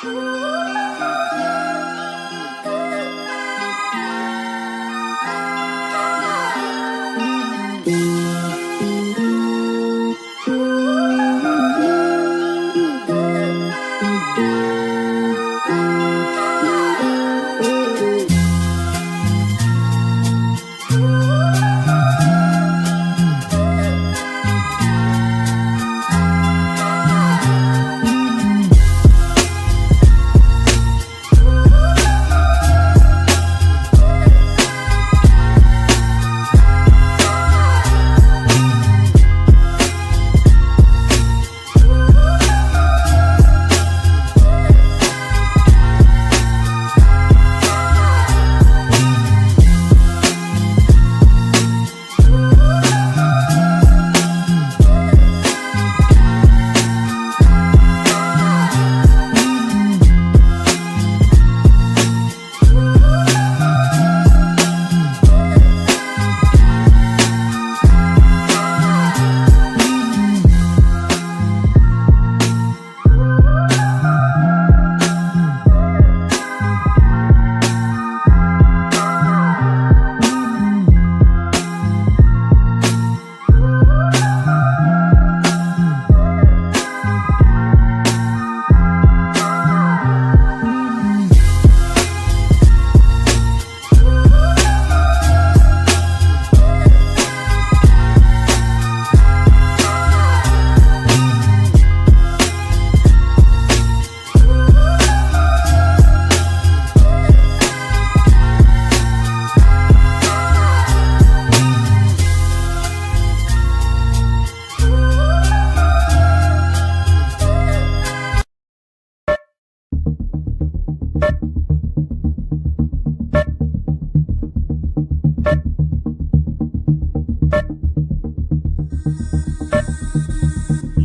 You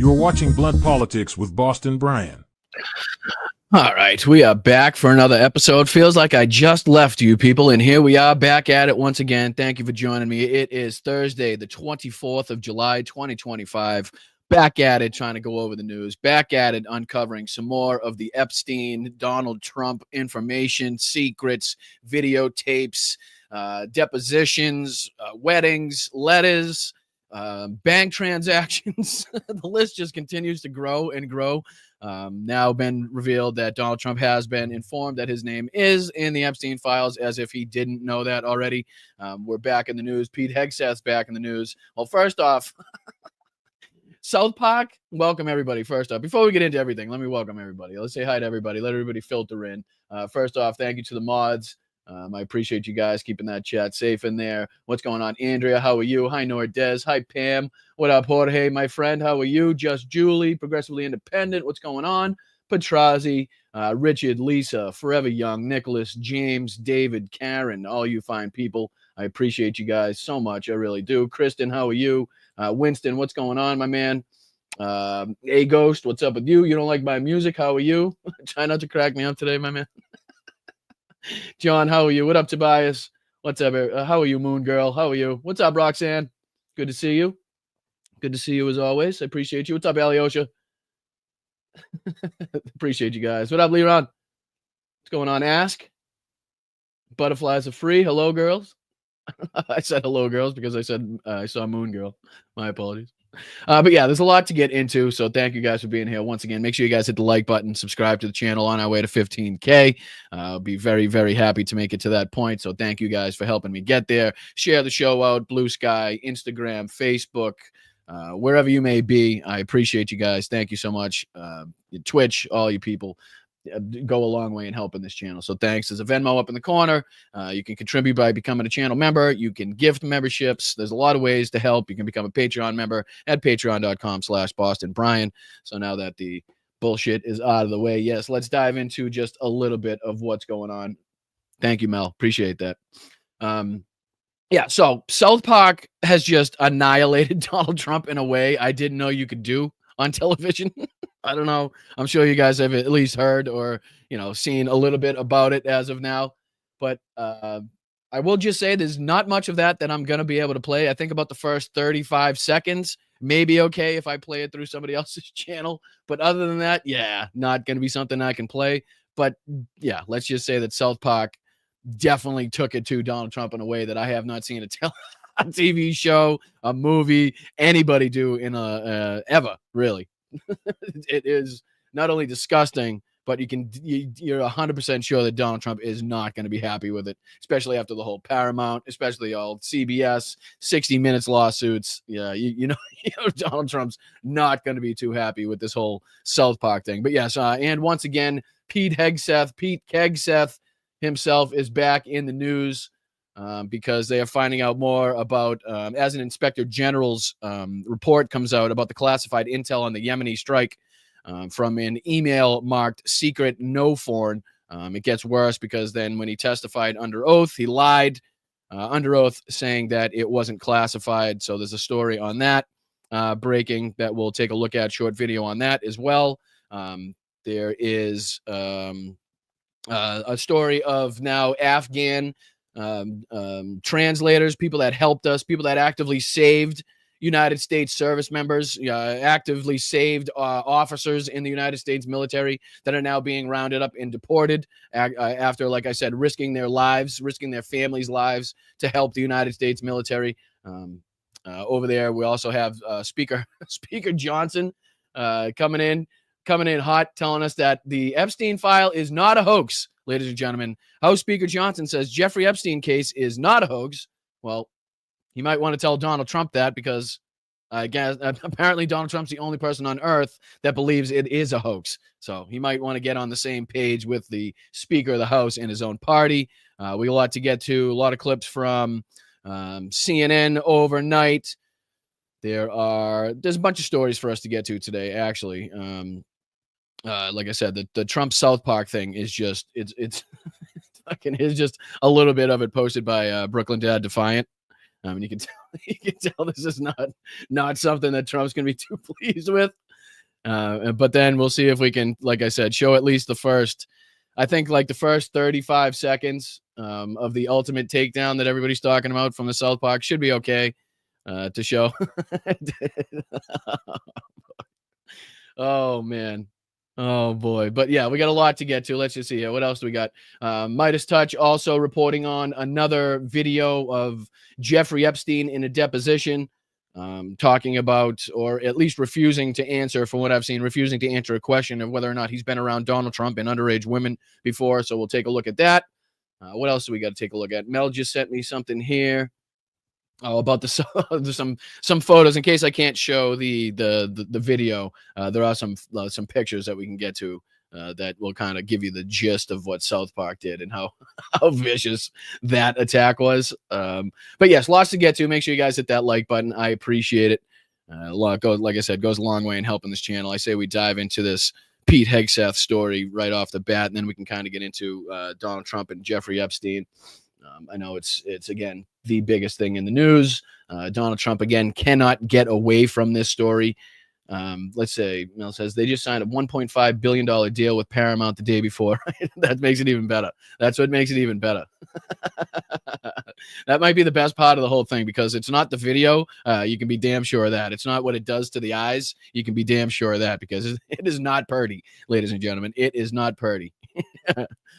are watching Blunt Politics with Boston Brian. All right, we are back for another episode. Feels like I just left you people, and here we are back at it once again. Thank you for joining me. It is Thursday, the 24th of July, 2025. Back at it, trying to go over the news. Back at it, uncovering some more of the Epstein, Donald Trump information, secrets, videotapes, depositions, weddings, letters, bank transactions. The list just continues to grow and grow. Now been revealed that Donald Trump has been informed that his name is in the Epstein files, as if he didn't know that already. We're back in the news. Pete Hegseth back in the news. Well, first off, South Park, welcome everybody. First off, before we get into everything, let me welcome everybody. Let's say hi to everybody. Let everybody filter in. First off, thank you to the mods. I appreciate you guys keeping that chat safe in there. What's going on, Andrea? How are you? Hi, Nordez. Hi, Pam. What up, Jorge, my friend? How are you? Just Julie, Progressively Independent. What's going on? Petrazi, Richard, Lisa, Forever Young, Nicholas, James, David, Karen, all you fine people. I appreciate you guys so much. I really do. Kristen, how are you? Winston, what's going on, my man? A Ghost, what's up with you? You don't like my music? How are you? Try not to crack me up today, my man. John, how are you? What up, Tobias? What's up? How are you, Moon Girl? How are you? What's up, Roxanne? Good to see you. Good to see you as always. I appreciate you. What's up, Alyosha? Appreciate you guys. What up, Leron? What's going on? Ask. Butterflies are free. Hello, girls. I said hello, girls, because I said I saw Moon Girl. My apologies. But yeah, there's a lot to get into. So thank you guys for being here once again. Make sure you guys hit the like button, subscribe to the channel on our way to 15K. I'll be very, very happy to make it to that point. So thank you guys for helping me get there. Share the show out, Blue Sky, Instagram, Facebook, wherever you may be. I appreciate you guys. Thank you so much. Twitch, all you people. Go a long way in helping this channel. So thanks. There's a Venmo up in the corner. You can contribute by becoming a channel member. You can gift memberships. There's a lot of ways to help. You can become a Patreon member at patreon.com/BostonBrian. So now that the bullshit is out of the way, yes, let's dive into just a little bit of what's going on. Thank you, Mel. Appreciate that. Yeah, so South Park has just annihilated Donald Trump in a way I didn't know you could do on television. I don't know. I'm sure you guys have at least heard or, seen a little bit about it as of now. But I will just say there's not much of that I'm going to be able to play. I think about the first 35 seconds. maybe okay if I play it through somebody else's channel. But other than that, yeah, not going to be something I can play. But yeah, let's just say that South Park definitely took it to Donald Trump in a way that I have not seen a TV show, a movie, anybody do in ever, really. It is not only disgusting, but you're 100% sure that Donald Trump is not going to be happy with it, especially after the whole Paramount, especially all CBS, 60 Minutes lawsuits. Yeah, you know, Donald Trump's not going to be too happy with this whole South Park thing. But yes, and once again, Pete Hegseth himself is back in the news because they are finding out more about, as an inspector general's report comes out about the classified intel on the Yemeni strike from an email marked secret no foreign. It gets worse because then when he testified under oath, he lied under oath saying that it wasn't classified. So there's a story on that breaking that we'll take a look at, short video on that as well. There is a story of now Afghan translators, people that helped us, people that actively saved United States service members, actively saved officers in the United States military that are now being rounded up and deported after, like I said, risking their lives, risking their families' lives to help the United States military. Over there, we also have Speaker Johnson coming in hot, telling us that the Epstein file is not a hoax, ladies and gentlemen. House Speaker Johnson says Jeffrey Epstein case is not a hoax. Well, he might want to tell Donald Trump that because I guess apparently Donald Trump's the only person on earth that believes it is a hoax. So he might want to get on the same page with the Speaker of the House and his own party. We got a lot to get to, a lot of clips from CNN overnight. There's a bunch of stories for us to get to today, actually. Like I said, the Trump South Park thing is just it's fucking is just a little bit of it posted by Brooklyn Dad Defiant. You can tell this is not something that Trump's gonna be too pleased with. But then we'll see if we can, like I said, show at least the first 35 seconds of the ultimate takedown that everybody's talking about from the South Park. Should be okay to show. Oh man. Oh boy. But yeah, we got a lot to get to. Let's just see here. What else do we got? Mightest Touch also reporting on another video of Jeffrey Epstein in a deposition, talking about, or at least refusing to answer, from what I've seen, refusing to answer a question of whether or not he's been around Donald Trump and underage women before. So we'll take a look at that. What else do we got to take a look at? Mel just sent me something here. Oh, about some photos. In case I can't show the video, there are some pictures that we can get to that will kind of give you the gist of what South Park did and how vicious that attack was. But yes, lots to get to. Make sure you guys hit that like button. I appreciate it. Like I said, goes a long way in helping this channel. I say we dive into this Pete Hegseth story right off the bat, and then we can kind of get into Donald Trump and Jeffrey Epstein. I know it's again the biggest thing in the news. Donald Trump again cannot get away from this story. Let's say Mel says they just signed a $1.5 billion deal with Paramount the day before. That makes it even better. That's what makes it even better. That might be the best part of the whole thing, because it's not the video. You can be damn sure of that. It's not what it does to the eyes. You can be damn sure of that, because it is not pretty, ladies and gentlemen. It is not pretty.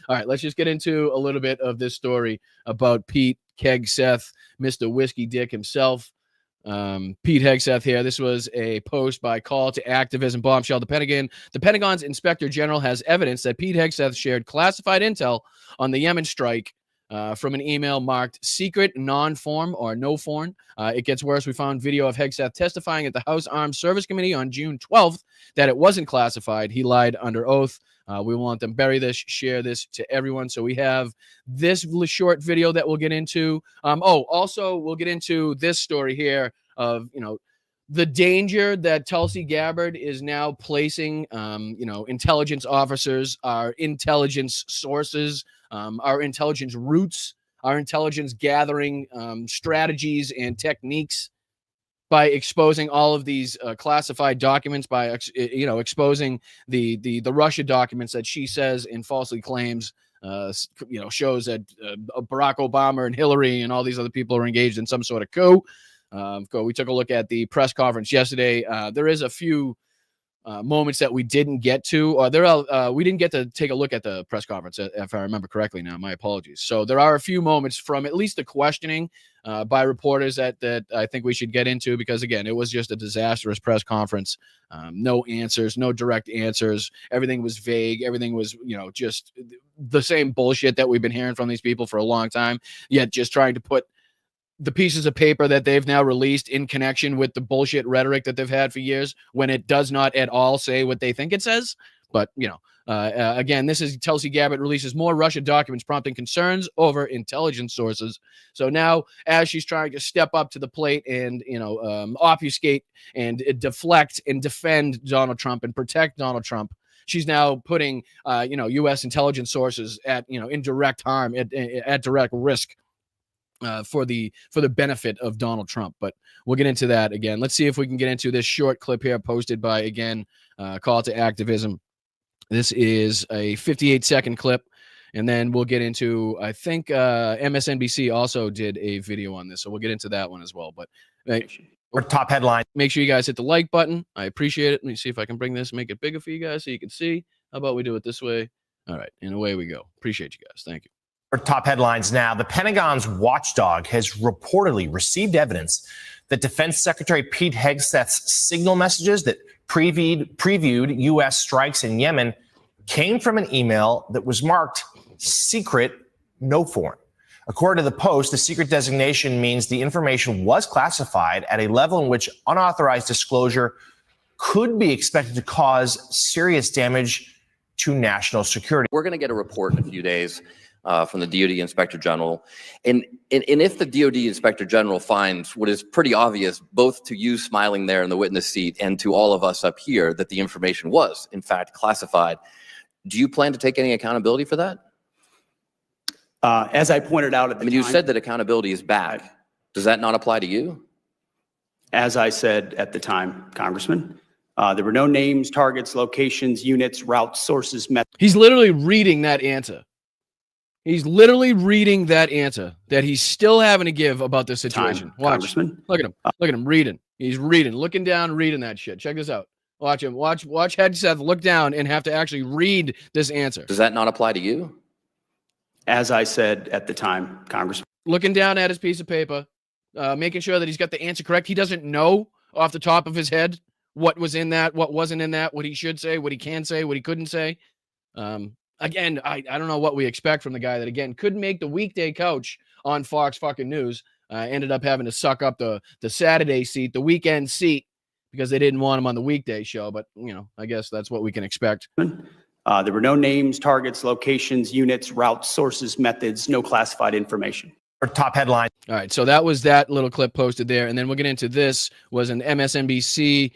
All right, let's just get into a little bit of this story about Pete Hegseth, Mr. Whiskey Dick himself. Pete Hegseth here. This was a post by Call to Activism Bombshell. The Pentagon's Inspector General has evidence that Pete Hegseth shared classified intel on the Yemen strike from an email marked secret, non-form, or no foreign. It gets worse. We found video of Hegseth testifying at the House Armed Service Committee on June 12th that it wasn't classified. He lied under oath. We want them bury this, share this to everyone. So we have this short video that we'll get into. Also we'll get into this story here of, the danger that Tulsi Gabbard is now placing, intelligence officers, our intelligence sources, our intelligence routes, our intelligence gathering strategies and techniques, by exposing all of these classified documents, by exposing the Russia documents that she says and falsely claims, shows that Barack Obama and Hillary and all these other people are engaged in some sort of coup. We took a look at the press conference yesterday. There is a few moments that we didn't get to, or we didn't get to take a look at the press conference, if I remember correctly now. My apologies. So there are a few moments from at least the questioning by reporters that I think we should get into, because, again, it was just a disastrous press conference. No answers, no direct answers. Everything was vague. Everything was, just the same bullshit that we've been hearing from these people for a long time, yet just trying to put the pieces of paper that they've now released in connection with the bullshit rhetoric that they've had for years, when it does not at all say what they think it says. But, again, this is Tulsi Gabbard releases more Russia documents prompting concerns over intelligence sources. So now, as she's trying to step up to the plate and, obfuscate and deflect and defend Donald Trump and protect Donald Trump, she's now putting, U.S. intelligence sources at, in direct harm, at direct risk. For the benefit of Donald Trump. But we'll get into that again. Let's see if we can get into this short clip here posted by, again, Call to Activism. This is a 58-second clip, and then we'll get into, I think MSNBC also did a video on this, so we'll get into that one as well. But or top headline. Make sure you guys hit the like button. I appreciate it. Let me see if I can bring this, make it bigger for you guys so you can see. How about we do it this way? All right, and away we go. Appreciate you guys. Thank you. Top headlines now. The Pentagon's watchdog has reportedly received evidence that Defense Secretary Pete Hegseth's signal messages that previewed U.S. strikes in Yemen came from an email that was marked secret, no foreign. According to the Post, the secret designation means the information was classified at a level in which unauthorized disclosure could be expected to cause serious damage to national security. We're going to get a report in a few days from the DoD Inspector General. And if the DoD Inspector General finds what is pretty obvious, both to you smiling there in the witness seat and to all of us up here, that the information was, in fact, classified, do you plan to take any accountability for that? As I pointed out at the time, you said that accountability is bad. Does that not apply to you? As I said at the time, Congressman, there were no names, targets, locations, units, routes, sources, methods. He's literally reading that answer. He's literally reading that answer that he's still having to give about this situation. Watch. Congressman. Look at him. Look at him reading. He's reading, looking down, reading that shit. Check this out. Watch him. Watch Hegseth look down and have to actually read this answer. Does that not apply to you? As I said at the time, Congressman. Looking down at his piece of paper, making sure that he's got the answer correct. He doesn't know off the top of his head what was in that, what wasn't in that, what he should say, what he can say, what he couldn't say. Again, I don't know what we expect from the guy that, again, couldn't make the weekday couch on Fox fucking News. Ended up having to suck up the Saturday seat, the weekend seat, because they didn't want him on the weekday show. But, I guess that's what we can expect. There were no names, targets, locations, units, routes, sources, methods, no classified information. Or top headline. All right, so that was that little clip posted there. And then we'll get into this was an MSNBC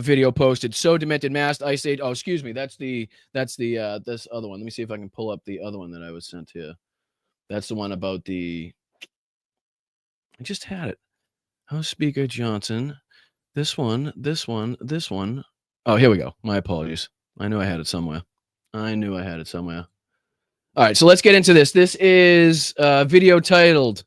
video posted. So demented masked ice age. Oh, excuse me. That's the this other one. Let me see if I can pull up the other one that I was sent here. That's the one about the. I just had it. House Speaker Johnson. This one. Oh, here we go. My apologies. I knew I had it somewhere. All right, so let's get into this. This is a video titled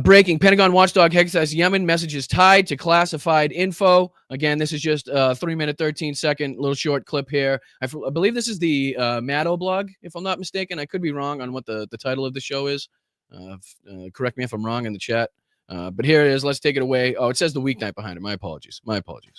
Breaking Pentagon Watchdog Hegseth Yemen Messages Tied to Classified Info. Again, this is just a 3-minute, 13-second little short clip here. I believe this is the Maddo blog, if I'm not mistaken. I could be wrong on what the title of the show is. Correct me if I'm wrong in the chat. But here it is. Let's take it away. Oh, it says the weeknight behind it. My apologies.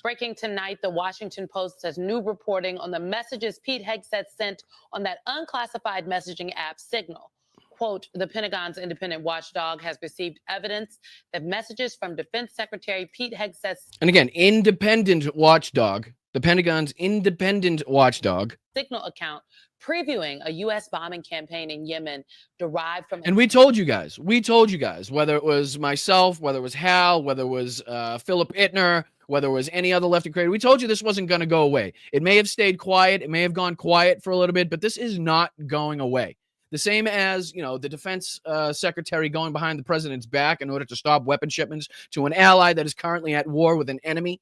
Breaking tonight, the Washington Post says new reporting on the messages Pete Hegseth sent on that unclassified messaging app Signal. Quote, the Pentagon's independent watchdog has received evidence that messages from Defense Secretary Pete Hegseth. And again, independent watchdog, the Pentagon's independent watchdog. Signal account previewing a U.S. bombing campaign in Yemen derived from. And we told you guys, whether it was myself, whether it was Hal, whether it was Philip Ittner, whether it was any other lefty creator, we told you this wasn't going to go away. It may have stayed quiet. It may have gone quiet for a little bit, but this is not going away. The same as, the defense secretary going behind the president's back in order to stop weapon shipments to an ally that is currently at war with an enemy.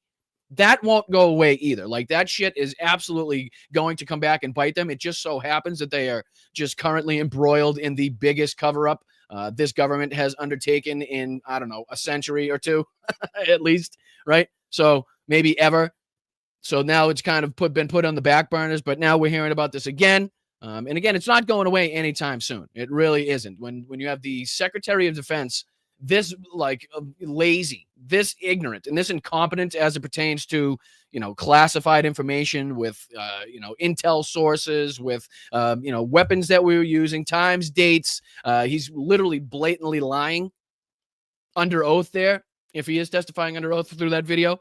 That won't go away either. Like, that shit is absolutely going to come back and bite them. It just so happens that they are just currently embroiled in the biggest cover-up this government has undertaken in, I don't know, a century or two, at least, right? So maybe ever. So now it's kind of been put on the back burners, but now we're hearing about this again. And again, it's not going away anytime soon. It really isn't. When you have the Secretary of Defense this lazy, this ignorant, and this incompetent as it pertains to, classified information with, intel sources, with, weapons that we were using, times, dates. He's literally blatantly lying under oath there, if he is testifying under oath through that video.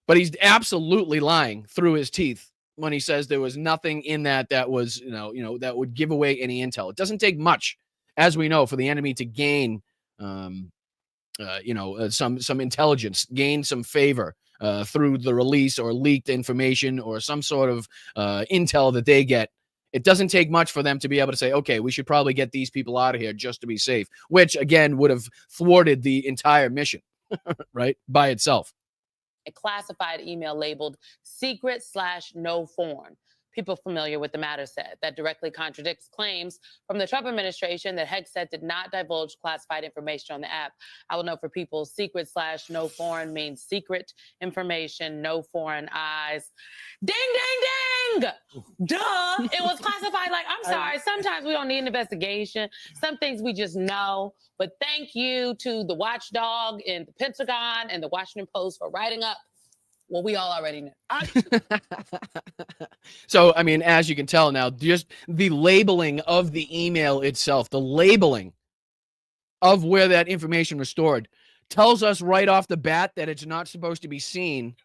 But he's absolutely lying through his teeth when he says there was nothing in that was, that would give away any intel. It doesn't take much, as we know, for the enemy to gain some intelligence, gain some favor through the release or leaked information or some sort of intel that they get. It doesn't take much for them to be able to say, okay, we should probably get these people out of here just to be safe, which again would have thwarted the entire mission, right, by itself. A classified email labeled secret/no foreign. People familiar with the matter said that directly contradicts claims from the Trump administration that Hegseth did not divulge classified information on the app. I will note for people, secret/no foreign means secret information, no foreign eyes. Ding, ding, ding! Duh! It was classified. I'm sorry. Sometimes we don't need an investigation. Some things we just know. But thank you to the watchdog in the Pentagon and the Washington Post for writing up what we all already knew. So, I mean, as you can tell now, just the labeling of the email itself, the labeling of where that information was stored, tells us right off the bat that it's not supposed to be seen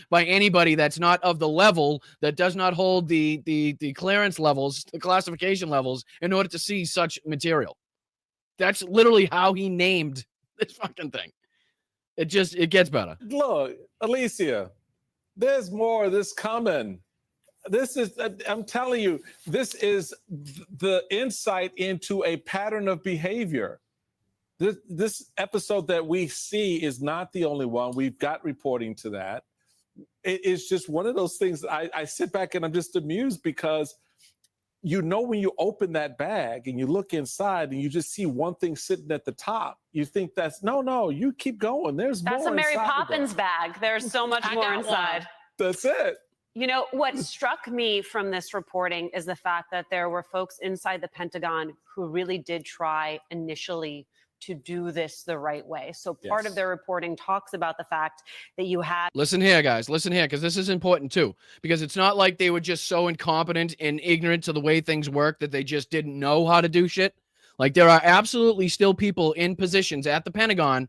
by anybody that's not of the level, that does not hold the clearance levels, the classification levels, in order to see such material. That's literally how he named this fucking thing. It gets better. Look, Alicia, there's more of this coming. I'm telling you, this is the insight into a pattern of behavior. This episode that we see is not the only one. We've got reporting to that. It's just one of those things that I sit back and I'm just amused because when you open that bag and you look inside and you just see one thing sitting at the top, you think no, you keep going. There's more. That's a Mary Poppins bag. There's so much more inside. That's it. What struck me from this reporting is the fact that there were folks inside the Pentagon who really did try initially to do this the right way. So part of their reporting talks about the fact that you had... Listen here, guys. Listen here, because this is important too. Because it's not like they were just so incompetent and ignorant to the way things work that they just didn't know how to do shit. There are absolutely still people in positions at the Pentagon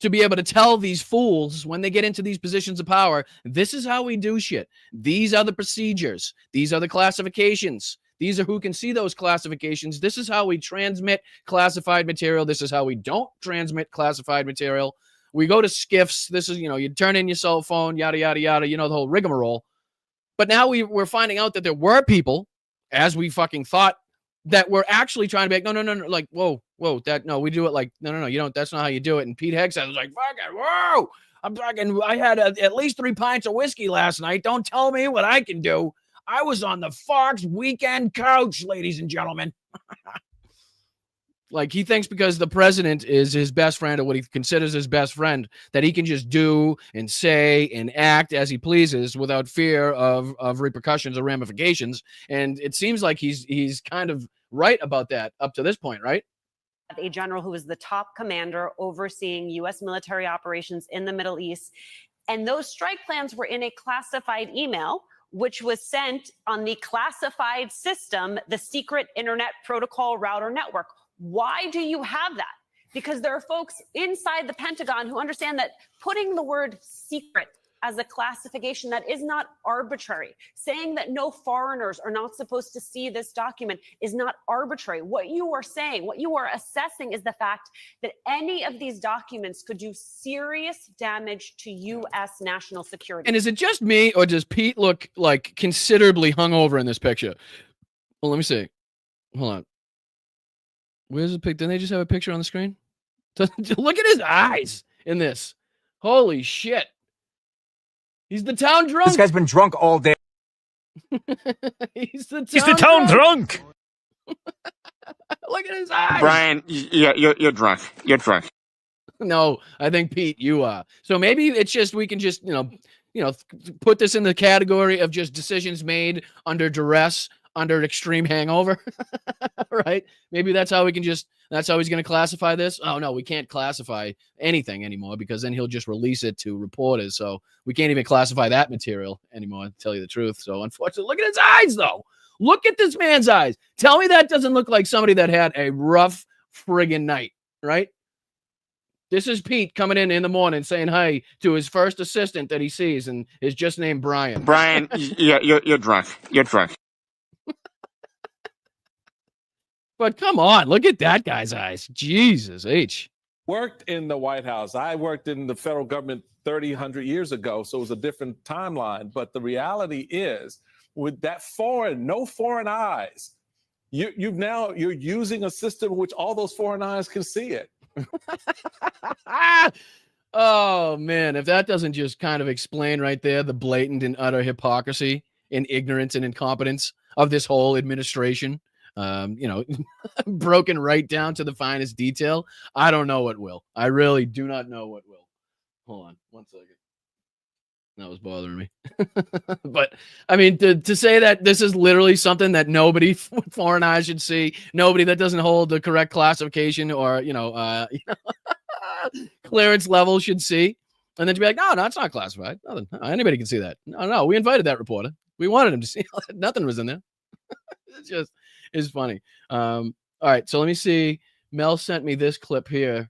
to be able to tell these fools when they get into these positions of power, this is how we do shit. These are the procedures. These are the classifications. These are who can see those classifications. This is how we transmit classified material. This is how we don't transmit classified material. We go to SCIFs. This is, you turn in your cell phone, yada, yada, yada, the whole rigmarole. But now we're finding out that there were people, as we fucking thought, that were actually trying to be like, no, whoa, we do it no, you don't, that's not how you do it. And Pete Hegseth was like, fucking, whoa, I had at least 3 pints of whiskey last night. Don't tell me what I can do. I was on the Fox weekend couch, ladies and gentlemen. He thinks because the president is his best friend, or what he considers his best friend, that he can just do and say and act as he pleases without fear of repercussions or ramifications. And it seems like he's kind of right about that up to this point, right? A general who was the top commander overseeing U.S. military operations in the Middle East. And those strike plans were in a classified email, which was sent on the classified system, the secret internet protocol router network. Why do you have that? Because there are folks inside the Pentagon who understand that putting the word secret as a classification that is not arbitrary, saying that no foreigners are not supposed to see this document is not arbitrary. What you are saying, what you are assessing is the fact that any of these documents could do serious damage to U.S. national security. And is it just me, or does Pete look considerably hungover in this picture? Well, let me see. Hold on. Where's the pic? Didn't they just have a picture on the screen? Look at his eyes in this. Holy shit. He's the town drunk. This guy's been drunk all day. He's the town drunk. Look at his eyes. Brian, you're drunk. You're drunk. No, I think Pete, you are. So maybe it's just we can just put this in the category of just decisions made under duress, under extreme hangover, right? Maybe that's how he's going to classify this. Oh no, we can't classify anything anymore because then he'll just release it to reporters. So we can't even classify that material anymore, to tell you the truth. So unfortunately, look at his eyes though. Look at this man's eyes. Tell me that doesn't look like somebody that had a rough friggin' night, right? This is Pete coming in the morning saying hi to his first assistant that he sees and is just named Brian. Brian, you're drunk. You're drunk. But come on, look at that guy's eyes. Jesus H. Worked in the White House. I worked in the federal government 100 years ago, so it was a different timeline. But the reality is, with that no foreign eyes, you're using a system in which all those foreign eyes can see it. Oh man, if that doesn't just kind of explain right there the blatant and utter hypocrisy and ignorance and incompetence of this whole administration, broken right down to the finest detail, I don't know what will. I really do not know what will. Hold on one second. That was bothering me. But I mean, to say that this is literally something that nobody with foreign eyes should see, nobody that doesn't hold the correct classification or, clearance level should see. And then to be like, no, it's not classified. Nothing. Anybody can see that. No, we invited that reporter. We wanted him to see. Nothing was in there. It's funny. All right. So let me see. Mel sent me this clip here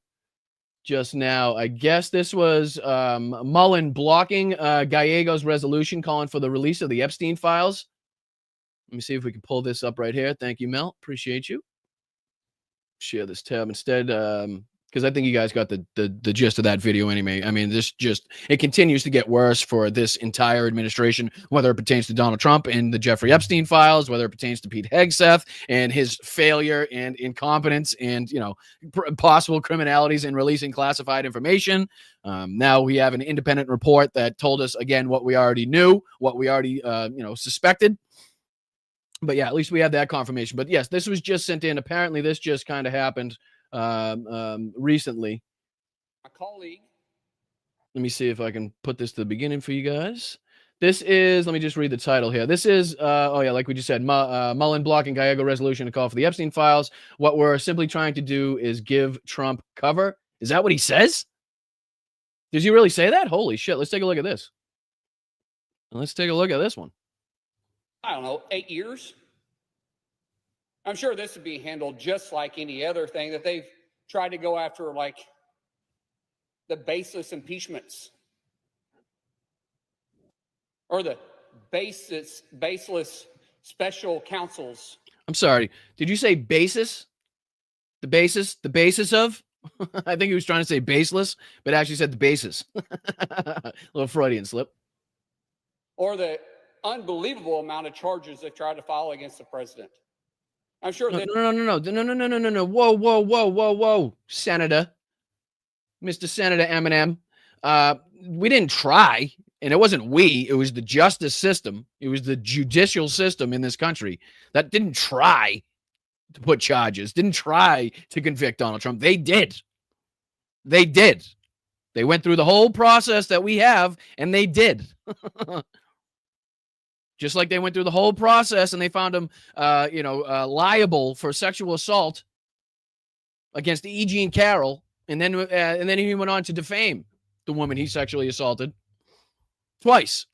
just now. I guess this was Mullen blocking Gallego's resolution calling for the release of the Epstein files. Let me see if we can pull this up right here. Thank you, Mel. Appreciate you. Share this tab instead, because I think you guys got the gist of that video anyway. I mean, it continues to get worse for this entire administration, whether it pertains to Donald Trump and the Jeffrey Epstein files, whether it pertains to Pete Hegseth and his failure and incompetence and, possible criminalities in releasing classified information. Now we have an independent report that told us, again, what we already knew, what we already, suspected. But yeah, at least we have that confirmation. But yes, this was just sent in. Apparently, this just kind of happened recently. My colleague. Let me see if I can put this to the beginning for you guys. This is, let me just read the title here. This is, like we just said, Mullen blocking Gallego resolution to call for the Epstein files. What we're simply trying to do is give Trump cover. Is that what he says? Does he really say that? Holy shit. Let's take a look at this. Let's take a look at this one. I don't know, 8 years. I'm sure this would be handled just like any other thing that they've tried to go after, like the baseless impeachments or the baseless special counsels. I'm sorry. Did you say basis? The basis of? I think he was trying to say baseless, but actually said the basis. A little Freudian slip. Or the unbelievable amount of charges they've tried to file against the president. I'm sure that no. Whoa, Senator. Mr. Senator Eminem. We didn't try, and it wasn't we, it was the justice system. It was the judicial system in this country that didn't try to put charges, didn't try to convict Donald Trump. They did. They went through the whole process that we have, and they did. Just like they went through the whole process and they found him, liable for sexual assault against E. Jean Carroll, and then he went on to defame the woman he sexually assaulted twice.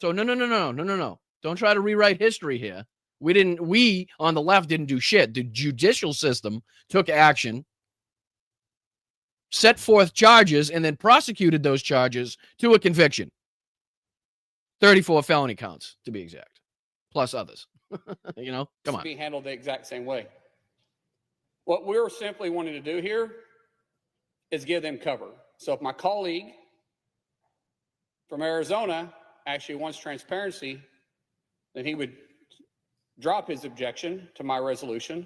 So no. Don't try to rewrite history here. We on the left didn't do shit. The judicial system took action, set forth charges, and then prosecuted those charges to a conviction. 34 felony counts, to be exact, plus others. Come on. Be handled the exact same way. What we're simply wanting to do here is give them cover. So if my colleague from Arizona actually wants transparency, then he would drop his objection to my resolution.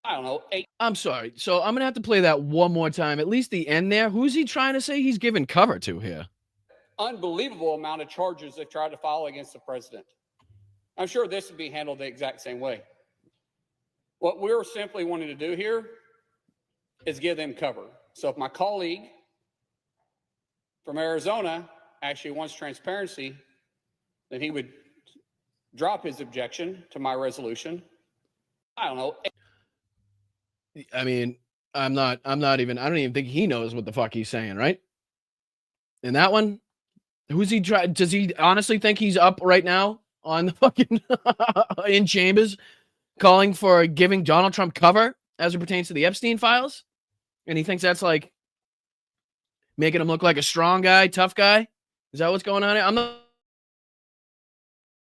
I don't know. I'm sorry. So I'm going to have to play that one more time, at least the end there. Who's he trying to say he's giving cover to here? Unbelievable amount of charges they've tried to file against the president. I'm sure this would be handled the exact same way. What we're simply wanting to do here is give them cover. So if my colleague from Arizona actually wants transparency, then he would drop his objection to my resolution. I don't know. I mean, I don't even think he knows what the fuck he's saying, right? And that one, who's he try? Does he honestly think he's up right now on the fucking in chambers calling for giving Donald Trump cover as it pertains to the Epstein files? And he thinks that's like making him look like a strong guy, tough guy? Is that what's going on here? I'm not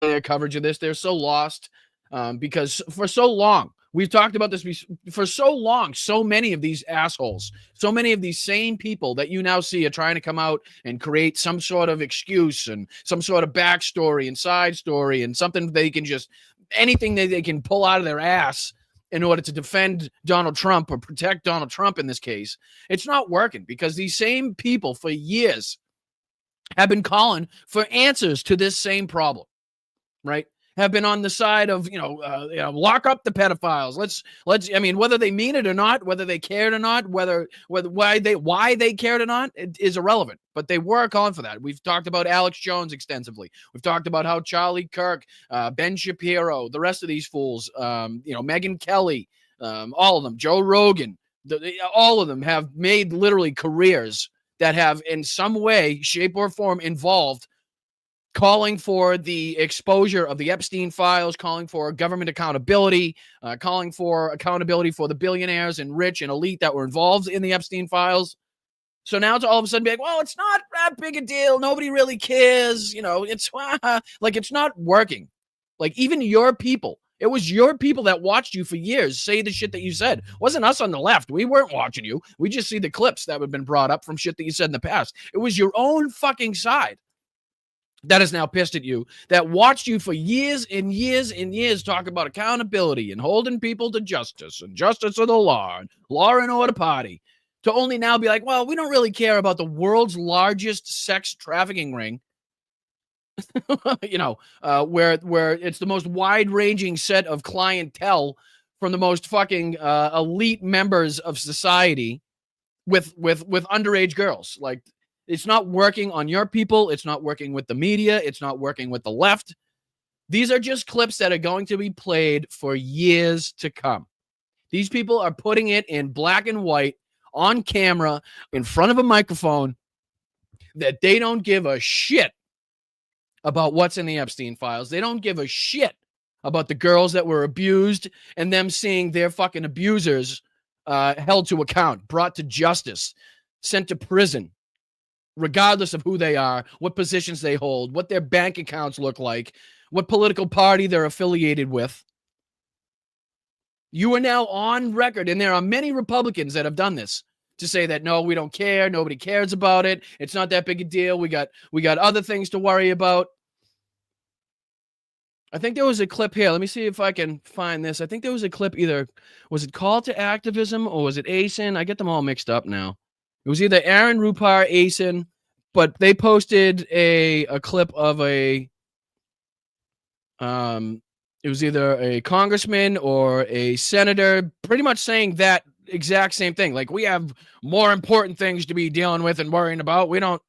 their coverage of this. They're so lost because for so long, we've talked about this for so long, so many of these assholes, so many of these same people that you now see are trying to come out and create some sort of excuse and some sort of backstory and side story and something they can just, anything that they can pull out of their ass in order to defend Donald Trump or protect Donald Trump in this case. It's not working because these same people for years have been calling for answers to this same problem, right? Have been on the side of, lock up the pedophiles. Let's, I mean, whether they mean it or not, whether they cared or not, why they cared or not, it is irrelevant. But they were calling for that. We've talked about Alex Jones extensively. We've talked about how Charlie Kirk, Ben Shapiro, the rest of these fools, Megyn Kelly, all of them, Joe Rogan, all of them have made literally careers that have in some way, shape, or form involved calling for the exposure of the Epstein files, calling for government accountability, calling for accountability for the billionaires and rich and elite that were involved in the Epstein files. So now it's all of a sudden be like, well, it's not that big a deal. Nobody really cares. It's like it's not working. Like even your people, it was your people that watched you for years say the shit that you said. It wasn't us on the left. We weren't watching you. We just see the clips that have been brought up from shit that you said in the past. It was your own fucking side that is now pissed at you, that watched you for years and years and years talk about accountability and holding people to justice and justice of the law and law and order party, to only now be like, well, we don't really care about the world's largest sex trafficking ring, where it's the most wide-ranging set of clientele from the most fucking elite members of society with underage girls. Like, it's not working on your people. It's not working with the media. It's not working with the left. These are just clips that are going to be played for years to come. These people are putting it in black and white on camera in front of a microphone that they don't give a shit about what's in the Epstein files. They don't give a shit about the girls that were abused and them seeing their fucking abusers held to account, brought to justice, sent to prison, regardless of who they are, what positions they hold, what their bank accounts look like, what political party they're affiliated with. You are now on record, and there are many Republicans that have done this, to say that, no, we don't care, nobody cares about it, it's not that big a deal, we got other things to worry about. I think there was a clip here. Let me see if I can find this. I think there was a clip, either, was it Call to Activism or was it ASIN? I get them all mixed up now. It was either Aaron Rupar, ASIN, but they posted a clip of it was either a congressman or a senator pretty much saying that exact same thing. Like, we have more important things to be dealing with and worrying about. We don't,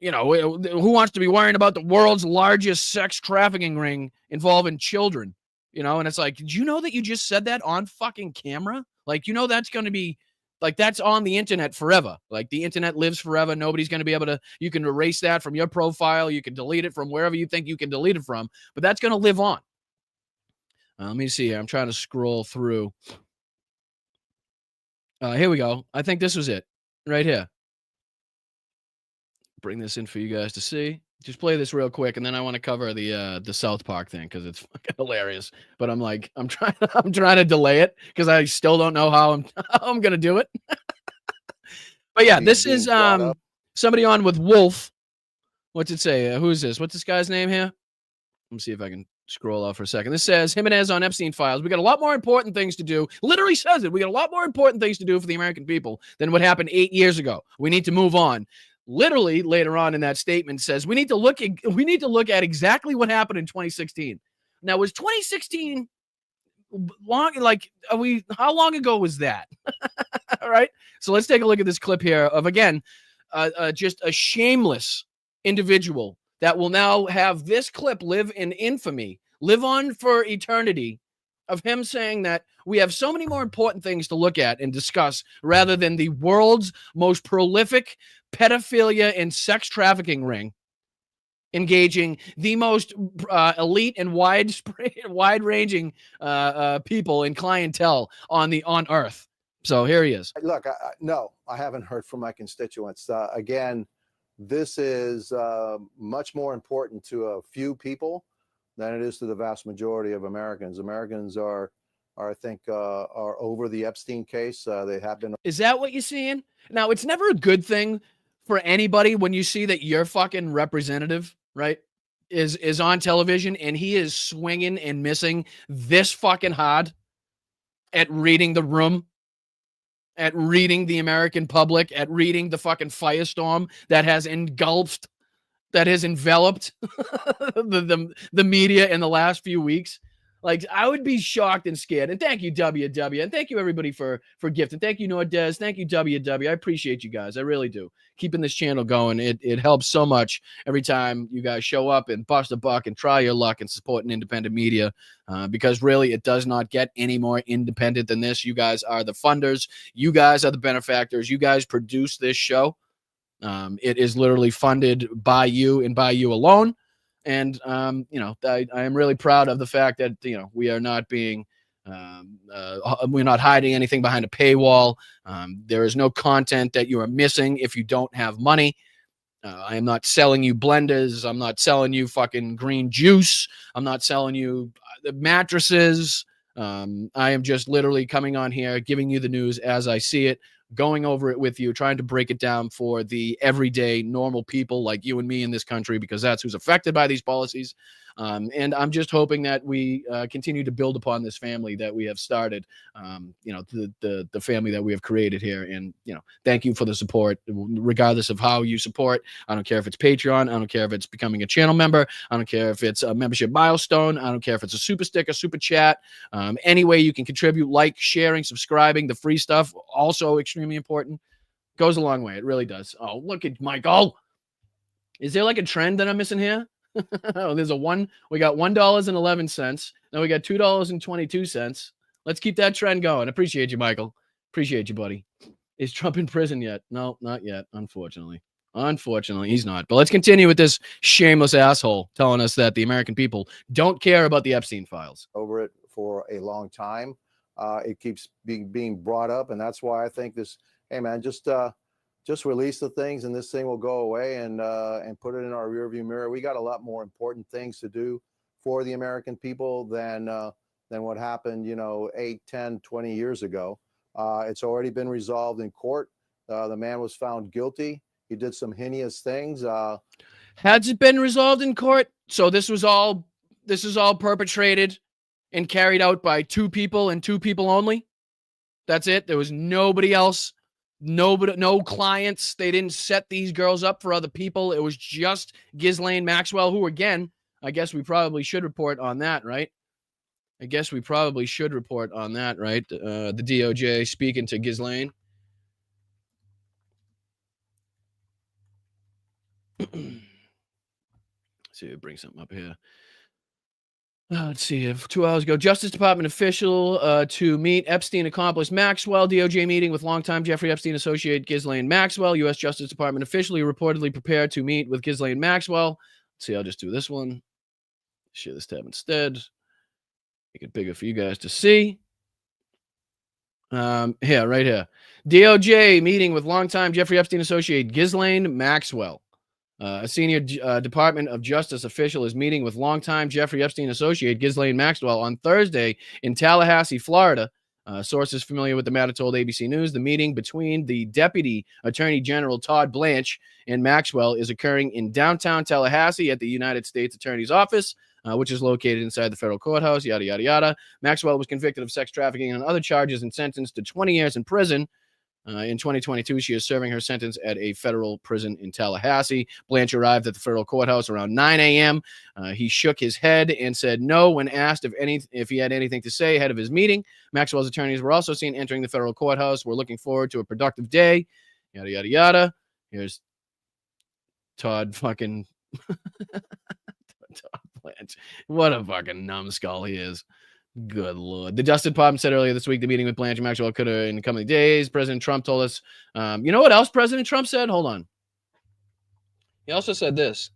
who wants to be worrying about the world's largest sex trafficking ring involving children? And it's like, did you know that you just said that on fucking camera? Like, that's going to be, like, that's on the internet forever. Like, the internet lives forever. Nobody's going to be able to, you can erase that from your profile. You can delete it from wherever you think you can delete it from, but that's going to live on. Let me see. I'm trying to scroll through. Here we go. I think this was it right here. Bring this in for you guys to see. Just play this real quick, and then I want to cover the South Park thing because it's fucking hilarious. But I'm trying to delay it because I still don't know how I'm gonna do it. But yeah, this is somebody on with Wolf. What's it say? Who is this? What's this guy's name here? Let me see if I can scroll off for a second. This says Jimenez on Epstein files. We got a lot more important things to do. Literally says it. We got a lot more important things to do for the American people than what happened 8 years ago. We need to move on. Literally later on in that statement says we need to look at exactly what happened in 2016. Now, was 2016 long, like, how long ago was that? All right. So let's take a look at this clip here of, again, just a shameless individual that will now have this clip live in infamy, live on for eternity, of him saying that we have so many more important things to look at and discuss rather than the world's most prolific pedophilia and sex trafficking ring, engaging the most elite and wide-ranging people and clientele on Earth. So here he is. Look, no, I haven't heard from my constituents. Again, this is much more important to a few people than it is to the vast majority of Americans. Americans are I think, are over the Epstein case. They have been. Is that what you're seeing? Now, it's never a good thing for anybody when you see that your fucking representative, right, is on television and he is swinging and missing this fucking hard at reading the room, at reading the American public, at reading the fucking firestorm that has engulfed, that has enveloped the media in the last few weeks. Like, I would be shocked and scared. And thank you, WW. And thank you, everybody, for gifting. Thank you, Nordez. Thank you, WW. I appreciate you guys. I really do. Keeping this channel going. It helps so much every time you guys show up and bust a buck and try your luck and support an independent media, because really it does not get any more independent than this. You guys are the funders. You guys are the benefactors. You guys produce this show. It is literally funded by you and by you alone. And, you know, I am really proud of the fact that, you know, we are not being, we're not hiding anything behind a paywall. There is no content that you are missing if you don't have money. I am not selling you blenders. I'm not selling you fucking green juice. I'm not selling you mattresses. I am just literally coming on here, giving you the news as I see it, going over it with you, trying to break it down for the everyday normal people like you and me in this country, because that's who's affected by these policies. And I'm just hoping that we continue to build upon this family that we have started, you know, the family that we have created here. And, you know, thank you for the support, regardless of how you support. I don't care if it's Patreon. I don't care if it's becoming a channel member. I don't care if it's a membership milestone. I don't care if it's a super sticker, super chat. Any way you can contribute, like, sharing, subscribing, the free stuff, also extremely important. Goes a long way. It really does. Oh, look at Michael. Is there like a trend that I'm missing here? Oh, there's a one. We got $1.11. Now we got $2.22. Let's keep that trend going. Appreciate you, Michael. Appreciate you, buddy. Is Trump in prison yet? No, not yet. Unfortunately, he's not. But let's continue with this shameless asshole telling us that the American people don't care about the Epstein files. Over it for a long time. It keeps being brought up, and that's why I think this. Hey, man, just release the things and this thing will go away, and put it in our rearview mirror. We got a lot more important things to do for the American people than what happened, you know, 8, 10, 20 years ago. It's already been resolved in court. The man was found guilty. He did some heinous things. Has it been resolved in court? So this is all perpetrated and carried out by two people and two people only? That's it? There was nobody else? No clients. They didn't set these girls up for other people. It was just Ghislaine Maxwell, who, again, I guess we probably should report on that, right? The DOJ speaking to Ghislaine. See if it brings something up here. Let's see. 2 hours ago, Justice Department official to meet Epstein accomplice Maxwell. DOJ meeting with longtime Jeffrey Epstein associate Ghislaine Maxwell. U.S. Justice Department officially reportedly prepared to meet with Ghislaine Maxwell. Let's see. I'll just do this one. Share this tab instead. Make it bigger for you guys to see. Here, right here. DOJ meeting with longtime Jeffrey Epstein associate Ghislaine Maxwell. A senior Department of Justice official is meeting with longtime Jeffrey Epstein associate Ghislaine Maxwell on Thursday in Tallahassee, Florida. Sources familiar with the matter told ABC News the meeting between the Deputy Attorney General Todd Blanche and Maxwell is occurring in downtown Tallahassee at the United States Attorney's Office, which is located inside the federal courthouse, yada, yada, yada. Maxwell was convicted of sex trafficking and other charges and sentenced to 20 years in prison. In 2022, she is serving her sentence at a federal prison in Tallahassee. Blanche arrived at the federal courthouse around 9 a.m. He shook his head and said no when asked if he had anything to say ahead of his meeting. Maxwell's attorneys were also seen entering the federal courthouse. We're looking forward to a productive day. Yada, yada, yada. Here's Todd fucking Todd Blanche. What a fucking numbskull he is. Good Lord. The Justice Department said earlier this week the meeting with Blanche and Maxwell could have in the coming days. President Trump told us, you know what else President Trump said? Hold on. He also said this.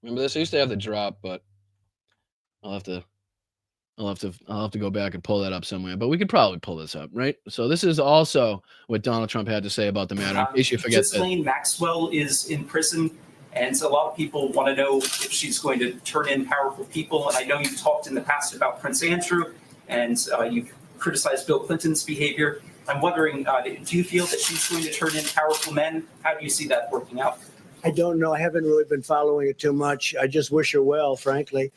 Remember this? I used to have the drop, but I'll have to go back and pull that up somewhere. But we could probably pull this up, right? So this is also what Donald Trump had to say about the matter. In case you forget that. Ghislaine Maxwell is in prison. And so a lot of people want to know if she's going to turn in powerful people. And I know you've talked in the past about Prince Andrew, and you've criticized Bill Clinton's behavior. I'm wondering, do you feel that she's going to turn in powerful men? How do you see that working out? I don't know. I haven't really been following it too much. I just wish her well, frankly.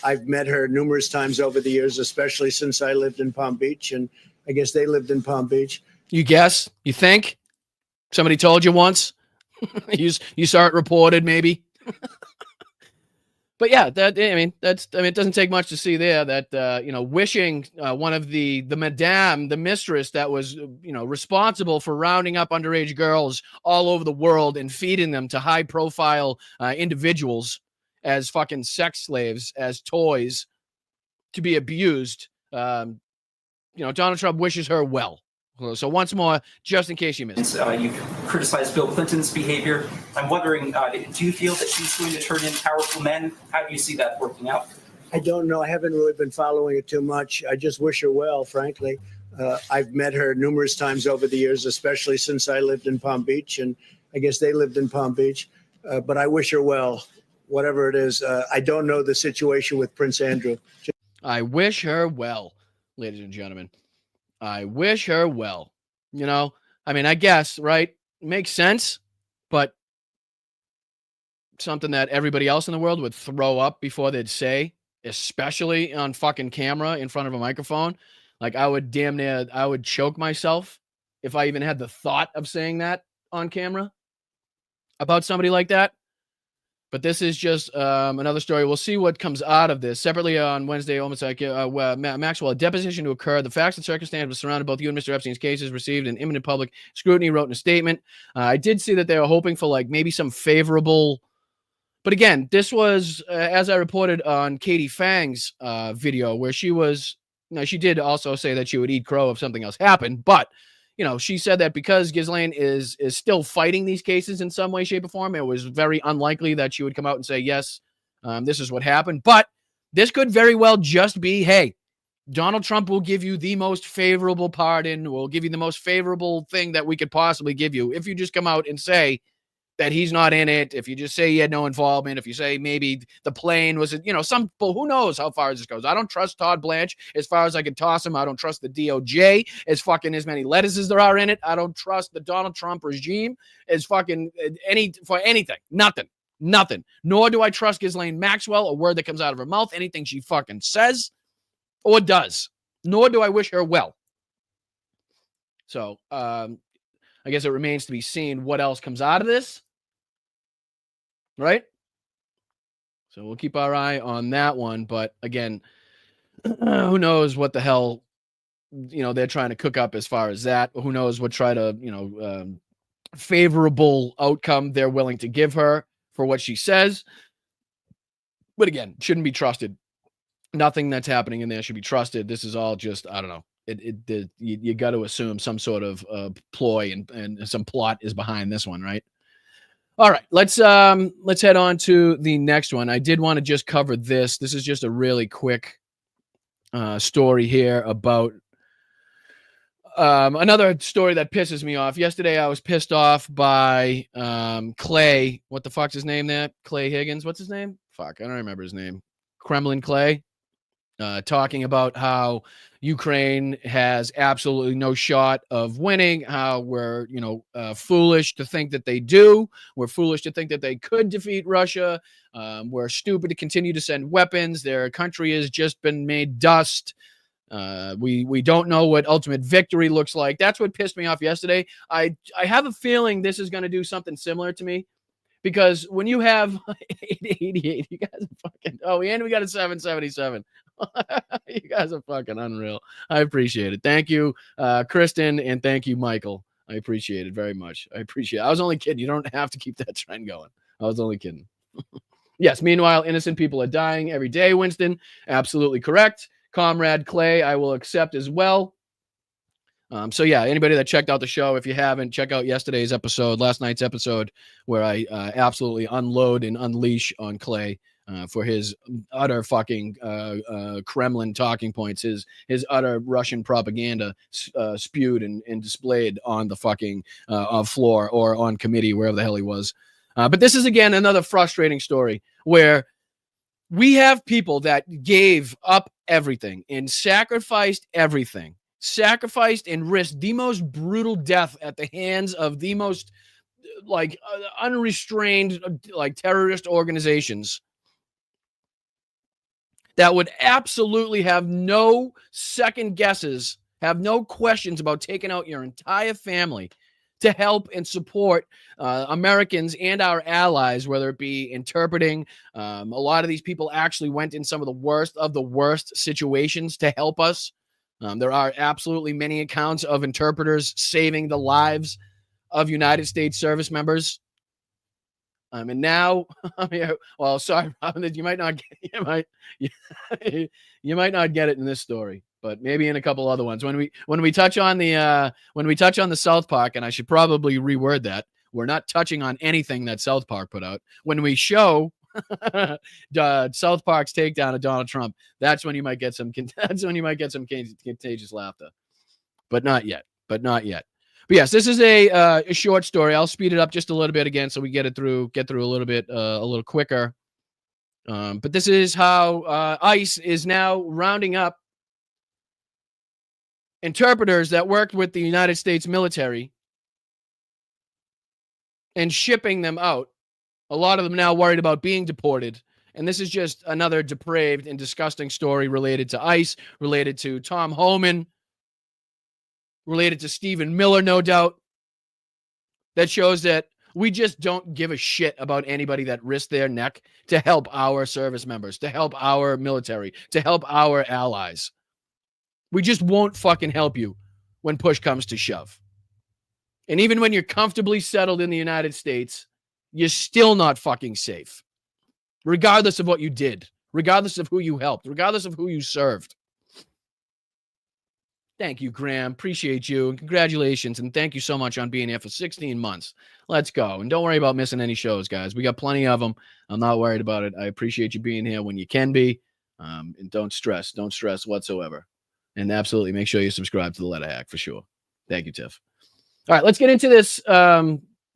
I've met her numerous times over the years, especially since I lived in Palm Beach, and I guess they lived in Palm Beach. You guess? You think? Somebody told you once? you saw it reported, maybe. But yeah, it doesn't take much to see there that wishing one of the madame, the mistress that was responsible for rounding up underage girls all over the world and feeding them to high profile individuals as fucking sex slaves, as toys to be abused. Donald Trump wishes her well. So once more, just in case you missed it. You've criticized Bill Clinton's behavior. I'm wondering, do you feel that she's going to turn in powerful men? How do you see that working out? I don't know. I haven't really been following it too much. I just wish her well, frankly. I've met her numerous times over the years, especially since I lived in Palm Beach, and I guess they lived in Palm Beach. But I wish her well, whatever it is. I don't know the situation with Prince Andrew. I wish her well, ladies and gentlemen. I wish her well. I guess, right? Makes sense, but something that everybody else in the world would throw up before they'd say, especially on fucking camera in front of a microphone. Like I would choke myself if I even had the thought of saying that on camera about somebody like that. But this is just another story. We'll see what comes out of this. Separately on Wednesday, almost like Maxwell, a deposition to occur. The facts and circumstances surrounding both you and Mr. Epstein's cases received an imminent public scrutiny, wrote in a statement. I did see that they were hoping for like maybe some favorable. But again, this was, as I reported on Katie Fang's video, where she was, she did also say that she would eat crow if something else happened. But she said that because Ghislaine is still fighting these cases in some way, shape, or form, it was very unlikely that she would come out and say, yes, this is what happened. But this could very well just be, hey, Donald Trump will give you the most favorable pardon, will give you the most favorable thing that we could possibly give you if you just come out and say that he's not in it, if you just say he had no involvement, if you say maybe the plane was, who knows how far this goes. I don't trust Todd Blanche as far as I can toss him. I don't trust the DOJ as fucking as many letters as there are in it. I don't trust the Donald Trump regime as fucking anything. Nothing. Nor do I trust Ghislaine Maxwell, a word that comes out of her mouth, anything she fucking says or does. Nor do I wish her well. So, I guess it remains to be seen what else comes out of this. Right? So we'll keep our eye on that one. But again, who knows what the hell, they're trying to cook up as far as that. Who knows what favorable outcome they're willing to give her for what she says. But again, shouldn't be trusted. Nothing that's happening in there should be trusted. This is all just, I don't know. You got to assume some sort of ploy and some plot is behind this one, right? All right, let's head on to the next one. I did want to just cover this. This is just a really quick story here about another story that pisses me off. Yesterday, I was pissed off by Clay. What the fuck's his name there? Clay Higgins. What's his name? Fuck, I don't remember his name. Kremlin Clay. Talking about how Ukraine has absolutely no shot of winning, how we're, foolish to think that they do. We're foolish to think that they could defeat Russia. We're stupid to continue to send weapons. Their country has just been made dust. We don't know what ultimate victory looks like. That's what pissed me off yesterday. I have a feeling this is going to do something similar to me, because when you have 888, you guys are fucking. Oh, and we got a 777. You guys are fucking unreal. I appreciate it. Thank you, Kristen, and thank you, Michael. I appreciate it very much. I appreciate it. I was only kidding. You don't have to keep that trend going. I was only kidding. Yes, meanwhile, innocent people are dying every day, Winston. Absolutely correct. Comrade Clay, I will accept as well. So yeah, anybody that checked out the show, if you haven't, check out yesterday's episode, last night's episode, where I absolutely unload and unleash on Clay for his utter fucking Kremlin talking points, his utter Russian propaganda spewed and displayed on the fucking floor or on committee, wherever the hell he was. But this is, again, another frustrating story where we have people that gave up everything and sacrificed everything, sacrificed and risked the most brutal death at the hands of the most unrestrained terrorist organizations that would absolutely have no second guesses, have no questions about taking out your entire family to help and support Americans and our allies, whether it be interpreting. A lot of these people actually went in some of the worst situations to help us. There are absolutely many accounts of interpreters saving the lives of United States service members. And now, well, sorry, Robin, you might not get, you might not get it in this story, but maybe in a couple other ones. When we touch on the South Park, and I should probably reword that, we're not touching on anything that South Park put out. When we show South Park's takedown of Donald Trump, that's when you might get some contagious laughter, but not yet. But yes, this is a short story. I'll speed it up just a little bit again, so we get through a little quicker. But this is how ICE is now rounding up interpreters that worked with the United States military and shipping them out. A lot of them now worried about being deported. And this is just another depraved and disgusting story related to ICE, related to Tom Homan, related to Stephen Miller, no doubt, that shows that we just don't give a shit about anybody that risked their neck to help our service members, to help our military, to help our allies. We just won't fucking help you when push comes to shove. And even when you're comfortably settled in the United States, you're still not fucking safe, regardless of what you did, regardless of who you helped, regardless of who you served. Thank you, Graham. Appreciate you. And congratulations. And thank you so much on being here for 16 months. Let's go. And don't worry about missing any shows, guys. We got plenty of them. I'm not worried about it. I appreciate you being here when you can be. And don't stress. Don't stress whatsoever. And absolutely make sure you subscribe to the Letter Hack for sure. Thank you, Tiff. All right, let's get into this.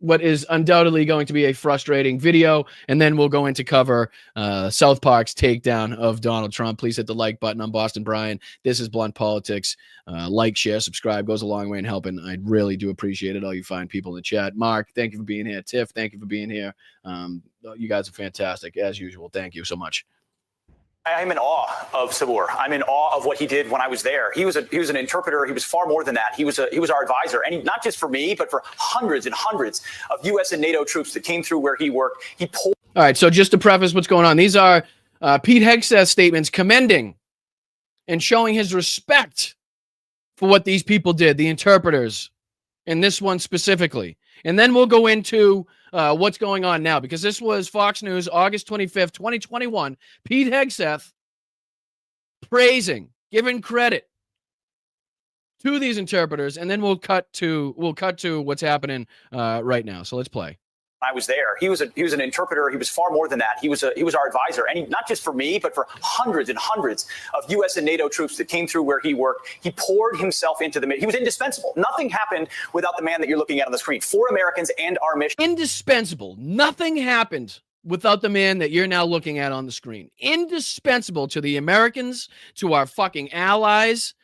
What is undoubtedly going to be a frustrating video, and then we'll go into cover South Park's takedown of Donald Trump. Please hit the like button. I'm Boston Brian. This is Blunt Politics. Like, share, subscribe goes a long way in helping. I really do appreciate it. All you fine people in the chat. Mark, thank you for being here. Tiff, thank you for being here. You guys are fantastic as usual. Thank you so much. I'm in awe of Sabur. I'm in awe of what he did when I was there. He was an interpreter. He was far more than that. He was our advisor, and not just for me, but for hundreds and hundreds of U.S. and NATO troops that came through where he worked. All right. So just to preface what's going on, these are Pete Hegseth statements commending and showing his respect for what these people did, the interpreters, and this one specifically. And then we'll go into what's going on now, because this was Fox News, August 25th, 2021. Pete Hegseth praising, giving credit to these interpreters, and then we'll cut to what's happening right now. So let's play. I was there. He was an interpreter. He was far more than that. He was our advisor, and not just for me, but for hundreds and hundreds of U.S. and NATO troops that came through where he worked. He poured himself into the mission. He was indispensable. Nothing happened without the man that you're looking at on the screen. For Americans and our mission. Indispensable. Nothing happened without the man that you're now looking at on the screen. Indispensable to the Americans, to our fucking allies,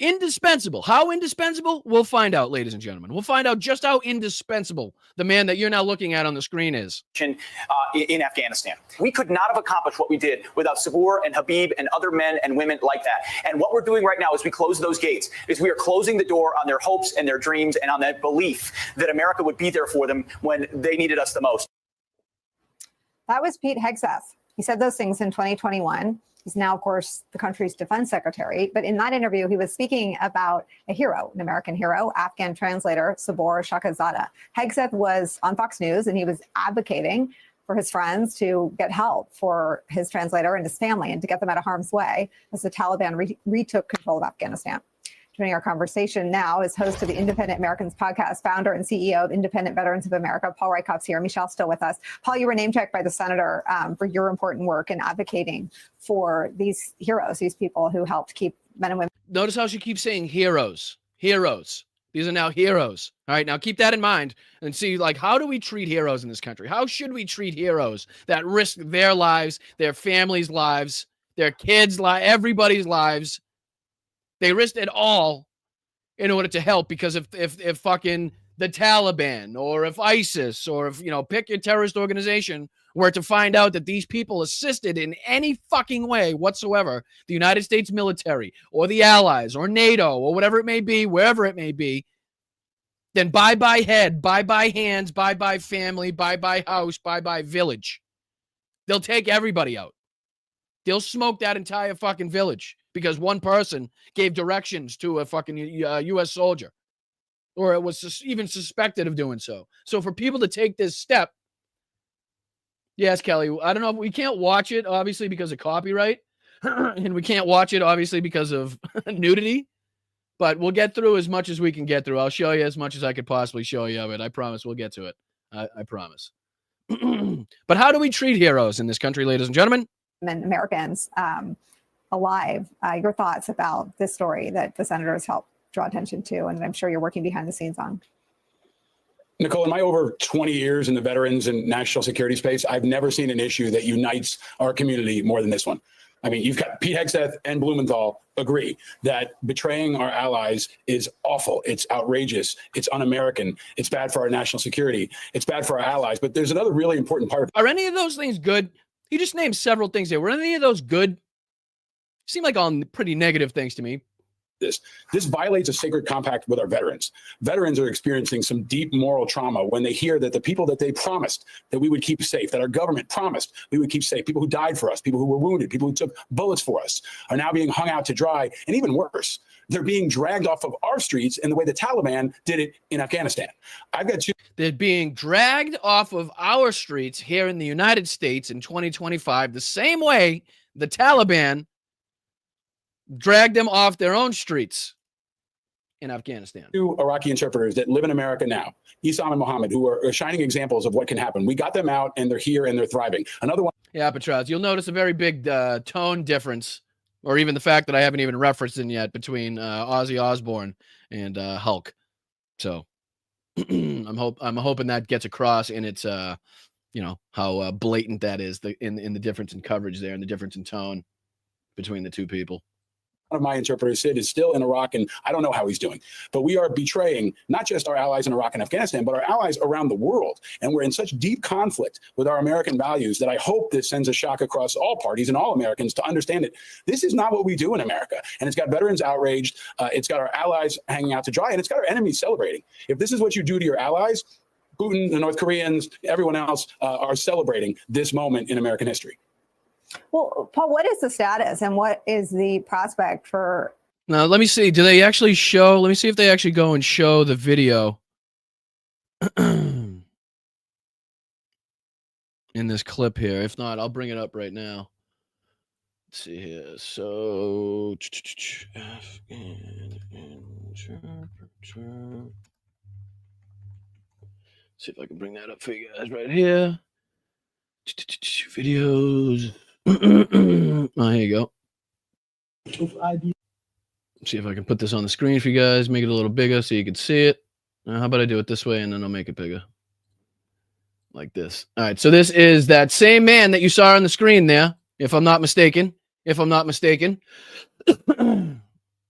Indispensable. How indispensable? We'll find out, ladies and gentlemen. We'll find out just how indispensable the man that you're now looking at on the screen is. In Afghanistan. We could not have accomplished what we did without Sabur and Habib and other men and women like that. And what we're doing right now as we close those gates is we are closing the door on their hopes and their dreams and on that belief that America would be there for them when they needed us the most. That was Pete Hegseth. He said those things in 2021. He's now, of course, the country's defense secretary. But in that interview, he was speaking about a hero, an American hero, Afghan translator, Sabur Shahzada. Hegseth was on Fox News, and he was advocating for his friends to get help for his translator and his family and to get them out of harm's way as the Taliban retook control of Afghanistan. Joining our conversation now is host of the Independent Americans podcast, founder and CEO of Independent Veterans of America, Paul Reichov's here. Michelle's still with us. Paul, you were name-checked by the senator for your important work in advocating for these heroes, these people who helped keep men and women. Notice how she keeps saying heroes, heroes. These are now heroes. All right, now keep that in mind and see, like, how do we treat heroes in this country? How should we treat heroes that risk their lives, their families' lives, their kids' lives, everybody's lives? They risked it all in order to help, because if fucking the Taliban or if ISIS or if, you know, pick your terrorist organization were to find out that these people assisted in any fucking way whatsoever, the United States military or the allies or NATO or whatever it may be, wherever it may be, then bye-bye head, bye-bye hands, bye-bye family, bye-bye house, bye-bye village. They'll take everybody out. They'll smoke that entire fucking village because one person gave directions to a fucking U.S. soldier, or it was even suspected of doing so. So for people to take this step, yes, Kelly, I don't know. We can't watch it, obviously, because of copyright, and we can't watch it, obviously, because of nudity, but we'll get through as much as we can get through. I'll show you as much as I could possibly show you of it. I promise we'll get to it. I promise. But how do we treat heroes in this country, ladies and gentlemen? And Americans alive. Your thoughts about this story that the senators helped draw attention to, and I'm sure you're working behind the scenes on. Nicole, in my over 20 years in the veterans and national security space, I've never seen an issue that unites our community more than this one. I mean, you've got Pete Hegseth and Blumenthal agree that betraying our allies is awful. It's outrageous. It's un-American. It's bad for our national security. It's bad for our allies. But there's another really important part. Are any of those things good? He just named several things there. Were any of those good? Seem like all pretty negative things to me. This violates a sacred compact with our veterans. Veterans are experiencing some deep moral trauma when they hear that the people that they promised that we would keep safe, that our government promised we would keep safe, people who died for us, people who were wounded, people who took bullets for us, are now being hung out to dry. And even worse, they're being dragged off of our streets in the way the Taliban did it in Afghanistan. I've got two. They're being dragged off of our streets here in the United States in 2025, the same way the Taliban dragged them off their own streets in Afghanistan. Two Iraqi interpreters that live in America now, Isam and Mohammed, who are shining examples of what can happen. We got them out and they're here and they're thriving. Another one. Yeah, Petras, you'll notice a very big tone difference, or even the fact that I haven't even referenced it yet, between Ozzy Osbourne and Hulk. So I'm hoping that gets across in its, you know, how blatant that is in the difference in coverage there and the difference in tone between the two people. One of my interpreters, Sid, is still in Iraq, and I don't know how he's doing. But we are betraying not just our allies in Iraq and Afghanistan, but our allies around the world. And we're in such deep conflict with our American values that I hope this sends a shock across all parties and all Americans to understand that this is not what we do in America. And it's got veterans outraged. It's got our allies hanging out to dry, and it's got our enemies celebrating. If this is what you do to your allies, Putin, the North Koreans, everyone else are celebrating this moment in American history. Well, Paul, what is the status and what is the prospect for? Now, let me see. Do they actually show? Let me see if they actually go and show the video in this clip here. If not, I'll bring it up right now. Let's see here. So, see if I can bring that up for you guys right here. Videos. Oh, here you go. See if I can put this on the screen for you guys, make it a little bigger so you can see it. How about I do it this way and then I'll make it bigger? Like this. All right, so this is that same man that you saw on the screen there, if I'm not mistaken.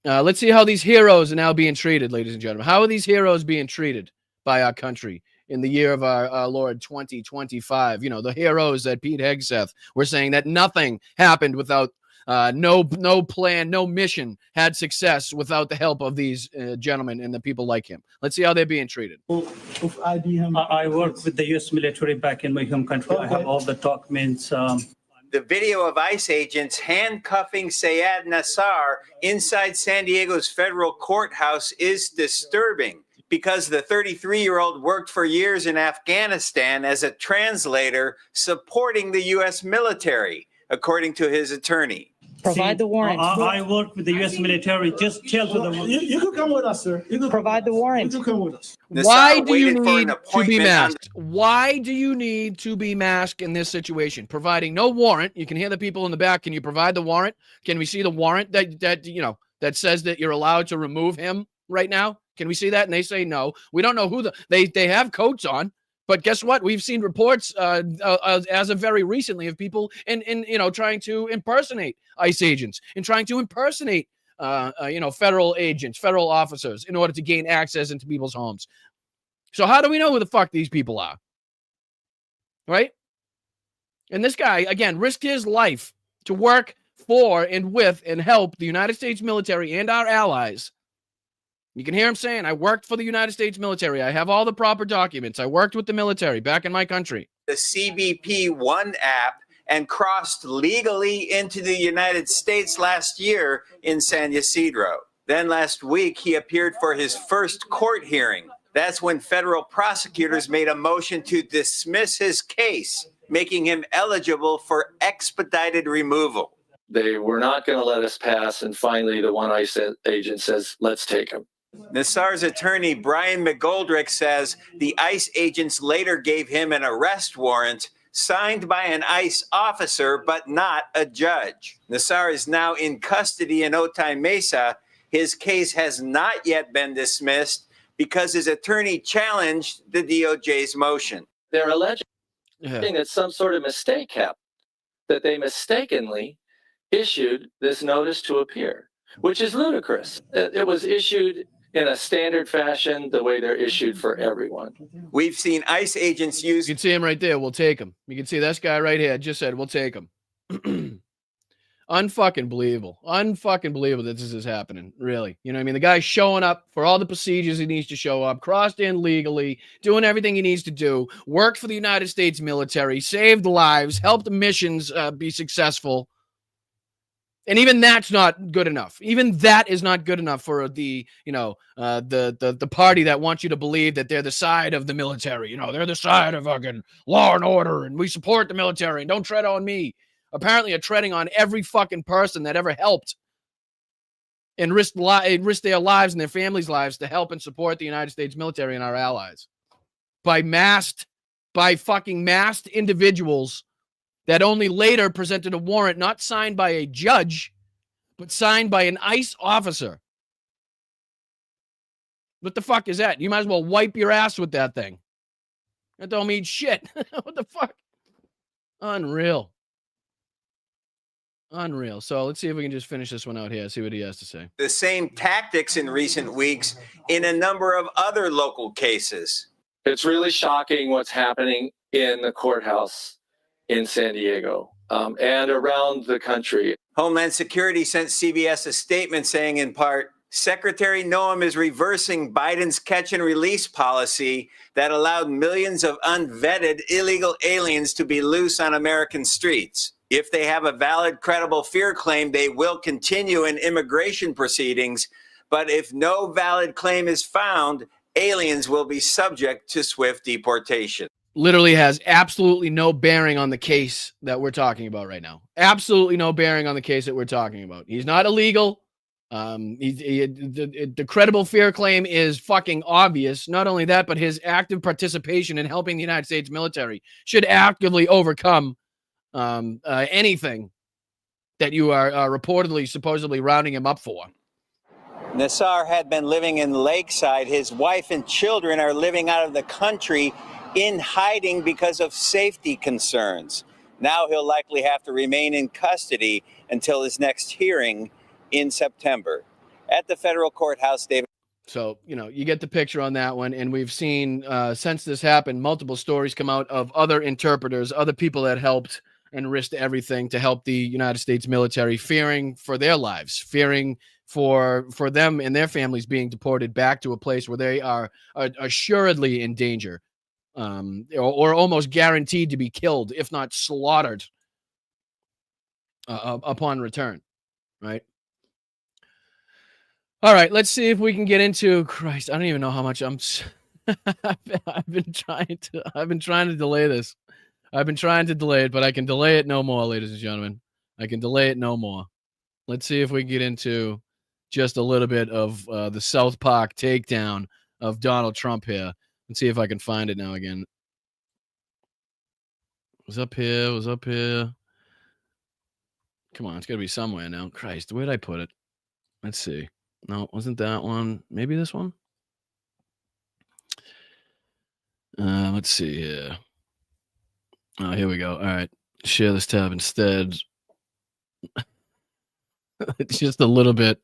Let's see how these heroes are now being treated, ladies and gentlemen. How are these heroes being treated by our country in the year of our Lord 2025? You know, the heroes that Pete Hegseth were saying that nothing happened without no plan, no mission had success without the help of these gentlemen and the people like him. Let's see how they're being treated. I work with the U.S. military back in my home country. I have all the documents. The video of ICE agents handcuffing Sayed Nassar inside San Diego's federal courthouse is disturbing because the 33-year-old worked for years in Afghanistan as a translator supporting the U.S. military, according to his attorney. Provide the warrant. I work with the U.S. military. Just tell to the You can come with us, sir. You can provide the warrant. You can come with us. Why do you need to be masked? Why do you need to be masked in this situation? Providing no warrant. You can hear the people in the back. Can you provide the warrant? Can we see the warrant that says that you're allowed to remove him right now? Can we see that? And they say no. We don't know who they have coats on. But guess what? We've seen reports as of very recently of people trying to impersonate ICE agents and trying to impersonate federal agents, federal officers in order to gain access into people's homes. So how do we know who the fuck these people are? Right? And this guy, again, risked his life to work for and with and help the United States military and our allies. You can hear him saying, I worked for the United States military. I have all the proper documents. I worked with the military back in my country. The CBP One app and crossed legally into the United States last year in San Ysidro. Then last week, he appeared for his first court hearing. That's when federal prosecutors made a motion to dismiss his case, making him eligible for expedited removal. They were not going to let us pass, and finally the one ICE agent says, let's take him. Nassar's attorney, Brian McGoldrick, says the ICE agents later gave him an arrest warrant signed by an ICE officer, but not a judge. Nassar is now in custody in Otay Mesa. His case has not yet been dismissed because his attorney challenged the DOJ's motion. They're alleging that some sort of mistake happened, that they mistakenly issued this notice to appear, which is ludicrous. It was issued in a standard fashion, the way they're issued for everyone. We've seen ICE agents use... You can see him right there. We'll take him. You can see this guy right here just said, we'll take him. Unfucking believable. Unfucking believable that this is happening. Really. You know what I mean? The guy's showing up for all the procedures he needs to show up, crossed in legally, doing everything he needs to do, worked for the United States military, saved lives, helped the missions be successful. And even that's not good enough. Even that is not good enough for the party that wants you to believe that they're the side of the military. You know, they're the side of fucking law and order, and we support the military, and don't tread on me. Apparently are treading on every fucking person that ever helped and risked their lives and their families' lives to help and support the United States military and our allies. By fucking masked individuals that only later presented a warrant not signed by a judge, but signed by an ICE officer. What the fuck is that? You might as well wipe your ass with that thing. That don't mean shit. What the fuck? Unreal. Unreal. So let's see if we can just finish this one out here, see what he has to say. The same tactics in recent weeks in a number of other local cases. It's really shocking what's happening in the courthouse in San Diego and around the country. Homeland Security sent CBS a statement saying, in part, Secretary Noem is reversing Biden's catch and release policy that allowed millions of unvetted illegal aliens to be loose on American streets. If they have a valid, credible fear claim, they will continue in immigration proceedings. But if no valid claim is found, aliens will be subject to swift deportation. Literally has absolutely no bearing on the case that we're talking about right now. Absolutely no bearing on the case that we're talking about. He's not illegal. The credible fear claim is fucking obvious. Not only that, but his active participation in helping the United States military should actively overcome anything that you are reportedly, supposedly rounding him up for. Nassar had been living in Lakeside. His wife and children are living out of the country in hiding because of safety concerns. Now he'll likely have to remain in custody until his next hearing in September. at the federal courthouse, David. So, you get the picture on that one. And we've seen, since this happened, multiple stories come out of other interpreters, other people that helped and risked everything to help the United States military, fearing for their lives, fearing for them and their families being deported back to a place where they are assuredly in danger, or almost guaranteed to be killed, if not slaughtered, upon return, right? All right, let's see if we can get into Christ. I don't even know how much I've been trying to delay this. I've been trying to delay it, but I can delay it no more, ladies and gentlemen. I can delay it no more. Let's see if we can get into just a little bit of the South Park takedown of Donald Trump here. Let's see if I can find it now again. Was up here. Come on, it's got to be somewhere now. Christ, where'd I put it? Let's see. No, it wasn't that one. Maybe this one? Let's see here. Oh, here we go. All right. Share this tab instead. It's just a little bit.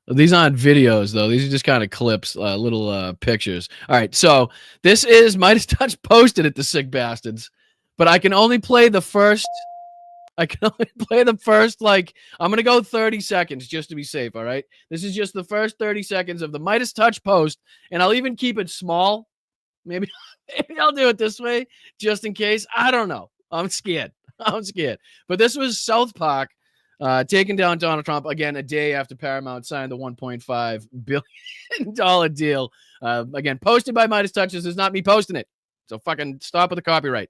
These aren't videos, though. These are just kind of clips, little pictures. All right. So this is Mightest Touch posted at the Sick Bastards, but I can only play the first. I'm going to go 30 seconds just to be safe, all right? This is just the first 30 seconds of the Mightest Touch post, and I'll even keep it small. Maybe I'll do it this way just in case. I don't know. I'm scared. But this was South Park taking down Donald Trump, again, a day after Paramount signed the $1.5 billion deal. Again, posted by Mightest Touch. This is not me posting it. So fucking stop with the copyright.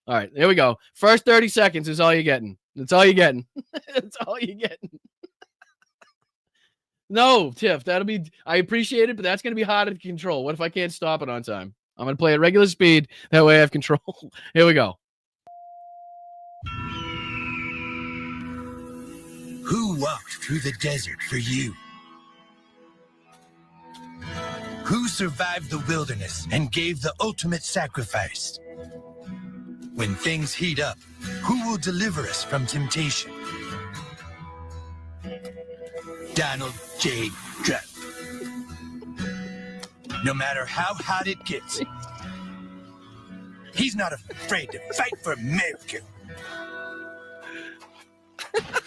All right, here we go. First 30 seconds is all you're getting. That's all you're getting. That's all you're getting. No, Tiff, I appreciate it, but that's going to be harder to control. What if I can't stop it on time? I'm going to play at regular speed. That way I have control. Here we go. Who walked through the desert for you? Who survived the wilderness and gave the ultimate sacrifice? When things heat up, who will deliver us from temptation? Donald J. Trump. No matter how hot it gets, he's not afraid to fight for America.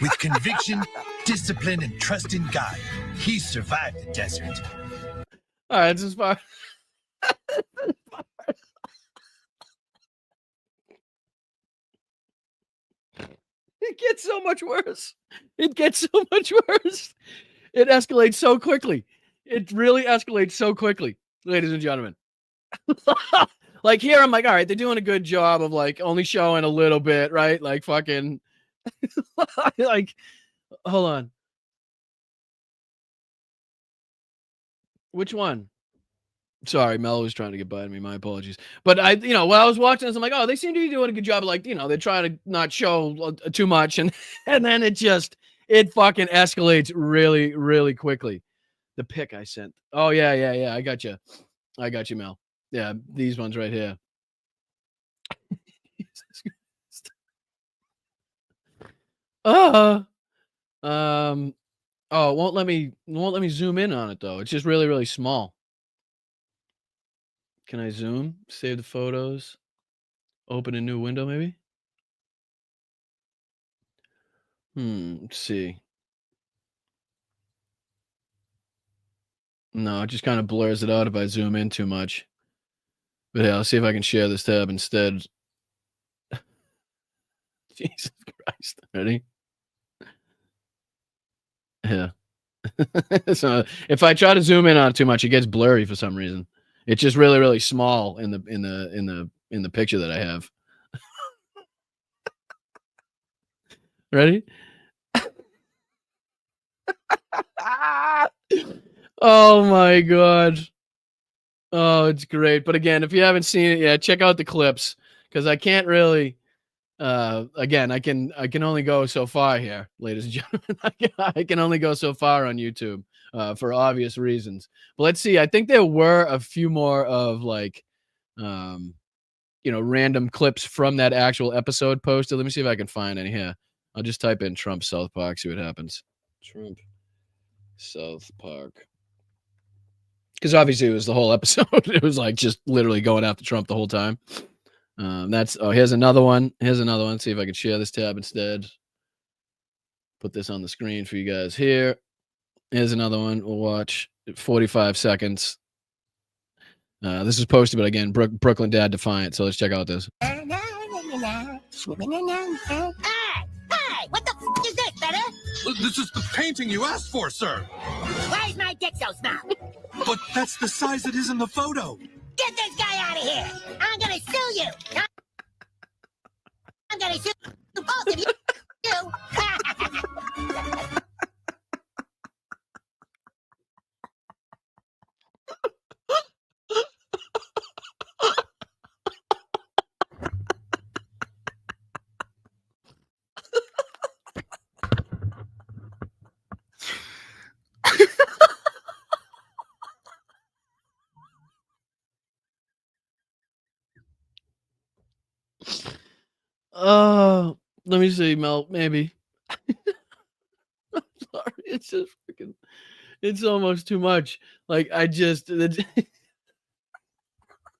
With conviction, discipline, and trust in God, he survived the desert. All right, this is far. It gets so much worse. It escalates so quickly. It really escalates so quickly, ladies and gentlemen. Like here, I'm like, all right, they're doing a good job of like only showing a little bit, right? Like fucking, like, hold on. Which one? Sorry, Mel was trying to get by me. My apologies. But while I was watching this, I'm like, oh, they seem to be doing a good job. Like, they're trying to not show too much. And then it fucking escalates really, really quickly. The pic I sent. Oh, yeah. I got you, Mel. Yeah, these ones right here. It won't let me zoom in on it though. It's just really, really small. Can I zoom? Save the photos. Open a new window, maybe? Let's see. No, it just kind of blurs it out if I zoom in too much. But yeah, I'll see if I can share this tab instead. Jesus Christ. Ready? Yeah. So if I try to zoom in on it too much, it gets blurry for some reason. It's just really, really small in the picture that I have. Ready? Oh my God. Oh, it's great. But again, if you haven't seen it yet, check out the clips because I can't really. Again, I can only go so far here, ladies and gentlemen. I can only go so far on YouTube for obvious reasons. But let's see. I think there were a few more of like, random clips from that actual episode posted. Let me see if I can find any here. I'll just type in Trump South Park, see what happens. Trump South Park. Because obviously it was the whole episode. It was like just literally going after Trump the whole time. Here's another one. See if I can share this tab instead. Put this on the screen for you guys here. Here's another one. We'll watch 45 seconds. This is posted, but again, Brooklyn Dad defiant. So let's check out this. Hey, what the f is this, fella? This is the painting you asked for, sir. Why is my dick so small? But that's the size it is in the photo. Get this guy out of here! I'm gonna sue you! I'm gonna sue both of you! Let me see, Mel. Maybe. I'm sorry. It's just freaking. It's almost too much. Like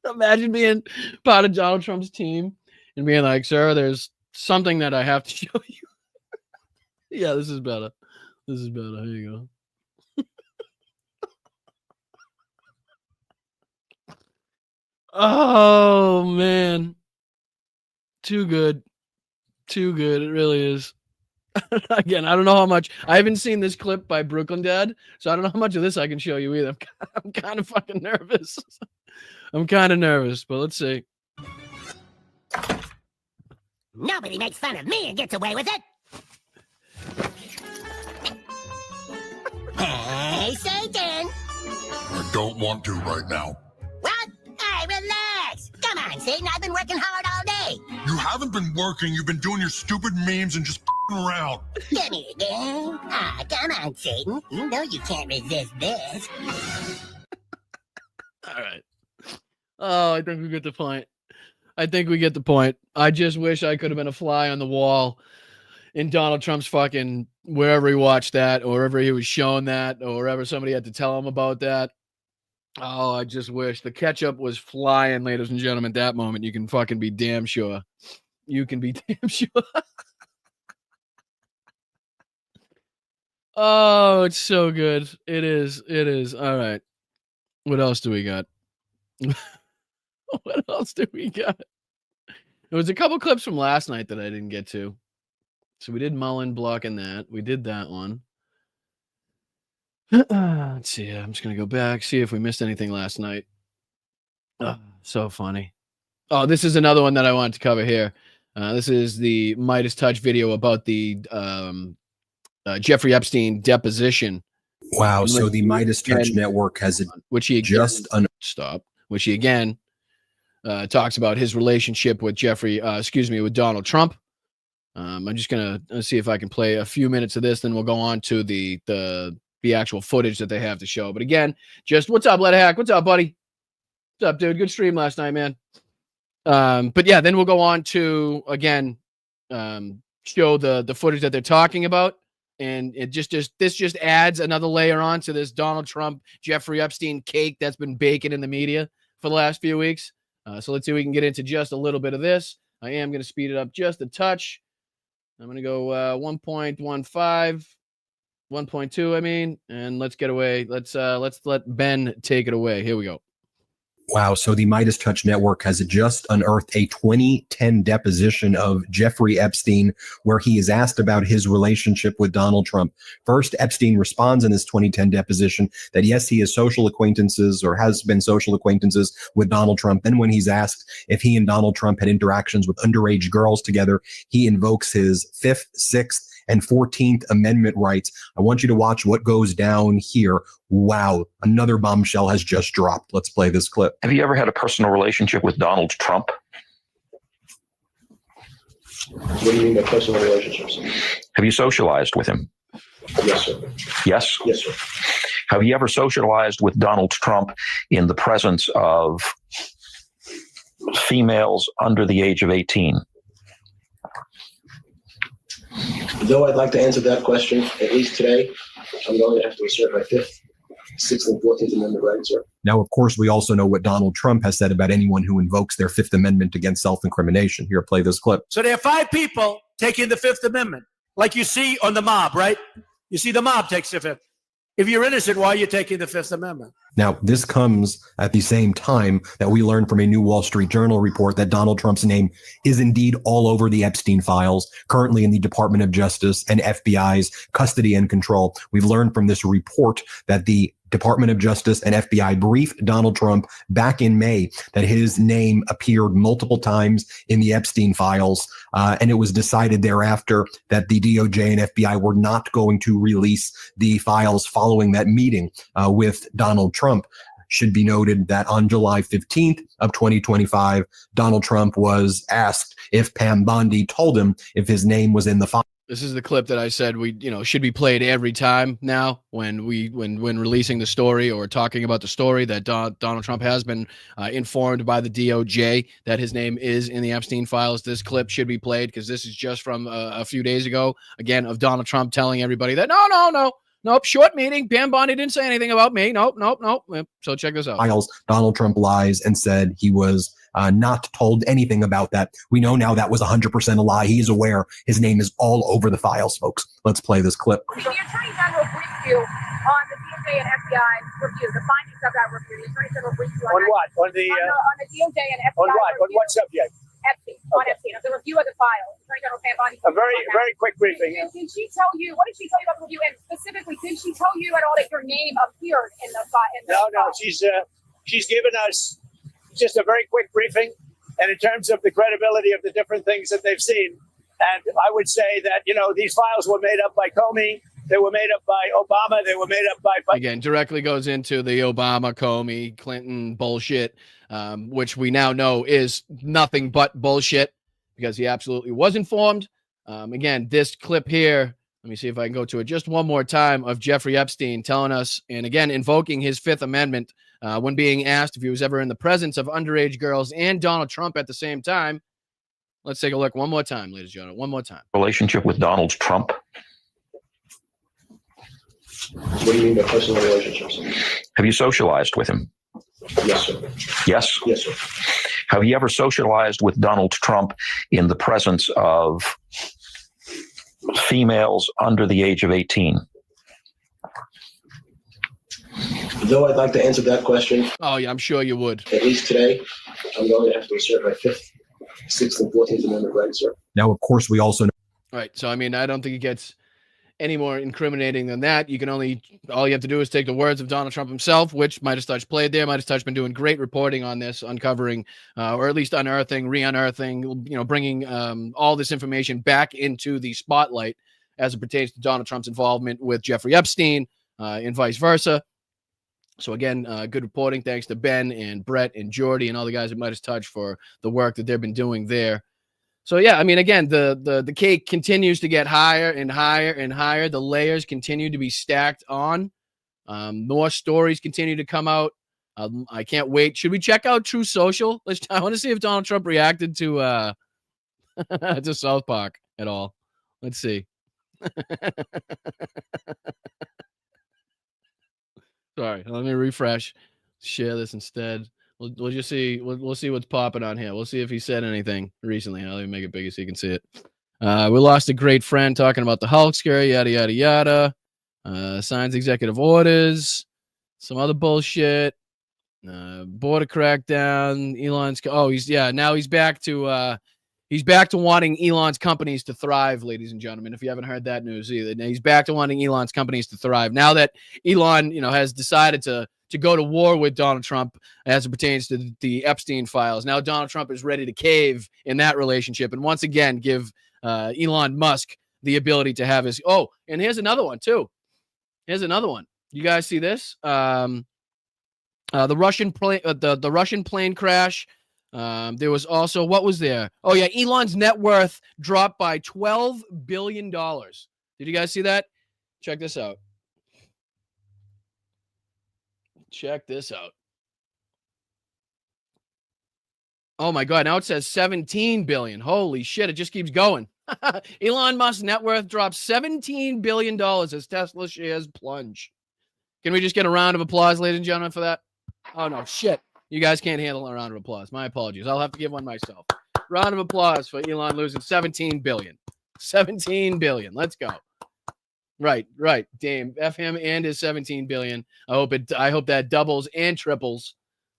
imagine being part of Donald Trump's team and being like, "Sir, there's something that I have to show you." Yeah, this is better. Here you go. Oh man. Too good. It really is. Again, I don't know how much. I haven't seen this clip by Brooklyn Dad, so I don't know how much of this I can show you either. I'm kind of fucking nervous. But let's see. Nobody makes fun of me and gets away with it. Hey, Satan. I don't want to right now. What? Hey, relax. Come on, Satan. I've been working hard all day. You haven't been working. You've been doing your stupid memes and just around. Give me a game. Come on, Satan. You know you can't resist this. All right. Oh, I think we get the point. I just wish I could have been a fly on the wall in Donald Trump's fucking wherever he watched that, or wherever he was shown that, or wherever somebody had to tell him about that. Oh, I just wish the ketchup was flying, ladies and gentlemen. At that moment, you can fucking be damn sure. Oh, it's so good. It is. All right. What else do we got? There was a couple clips from last night that I didn't get to. So we did Mullen blocking that. We did that one. Let's see. I'm just going to go back, see if we missed anything last night. So funny. Oh, this is another one that I wanted to cover here. This is the Mightest Touch video about the Jeffrey Epstein deposition. Wow. So the Mightest Touch network has which he again talks about his relationship with with Donald Trump. I'm just going to see if I can play a few minutes of this, then we'll go on to the actual footage that they have to show. But again, just what's up, Let Hack? What's up, buddy? What's up, dude? Good stream last night, man. But yeah, then we'll go on to again show the footage that they're talking about, and it just adds another layer onto this Donald Trump, Jeffrey Epstein cake that's been baking in the media for the last few weeks. So let's see if we can get into just a little bit of this. I am going to speed it up just a touch. I'm going to go 1.15, 1.2. I mean, and let's get away. Let's let Ben take it away. Here we go. Wow. So the Mightest Touch network has just unearthed a 2010 deposition of Jeffrey Epstein, where he is asked about his relationship with Donald Trump. First, Epstein responds in this 2010 deposition that yes, he has social acquaintances or has been social acquaintances with Donald Trump. Then when he's asked if he and Donald Trump had interactions with underage girls together, he invokes his 5th, 6th, and 14th Amendment rights. I want you to watch what goes down here. Wow, another bombshell has just dropped. Let's play this clip. Have you ever had a personal relationship with Donald Trump? What do you mean by personal relationships? Have you socialized with him? Yes, sir. Yes? Yes, sir. Have you ever socialized with Donald Trump in the presence of females under the age of 18? Though I'd like to answer that question, at least today, I'm going to have to assert my 5th, 6th, and 14th Amendment rights, sir. Now, of course, we also know what Donald Trump has said about anyone who invokes their Fifth Amendment against self-incrimination. Here, play this clip. So there are 5 people taking the Fifth Amendment, like you see on the mob, right? You see the mob takes the Fifth. If you're innocent, why are you taking the Fifth Amendment? Now, this comes at the same time that we learned from a new Wall Street Journal report that Donald Trump's name is indeed all over the Epstein files, currently in the Department of Justice and FBI's custody and control. We've learned from this report that the Department of Justice and FBI briefed Donald Trump back in May that his name appeared multiple times in the Epstein files, and it was decided thereafter that the DOJ and FBI were not going to release the files following that meeting with Donald Trump. Should be noted that on July 15th of 2025, Donald Trump was asked if Pam Bondi told him if his name was in the file. This is the clip that I said should be played every time now when releasing the story or talking about the story that Donald Trump has been informed by the DOJ that his name is in the Epstein files. This clip should be played because this is just from a few days ago, again, of Donald Trump telling everybody that nope, short meeting. Pam Bondi didn't say anything about me. Nope. So check this out. Files. Donald Trump lies and said he was not told anything about that. We know now that was 100% a lie. He is aware his name is all over the files, folks. Let's play this clip. The Attorney General briefed you on the DOJ and FBI review, the findings of that review. The Attorney General briefed you on what? On the DOJ and FBI on what? review. On what subject? Epstein. On Epstein. Of the review of the files. Attorney General Pam Bondi. A very quick briefing. Did she tell you? What did she tell you about the review? And specifically, did she tell you at all that your name appeared in the file? No. She's given us just a very quick briefing, and in terms of the credibility of the different things that they've seen. And I would say that, these files were made up by Comey. They were made up by Obama. They were made up by... Again, directly goes into the Obama, Comey, Clinton bullshit, which we now know is nothing but bullshit because he absolutely was informed. Again, this clip here, let me see if I can go to it just one more time, of Jeffrey Epstein telling us, and again, invoking his Fifth Amendment when being asked if he was ever in the presence of underage girls and Donald Trump at the same time. Let's take a look one more time, ladies and gentlemen. One more time. Relationship with Donald Trump. What do you mean by personal relationships? Have you socialized with him? Yes, sir. Yes? Yes, sir. Have you ever socialized with Donald Trump in the presence of females under the age of 18? Though I'd like to answer that question. Oh, yeah, I'm sure you would. At least today, I'm going to have to assert my 5th, 6th, and 14th Amendment rights, sir. Now, of course, we also know. Right. So, I mean, I don't think it gets any more incriminating than that. All you have to do is take the words of Donald Trump himself, which Mightest Touch played there. Mightest Touch been doing great reporting on this, uncovering, or at least unearthing, re-unearthing, bringing all this information back into the spotlight as it pertains to Donald Trump's involvement with Jeffrey Epstein and vice versa. So again, good reporting. Thanks to Ben and Brett and Jordy and all the guys at Mightest Touch for the work that they've been doing there. So yeah, I mean, again, the cake continues to get higher and higher and higher. The layers continue to be stacked on. More stories continue to come out. I can't wait. Should we check out True Social? I want to see if Donald Trump reacted to to South Park at all. Let's see. Sorry, let me refresh. Share this instead. We'll just see. We'll see what's popping on here. We'll see if he said anything recently. I'll even make it bigger so you can see it. We lost a great friend talking about the Hulk scare, yada, yada, yada. Signs executive orders, some other bullshit. Border crackdown, Elon's. Now he's back to wanting Elon's companies to thrive, ladies and gentlemen. If you haven't heard that news either, now he's back to wanting Elon's companies to thrive. Now that Elon, has decided to go to war with Donald Trump as it pertains to the Epstein files. Now Donald Trump is ready to cave in that relationship and once again give Elon Musk the ability to have his. Oh, and here's another one too. Here's another one. You guys see this? The Russian plane, the Russian plane crash. There was also, what was there? Oh yeah, Elon's net worth dropped by $12 billion. Did you guys see that? Check this out. Check this out. Oh my God, now it says 17 billion. Holy shit, it just keeps going. Elon Musk's net worth dropped $17 billion as Tesla shares plunge. Can we just get a round of applause, ladies and gentlemen, for that? Oh, no, shit. You guys can't handle a round of applause. My apologies. I'll have to give one myself. Round of applause for Elon losing $17 billion. $17 billion. Let's go. Right. Damn. F him and his $17 billion. I hope that doubles and triples.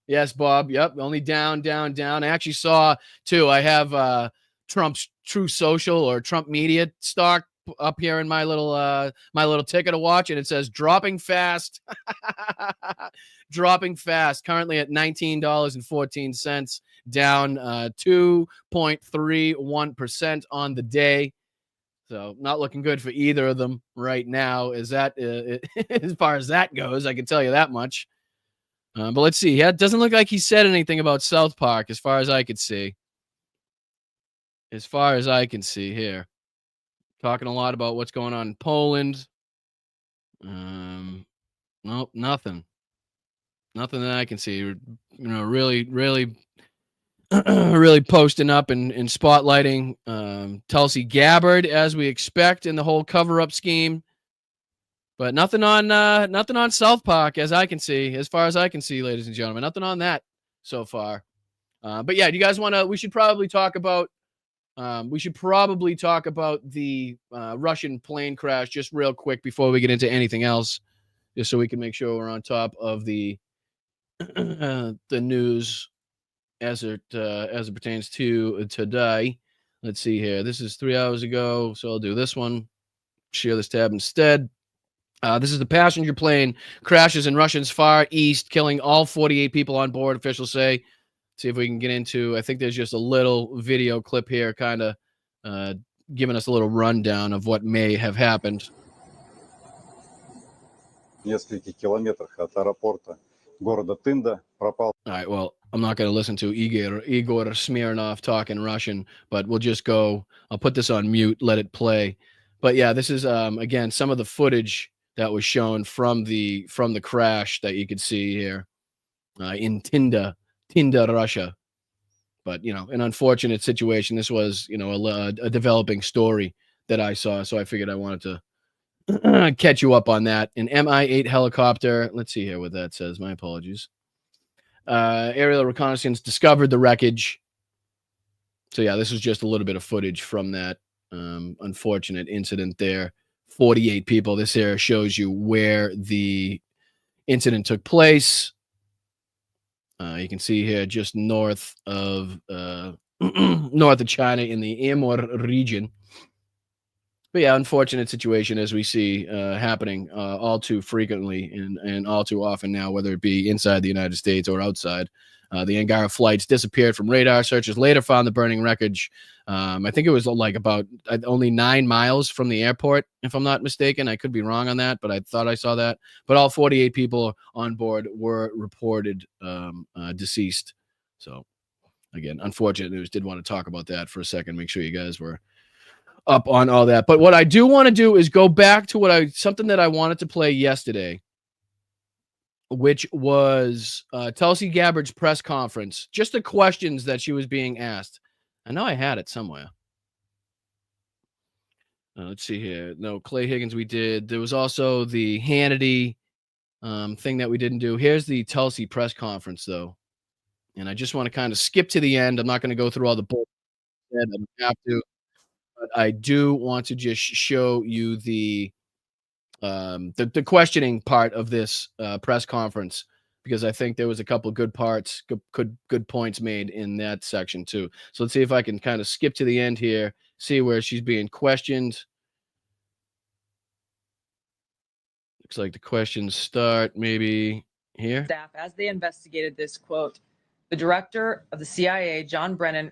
Yes, Bob. Yep. Only down. I actually saw, too, I have Trump's True Social or Trump Media stock up here in my little ticker to watch, and it says dropping fast. Dropping fast, currently at $19.14, down 2.31% on the day. So not looking good for either of them right now. Is that as far as that goes? I can tell you that much. But let's see. Yeah, it doesn't look like he said anything about South Park, as far as I could see. As far as I can see here, talking a lot about what's going on in Poland. Nope, nothing. Nothing that I can see. Really posting up and spotlighting Tulsi Gabbard, as we expect, in the whole cover-up scheme. But nothing on South Park, as I can see, as far as I can see, ladies and gentlemen. Nothing on that so far. But yeah, do you guys want to? We should probably talk about the Russian plane crash just real quick before we get into anything else, just so we can make sure we're on top of the news as it pertains to today. Let's see here. This is 3 hours ago, so I'll do this one. Share this tab instead. This is the passenger plane crashes in Russia's Far East, killing all 48 people on board, officials say. See if we can get into, I think there's just a little video clip here kind of giving us a little rundown of what may have happened. Нескольких километрах от аэропорта города Тында пропал. All right, well, I'm not going to listen to Igor Smirnov talking Russian, but we'll just go. I'll put this on mute, let it play. But yeah, this is again some of the footage that was shown from the crash that you could see here in Tinda, Russia. But an unfortunate situation. This was a developing story that I saw, so I figured I wanted to catch you up on that. An Mi-8 helicopter. Let's see here what that says. My apologies. Aerial reconnaissance discovered the wreckage. So yeah, this is just a little bit of footage from that unfortunate incident there. 48 people. This here shows you where the incident took place. You can see here just north of China in the Amur region. But yeah, unfortunate situation as we see happening all too frequently and all too often now, whether it be inside the United States or outside. The Angara flights disappeared from radar. Searchers later found the burning wreckage. I think it was like about only 9 miles from the airport, if I'm not mistaken. I could be wrong on that, but I thought I saw that. But all 48 people on board were reported deceased. So, again, unfortunate news. Did want to talk about that for a second. Make sure you guys were up on all that. But what I do want to do is go back to something that I wanted to play yesterday, which was Tulsi Gabbard's press conference. Just the questions that she was being asked. I know I had it somewhere. Let's see here. No, Clay Higgins we did. There was also the Hannity thing that we didn't do. Here's the Tulsi press conference, though. And I just want to kind of skip to the end. I'm not going to go through all the bullshit. I don't have to. But I do want to just show you the questioning part of this press conference, because I think there was a couple good parts, good points made in that section too. So let's see if I can kind of skip to the end here, see where she's being questioned. Looks like the questions start maybe here. Staff, as they investigated this, quote, the director of the CIA, John Brennan,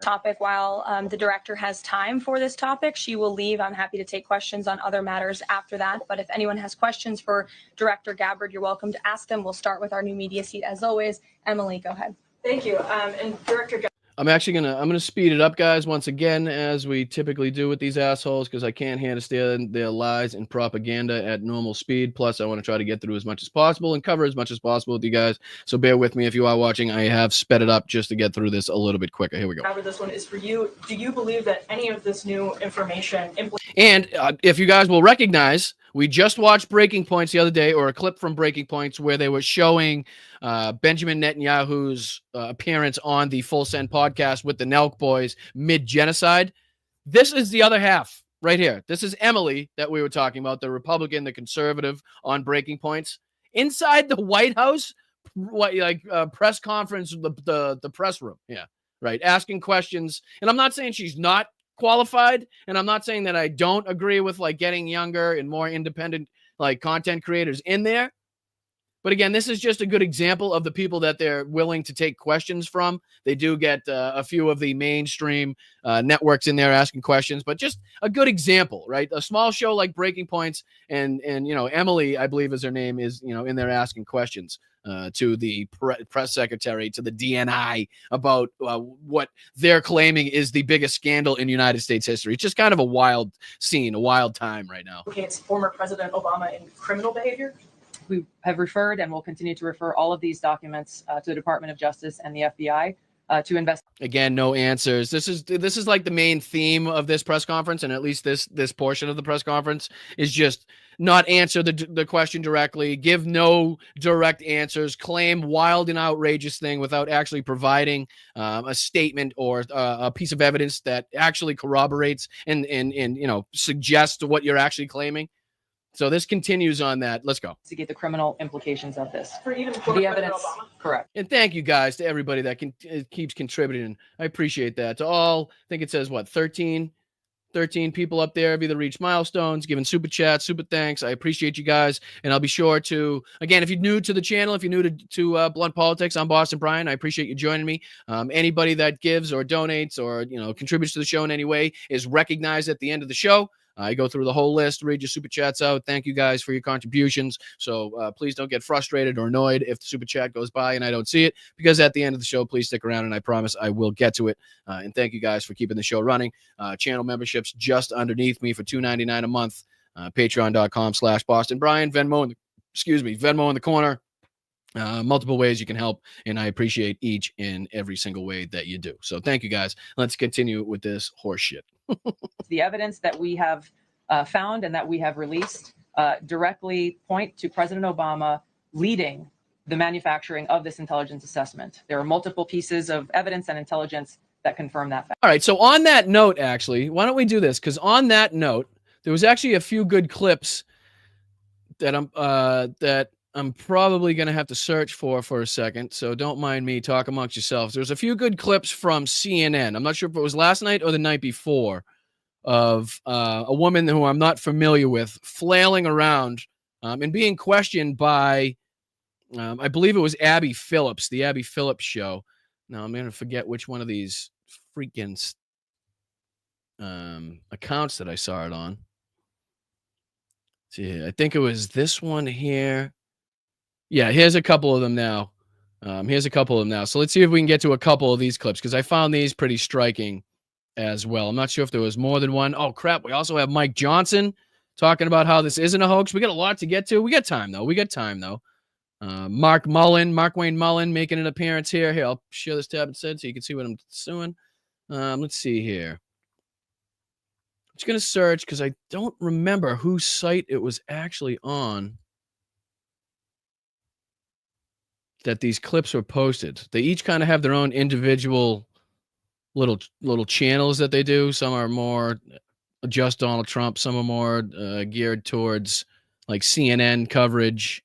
topic. While the director has time for this topic, she will leave. I'm happy to take questions on other matters after that. But if anyone has questions for Director Gabbard, you're welcome to ask them. We'll start with our new media seat as always. Emily, go ahead. Thank you. And Director Gabbard. I'm gonna speed it up, guys, once again, as we typically do with these assholes, because I can't understand their lies and propaganda at normal speed. Plus, I want to try to get through as much as possible and cover as much as possible with you guys. So bear with me if you are watching. I have sped it up just to get through this a little bit quicker. Here we go. However, this one is for you. Do you believe that any of this new information And if you guys will recognize, we just watched Breaking Points the other day, or a clip from Breaking Points, where they were showing Benjamin Netanyahu's appearance on the Full Send podcast with the Nelk boys mid-genocide. This is the other half right here. This is Emily that we were talking about, the Republican, the conservative on Breaking Points. Inside the White House, press conference, the press room. Yeah, right. Asking questions. And I'm not saying she's not qualified, and I'm not saying that I don't agree with like getting younger and more independent like content creators in there, but again, this is just a good example of the people that they're willing to take questions from. They do get a few of the mainstream networks in there asking questions, but just a good example, right? A small show like Breaking Points, and Emily, I believe is her name, is in there asking questions to the press secretary, to the DNI, about what they're claiming is the biggest scandal in United States history. It's just kind of a wild scene, a wild time right now. implicates former President Obama in criminal behavior? We have referred and will continue to refer all of these documents to the Department of Justice and the FBI to investigate. Again, no answers. This is like the main theme of this press conference, and at least this portion of the press conference is just not answer the question directly, give no direct answers, claim wild and outrageous thing without actually providing a statement or a piece of evidence that actually corroborates and suggests what you're actually claiming. So this continues on that. Let's go. The criminal implications of this. For even The evidence, correct. And thank you guys to everybody that keeps contributing. I appreciate that. To all, I think it says what, 13 people up there have either reached milestones, given super chats, super thanks. I appreciate you guys. And I'll be sure to, again, if you're new to the channel, if you're new to Blunt Politics, I'm Boston Brian. I appreciate you joining me. Anybody that gives or donates or contributes to the show in any way is recognized at the end of the show. I go through the whole list, read your super chats out. Thank you guys for your contributions. So please don't get frustrated or annoyed if the super chat goes by and I don't see it, because at the end of the show, please stick around and I promise I will get to it. And thank you guys for keeping the show running. Channel memberships just underneath me for $2.99 a month. Patreon.com/Boston Brian. Venmo in the corner. Multiple ways you can help, and I appreciate each and every single way that you do. So thank you guys. Let's continue with this horse shit. The evidence that we have found and that we have released directly point to President Obama leading the manufacturing of this intelligence assessment. There are multiple pieces of evidence and intelligence that confirm that fact. All right. So on that note, actually, why don't we do this? Because on that note, there was actually a few good clips that I'm probably going to have to search for a second. So don't mind me. Talk amongst yourselves. There's a few good clips from CNN. I'm not sure if it was last night or the night before, of a woman who I'm not familiar with flailing around and being questioned by, I believe it was Abby Phillips, the Abby Phillips show. Now I'm going to forget which one of these freaking accounts that I saw it on. See, I think it was this one here. Yeah, here's a couple of them now. So let's see if we can get to a couple of these clips, because I found these pretty striking as well. I'm not sure if there was more than one. Oh, crap. We also have Mike Johnson talking about how this isn't a hoax. We got a lot to get to. We got time, though. Mark Wayne Mullen making an appearance here. Here, I'll share this tab instead so you can see what I'm doing. Let's see here. I'm just going to search because I don't remember whose site it was actually on that these clips were posted. They each kind of have their own individual little channels that they do. Some are more just Donald Trump. Some are more geared towards like CNN coverage.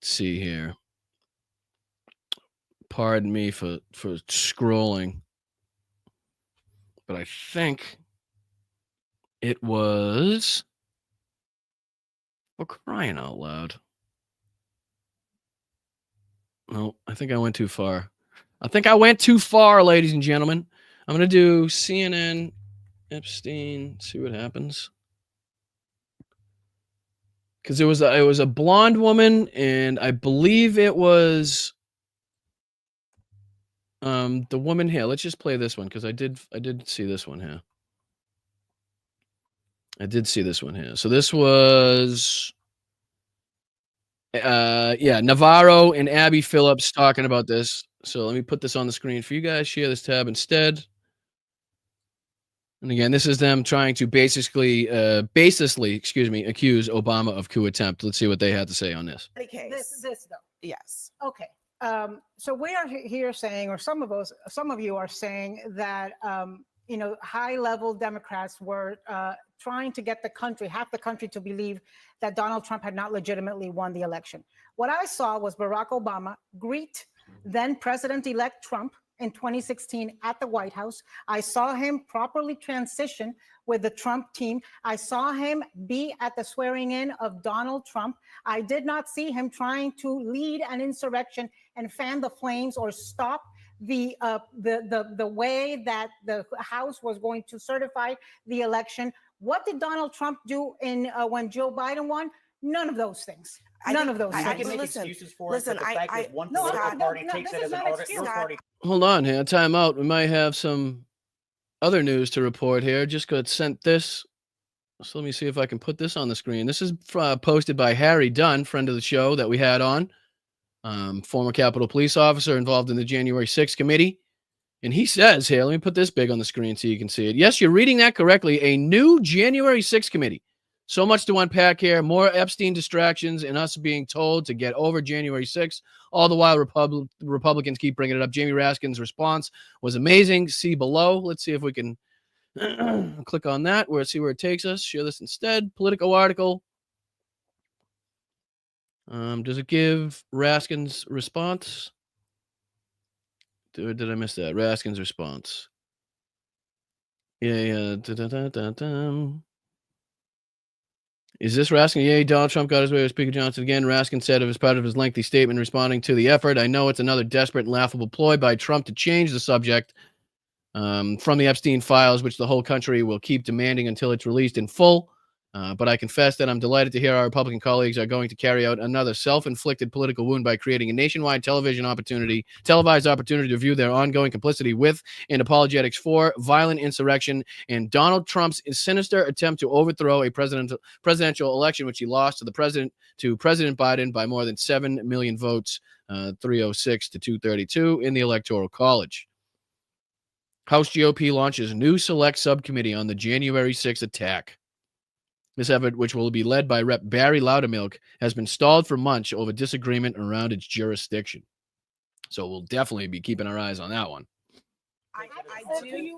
Let's see here. Pardon me for scrolling, but I think it was, for crying out loud. No, I think I went too far. Ladies and gentlemen. I'm going to do CNN, Epstein, see what happens. Because it was a blonde woman, and I believe it was The woman here. Let's just play this one because I did see this one here. I did see this one here. So this was Navarro and Abby Phillips talking about this. So let me put this on the screen for you guys. Share this tab instead. And again, this is them trying to baselessly, accuse Obama of coup attempt. Let's see what they had to say on this. This though. Yes. Okay. So we are here saying, or some of you are saying that high-level Democrats were trying to get half the country to believe that Donald Trump had not legitimately won the election. What I saw was Barack Obama greet then President-elect Trump in 2016 at the White House. I saw him properly transition with the Trump team. I saw him be at the swearing in of Donald Trump. I did not see him trying to lead an insurrection and fan the flames or stop the way that the House was going to certify the election. What did Donald Trump do when Joe Biden won? None of those things. None of those things. I can make excuses for it, but the fact is one political party takes it as an order. Your party. Hold on here. Time out. We might have some other news to report here. Just got sent this. So let me see if I can put this on the screen. This is posted by Harry Dunn, friend of the show that we had on. Former Capitol Police officer involved in the January 6th committee. And he says here, let me put this big on the screen so you can see it. Yes, you're reading that correctly. A new January 6th committee. So much to unpack here. More Epstein distractions and us being told to get over January 6th. All the while, Republicans keep bringing it up. Jamie Raskin's response was amazing. See below. Let's see if we can click on that. See where it takes us. Share this instead. Politico article. Does it give Raskin's response? Did I miss that? Raskin's response. Yeah. Is this Raskin? Yay, Donald Trump got his way with Speaker Johnson again. Raskin said as part of his lengthy statement responding to the effort, I know it's another desperate and laughable ploy by Trump to change the subject from the Epstein files, which the whole country will keep demanding until it's released in full. But I confess that I'm delighted to hear our Republican colleagues are going to carry out another self-inflicted political wound by creating a nationwide televised opportunity to view their ongoing complicity with and apologetics for violent insurrection and Donald Trump's sinister attempt to overthrow a presidential election, which he lost to President Biden by more than 7 million votes, 306 to 232 in the Electoral College. House GOP launches new select subcommittee on the January 6th attack. This effort, which will be led by Rep. Barry Loudermilk, has been stalled for months over disagreement around its jurisdiction. So we'll definitely be keeping our eyes on that one. I do.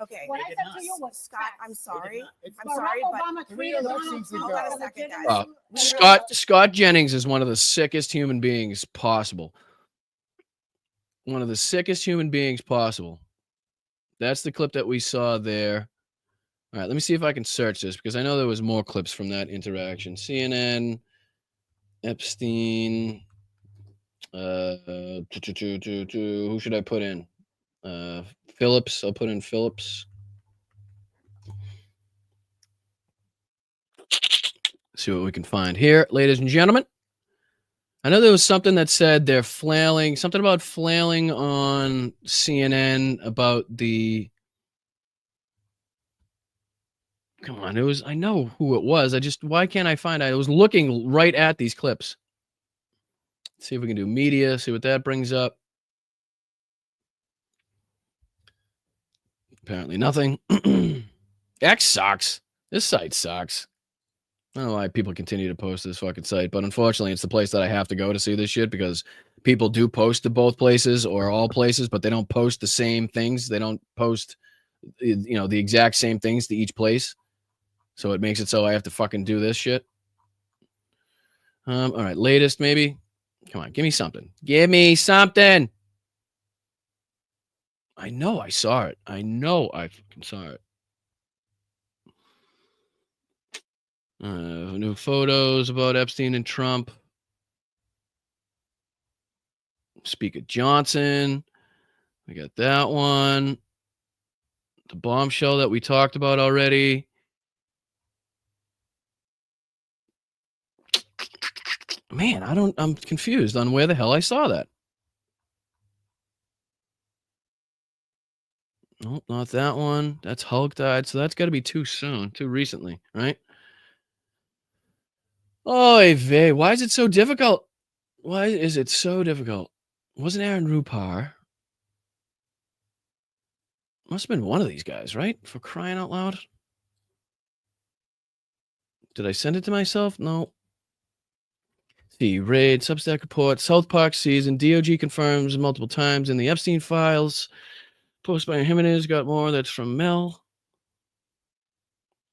Okay. What I said to you was Scott. I'm sorry. I'm sorry, but Scott Jennings is one of the sickest human beings possible. One of the sickest human beings possible. That's the clip that we saw there. All right, let me see if I can search this because I know there was more clips from that interaction. CNN, Epstein, who should I put in? Phillips. I'll put in Phillips. See what we can find here, ladies and gentlemen. I know there was something that said they're flailing, something about flailing on CNN about the. Come on, I know who it was. Why can't I find it? I was looking right at these clips. Let's see if we can do media, see what that brings up. Apparently nothing. X sucks. This site sucks. I don't know why people continue to post to this fucking site, but unfortunately it's the place that I have to go to see this shit because people do post to both places or all places, but they don't post the same things. They don't post, the exact same things to each place. So it makes it so I have to fucking do this shit. All right, latest maybe. Come on, give me something. Give me something. I know I saw it. I know I fucking saw it. New photos about Epstein and Trump. Speaker Johnson. We got that one. The bombshell that we talked about already. Man, I'm confused on where the hell I saw that. Nope, not that one. That's Hulk died, so that's got to be too soon, too recently, right? Oy vey, why is it so difficult? Why is it so difficult? Wasn't Aaron Rupar? Must have been one of these guys, right? For crying out loud. Did I send it to myself? No. See, raid, Substack report, South Park season, DOG confirms multiple times in the Epstein files. Post by Jimenez, got more. That's from Mel.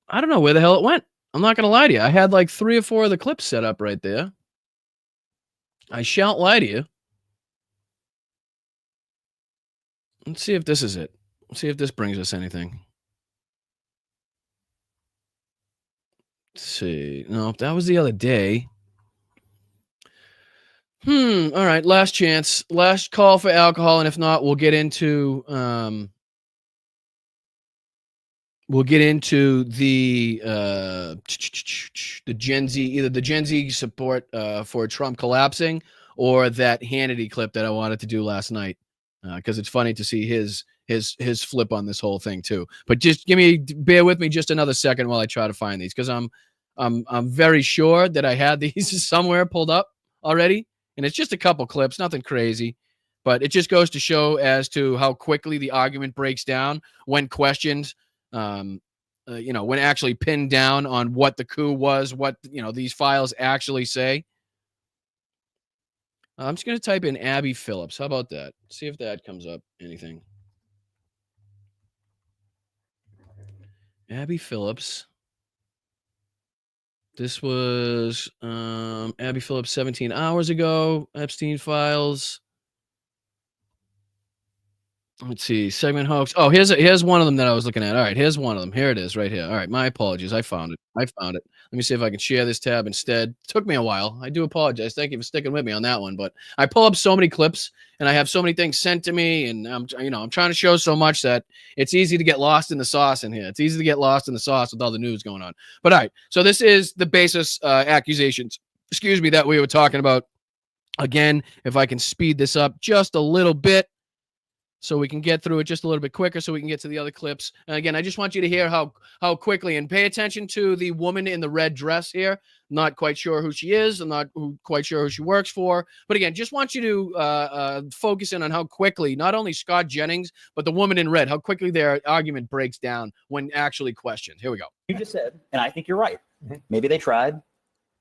I don't know where the hell it went. I'm not going to lie to you. I had like 3 or 4 of the clips set up right there. I shan't lie to you. Let's see if this is it. Let's see if this brings us anything. Let's see. No, that was the other day. All right. Last chance. Last call for alcohol. And if not, we'll get into the Gen Z, either the Gen Z support for Trump collapsing or that Hannity clip that I wanted to do last night, because it's funny to see his flip on this whole thing too. But just bear with me just another second while I try to find these, because I'm very sure that I had these somewhere pulled up already, and it's just a couple clips, nothing crazy. But it just goes to show as to how quickly the argument breaks down when questioned. When actually pinned down on what the coup was, what these files actually say. I'm just going to type in Abby Phillips. How about that? See if that comes up. Anything. Abby Phillips. This was Abby Phillips 17 hours ago. Epstein files. Let's see. Segment hoax. Oh, here's one of them that I was looking at. All right, here's one of them. Here it is right here. All right, my apologies. I found it. Let me see if I can share this tab instead. Took me a while. I do apologize. Thank you for sticking with me on that one. But I pull up so many clips and I have so many things sent to me, and I'm trying to show so much that it's easy to get lost in the sauce in here. It's easy to get lost in the sauce with all the news going on. But all right, so this is the basis accusations. Excuse me, that we were talking about. Again, if I can speed this up just a little bit, so we can get through it just a little bit quicker, so we can get to the other clips. And again, I just want you to hear how quickly, and pay attention to the woman in the red dress here. Not quite sure who she is. I'm not quite sure who she works for. But again, just want you to focus in on how quickly, not only Scott Jennings, but the woman in red, how quickly their argument breaks down when actually questioned. Here we go. You just said, and I think you're right. Maybe they tried.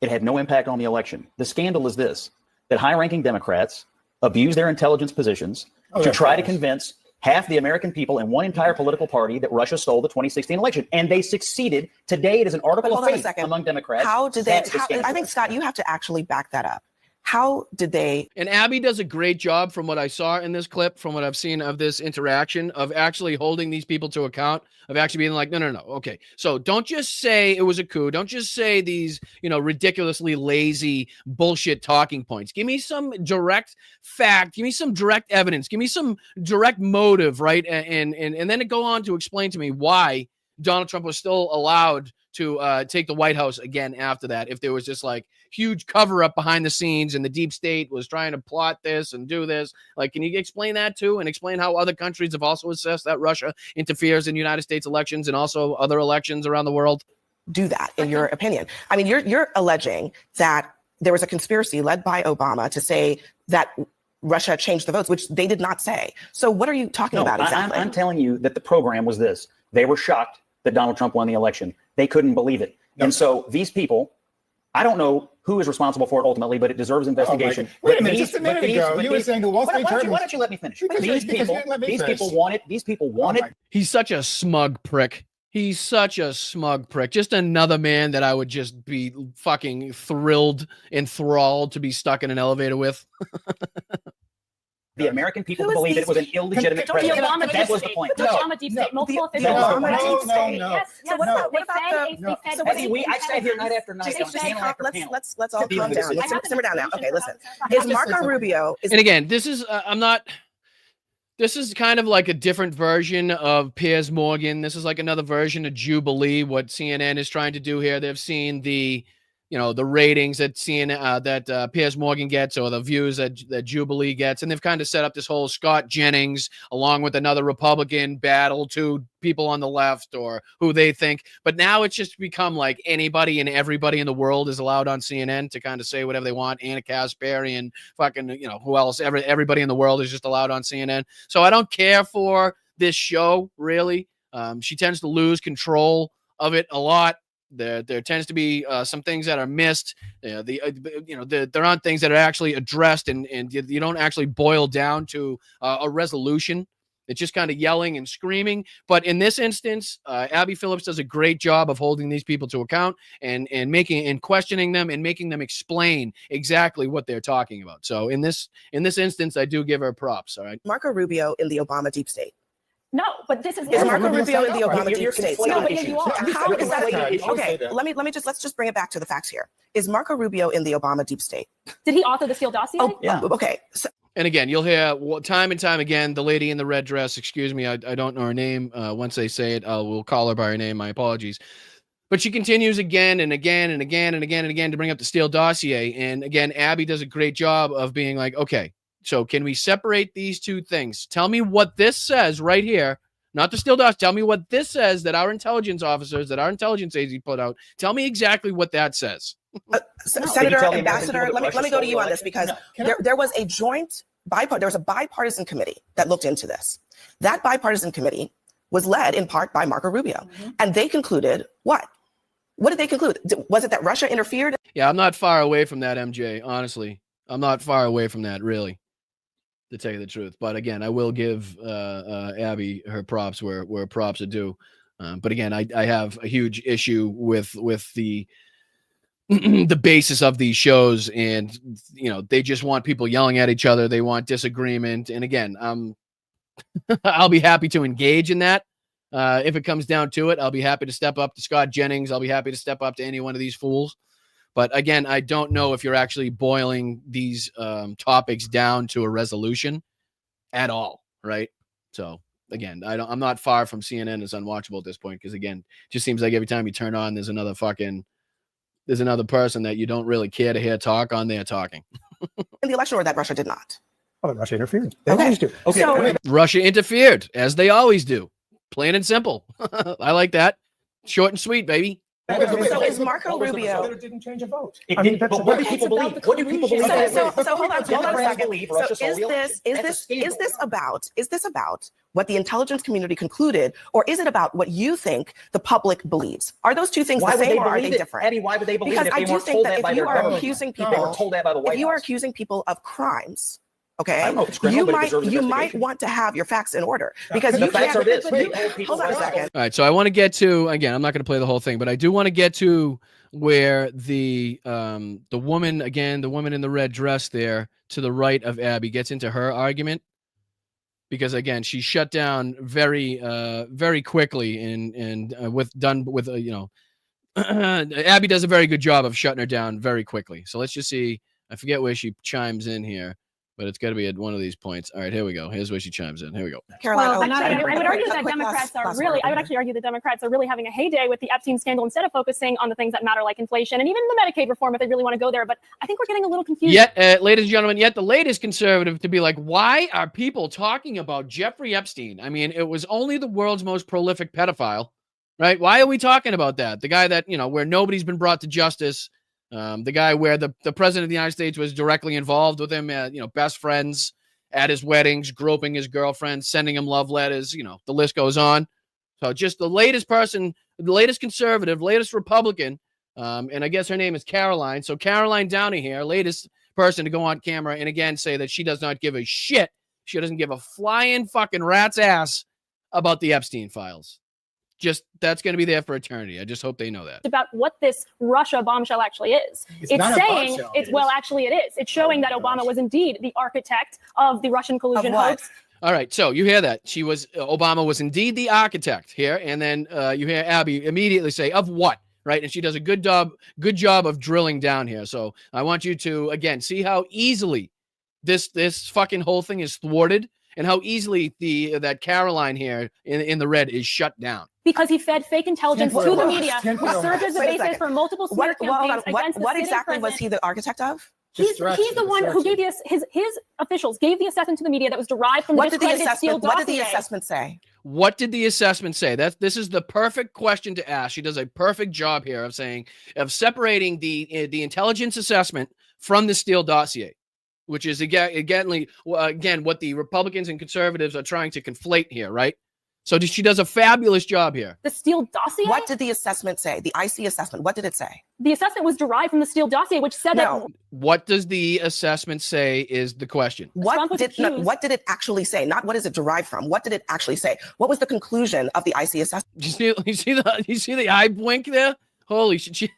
It had no impact on the election. The scandal is this, that high-ranking Democrats abuse their intelligence positions to try to convince half the American people in one entire political party that Russia stole the 2016 election. And they succeeded. Today, it is an article of faith among Democrats. How did they? I think, Scott, you have to actually back that up. How did they? And Abby does a great job from what I saw in this clip, from what I've seen of this interaction, of actually holding these people to account, of actually being like, no. Okay. So don't just say it was a coup. Don't just say these, ridiculously lazy bullshit talking points. Give me some direct fact. Give me some direct evidence. Give me some direct motive, right? And then go on to explain to me why Donald Trump was still allowed to take the White House again after that, if there was just like huge cover up behind the scenes and the deep state was trying to plot this and do this. Like, can you explain that too? And explain how other countries have also assessed that Russia interferes in United States elections and also other elections around the world? Do that, in your opinion? I mean, you're alleging that there was a conspiracy led by Obama to say that Russia changed the votes, which they did not say. So what are you talking about exactly? I'm telling you that the program was this. They were shocked that Donald Trump won the election. They couldn't believe it. And so these people, I don't know who is responsible for it ultimately, but it deserves investigation. Wait a minute, just a minute ago, you were saying the Wall Street Journal. Why don't you let me finish? These people want it. He's such a smug prick. He's such a smug prick. Just another man that I would just be fucking enthralled to be stuck in an elevator with. The American people believe it was an illegitimate president. That was the point. Obama deep state, multiple officials. No. So what about I stay here night after night. Let's all calm down. Let's simmer down now. Okay, listen. Is Marco Rubio? And again, this is This is kind of like a different version of Piers Morgan. This is like another version of Jubilee. What CNN is trying to do here, they've seen the the ratings that that Piers Morgan gets, or the views that Jubilee gets. And they've kind of set up this whole Scott Jennings along with another Republican battle to people on the left or who they think. But now it's just become like anybody and everybody in the world is allowed on CNN to kind of say whatever they want. Anna Kasparian, fucking, who else? Everybody in the world is just allowed on CNN. So I don't care for this show, really. She tends to lose control of it a lot. There tends to be some things that are missed. There aren't things that are actually addressed, and you don't actually boil down to a resolution. It's just kind of yelling and screaming. But in this instance, Abby Phillips does a great job of holding these people to account and questioning them and making them explain exactly what they're talking about. So in this instance, I do give her props. All right, Marco Rubio in the Obama deep state. No, but this is Marco Rubio in the Obama deep state. No, but you are. How is that? Okay, let's just bring it back to the facts here. Is Marco Rubio in the Obama deep state? Did he author the Steele dossier? Oh, yeah. Okay. So, and again, you'll hear time and time again, the lady in the red dress, excuse me, I don't know her name. Once they say it, we'll call her by her name. My apologies. But she continues again and again and again and again and again to bring up the Steele dossier. And again, Abby does a great job of being like, okay, so can we separate these two things? Tell me what this says right here. Not the Steele dossier. Tell me what this says that our intelligence officers, that our intelligence agency put out. Tell me exactly what that says. Senator, Ambassador, let me go to you on this, because there was a bipartisan committee that looked into this. That bipartisan committee was led in part by Marco Rubio, and they concluded what? What did they conclude? Was it that Russia interfered? Yeah, I'm not far away from that, MJ. Honestly, I'm not far away from that, really, to tell you the truth. But again, I will give Abby her props where props are due. But again, I have a huge issue with the the basis of these shows, and they just want people yelling at each other. They want disagreement, and again, I'll be happy to engage in that. If it comes down to it, I'll be happy to step up to Scott Jennings. I'll be happy to step up to any one of these fools. But again, I don't know if you're actually boiling these topics down to a resolution at all, right? So again, I'm not far from CNN as unwatchable at this point, because again, it just seems like every time you turn on, there's another person that you don't really care to hear talk on there talking. In the election, or that Russia did not? Oh, Russia interfered. They always do. Okay. So, Russia interfered, as they always do. Plain and simple. I like that. Short and sweet, baby. So is Marco Rubio? It didn't change a vote. But what do people believe? What do people believe? So hold on a second. So is this about what the intelligence community concluded, or is it about what you think the public believes? Are those two things the same, or are they different? Eddie, why would they believe because it if I they do weren't think told that that by if you their are government? accusing They people, weren't told that by the White if you are House. accusing people of crimes, okay, I don't know if it's criminal, but it deserves you might investigation. want to have your facts in order, because The you facts can't. are this. Hold on a second. All right, so I want to get to, again, I'm not going to play the whole thing, but I do want to get to where the woman in the red dress there to the right of Abby gets into her argument, because again, she shut down very quickly and Abby does a very good job of shutting her down very quickly. So let's just see. I forget where she chimes in here, but it's got to be at one of these points. All right, here we go. Here's where she chimes in. Here we go. Caroline, I would argue that I would actually argue that Democrats are really having a heyday with the Epstein scandal instead of focusing on the things that matter, like inflation and even the Medicaid reform, if they really want to go there. But I think we're getting a little confused. Yet, ladies and gentlemen, the latest conservative to be like, why are people talking about Jeffrey Epstein? I mean, it was only the world's most prolific pedophile, right? Why are we talking about that? The guy that, where nobody's been brought to justice. The guy where the president of the United States was directly involved with him, best friends at his weddings, groping his girlfriend, sending him love letters, the list goes on. So just the latest person, the latest conservative, latest Republican, and I guess her name is Caroline. So Caroline Downey here, latest person to go on camera and again say that she does not give a shit. She doesn't give a flying fucking rat's ass about the Epstein files. Just that's going to be there for eternity. I just hope they know that. About what this Russia bombshell actually is. It's saying it's actually it is. It's showing that Obama was indeed the architect of the Russian collusion hoax. All right, so you hear that Obama was indeed the architect here, and then you hear Abby immediately say of what, right? And she does a good job of drilling down here. So I want you to again see how easily this fucking whole thing is thwarted, and how easily that Caroline here in the red is shut down. because he fed fake intelligence to the media, Tinfoil. which served as the Wait a basis second. for multiple smear campaigns against the What sitting exactly was president. he the architect of? He's the one who gave his officials gave the assessment to the media that was derived from the discredited Steele dossier. What did the assessment say? What did the assessment say? This is the perfect question to ask. She does a perfect job here of separating the intelligence assessment from the Steele dossier, which is again what the Republicans and conservatives are trying to conflate here, right? So she does a fabulous job here. The Steele dossier? What did the assessment say? The IC assessment, what did it say? The assessment was derived from the Steele dossier, which said that. What does the assessment say is the question. What did it actually say? Not what is it derived from? What did it actually say? What was the conclusion of the IC assessment? You see the eye blink there? Holy shit.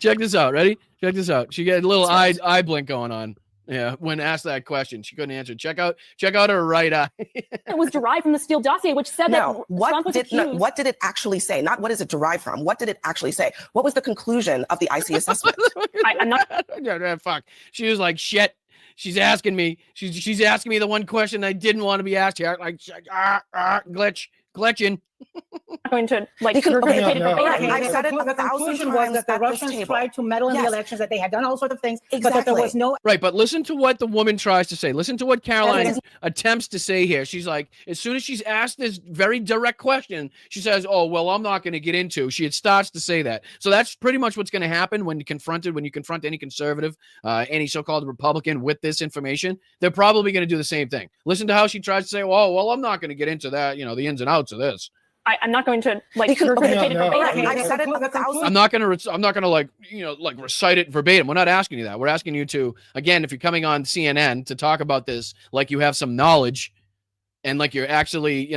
Check this out. Ready? Check this out. She got a little eye blink going on. Yeah, when asked that question, she couldn't answer. Check out her right eye. It was derived from the Steele dossier, which said that Trump was accused. What did it actually say? Not what is it derived from? What did it actually say? What was the conclusion of the IC assessment? I'm not. Fuck. She was like, shit. She's asking me. She's asking me the one question I didn't want to be asked here. Like, glitching. Going to I said it The conclusion was that the Russians tried to meddle in the elections, that they had done all sorts of things, but that there was no. Right, but listen to what the woman tries to say. Listen to what Caroline attempts to say here. She's like, as soon as she's asked this very direct question, she says, "Oh, well, I'm not going to get into." She starts to say that. So that's pretty much what's going to happen when you confront any conservative, any so-called Republican with this information. They're probably going to do the same thing. Listen to how she tries to say, "Oh, well, I'm not going to get into that. You know, the ins and outs of this." I'm not going to I said it 1,000. I'm not gonna like recite it verbatim. We're not asking you that. We're asking you to, again, if you're coming on CNN to talk about this, like you have some knowledge, and like you're actually,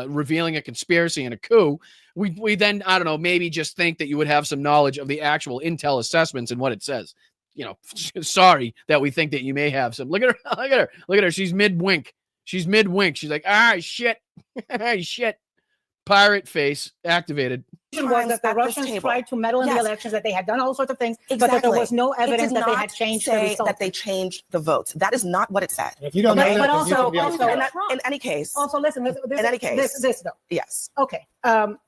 revealing a conspiracy and a coup. We then, I don't know, maybe just think that you would have some knowledge of the actual intel assessments and what it says. You know, sorry that we think that you may have some. Look at her. She's mid wink. She's like, shit, shit. Pirate face activated. Was that the Russians tried to meddle in the elections, that they had done all sorts of things, but that there was no evidence that they had changed the result. That they changed the votes. That is not what it said. If you don't know that, but then also, you should be able to in any case. Also, listen. In any case, this though. Yes. Okay.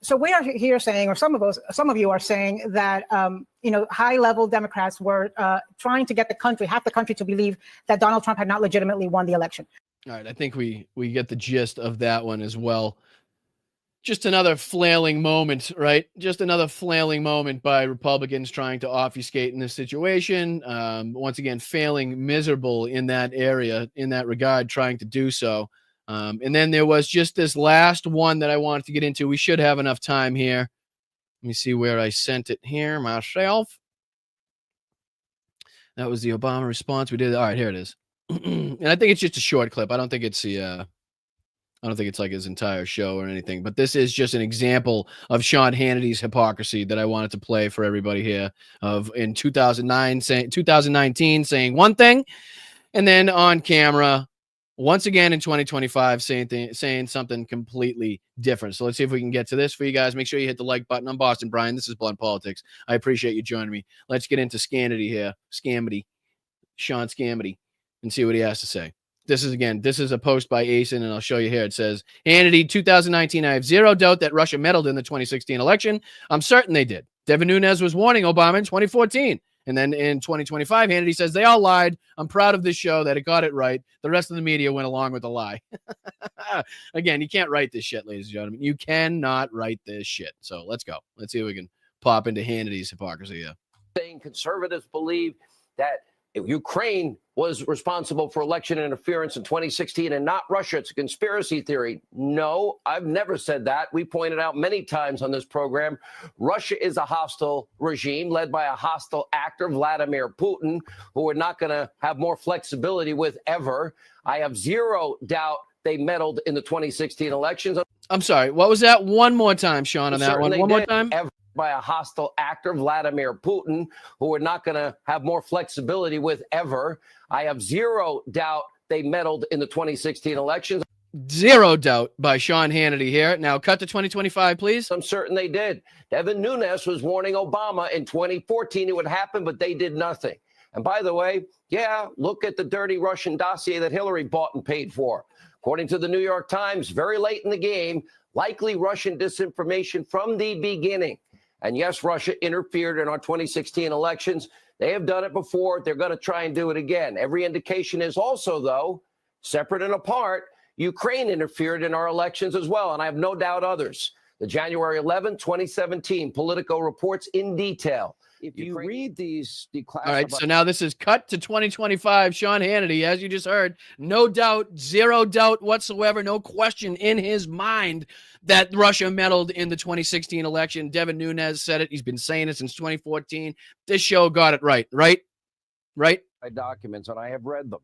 So we are here saying, or some of you are saying that high-level Democrats were trying to get half the country, to believe that Donald Trump had not legitimately won the election. All right, I think we get the gist of that one as well. Just another flailing moment, right? Just another flailing moment by Republicans trying to obfuscate in this situation. Once again, failing miserable in that area, in that regard, trying to do so. And then there was just this last one that I wanted to get into. We should have enough time here. Let me see where I sent it here myself. That was the Obama response. We did. All right, here it is. And I think it's just a short clip. I don't think it's like his entire show or anything, but this is just an example of Sean Hannity's hypocrisy that I wanted to play for everybody here, of in 2019 saying one thing, and then on camera once again in 2025 saying something completely different. So let's see if we can get to this for you guys. Make sure you hit the like button. I'm Boston Brian. This is Blunt Politics. I appreciate you joining me. Let's get into Scamity here. Sean Scamity, and see what he has to say. This is a post by Asen, and I'll show you here. It says, Hannity, 2019, I have zero doubt that Russia meddled in the 2016 election. I'm certain they did. Devin Nunes was warning Obama in 2014. And then in 2025, Hannity says, they all lied. I'm proud of this show that it got it right. The rest of the media went along with the lie. Again, you can't write this shit, ladies and gentlemen. You cannot write this shit. So let's go. Let's see if we can pop into Hannity's hypocrisy here. Saying conservatives believe that Ukraine was responsible for election interference in 2016 and not Russia. It's a conspiracy theory. No, I've never said that. We pointed out many times on this program, Russia is a hostile regime led by a hostile actor, Vladimir Putin, who we're not going to have more flexibility with ever. I have zero doubt they meddled in the 2016 elections. I'm sorry. What was that? One more time, Sean, on that one. One more time. By a hostile actor, Vladimir Putin, who we're not going to have more flexibility with ever. I have zero doubt they meddled in the 2016 elections. Zero doubt by Sean Hannity here. Now cut to 2025, please. I'm certain they did. Devin Nunes was warning Obama in 2014 it would happen, but they did nothing. And by the way, look at the dirty Russian dossier that Hillary bought and paid for. According to the New York Times, very late in the game, likely Russian disinformation from the beginning. And yes, Russia interfered in our 2016 elections. They have done it before. They're going to try and do it again. Every indication is also, though, separate and apart, Ukraine interfered in our elections as well, and I have no doubt others. The January 11, 2017 Politico reports in detail. If you read these declassified... All right, so now this is cut to 2025. Sean Hannity, as you just heard, no doubt, zero doubt whatsoever, no question in his mind that Russia meddled in the 2016 election. Devin Nunes said it. He's been saying it since 2014. This show got it right, right? Right? Documents, and I have read them.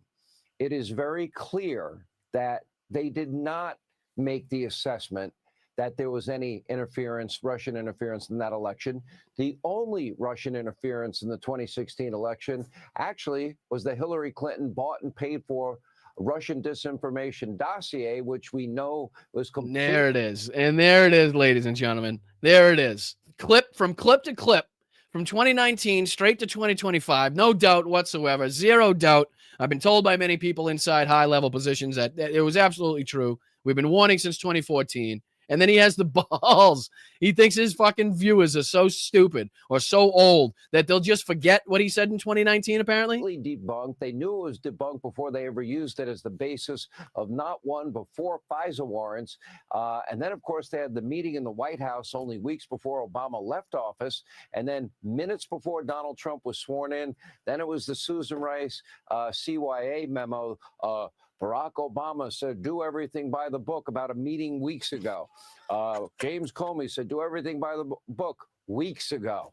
It is very clear that they did not make the assessment that there was any interference, Russian interference in that election. The only Russian interference in the 2016 election actually was the Hillary Clinton bought and paid for Russian disinformation dossier, which we know was complete. There it is. And there it is, ladies and gentlemen. There it is. Clip to clip from 2019 straight to 2025. No doubt whatsoever. Zero doubt. I've been told by many people inside high-level positions that it was absolutely true. We've been warning since 2014. And then he has the balls. He thinks his fucking viewers are so stupid or so old that they'll just forget what he said in 2019, apparently. Debunked. They knew it was debunked before they ever used it as the basis of not one, but 4 FISA warrants. And then, of course, they had the meeting in the White House only weeks before Obama left office. And then minutes before Donald Trump was sworn in, then it was the Susan Rice CYA memo. Barack Obama said, do everything by the book about a meeting weeks ago. James Comey said, do everything by the book weeks ago.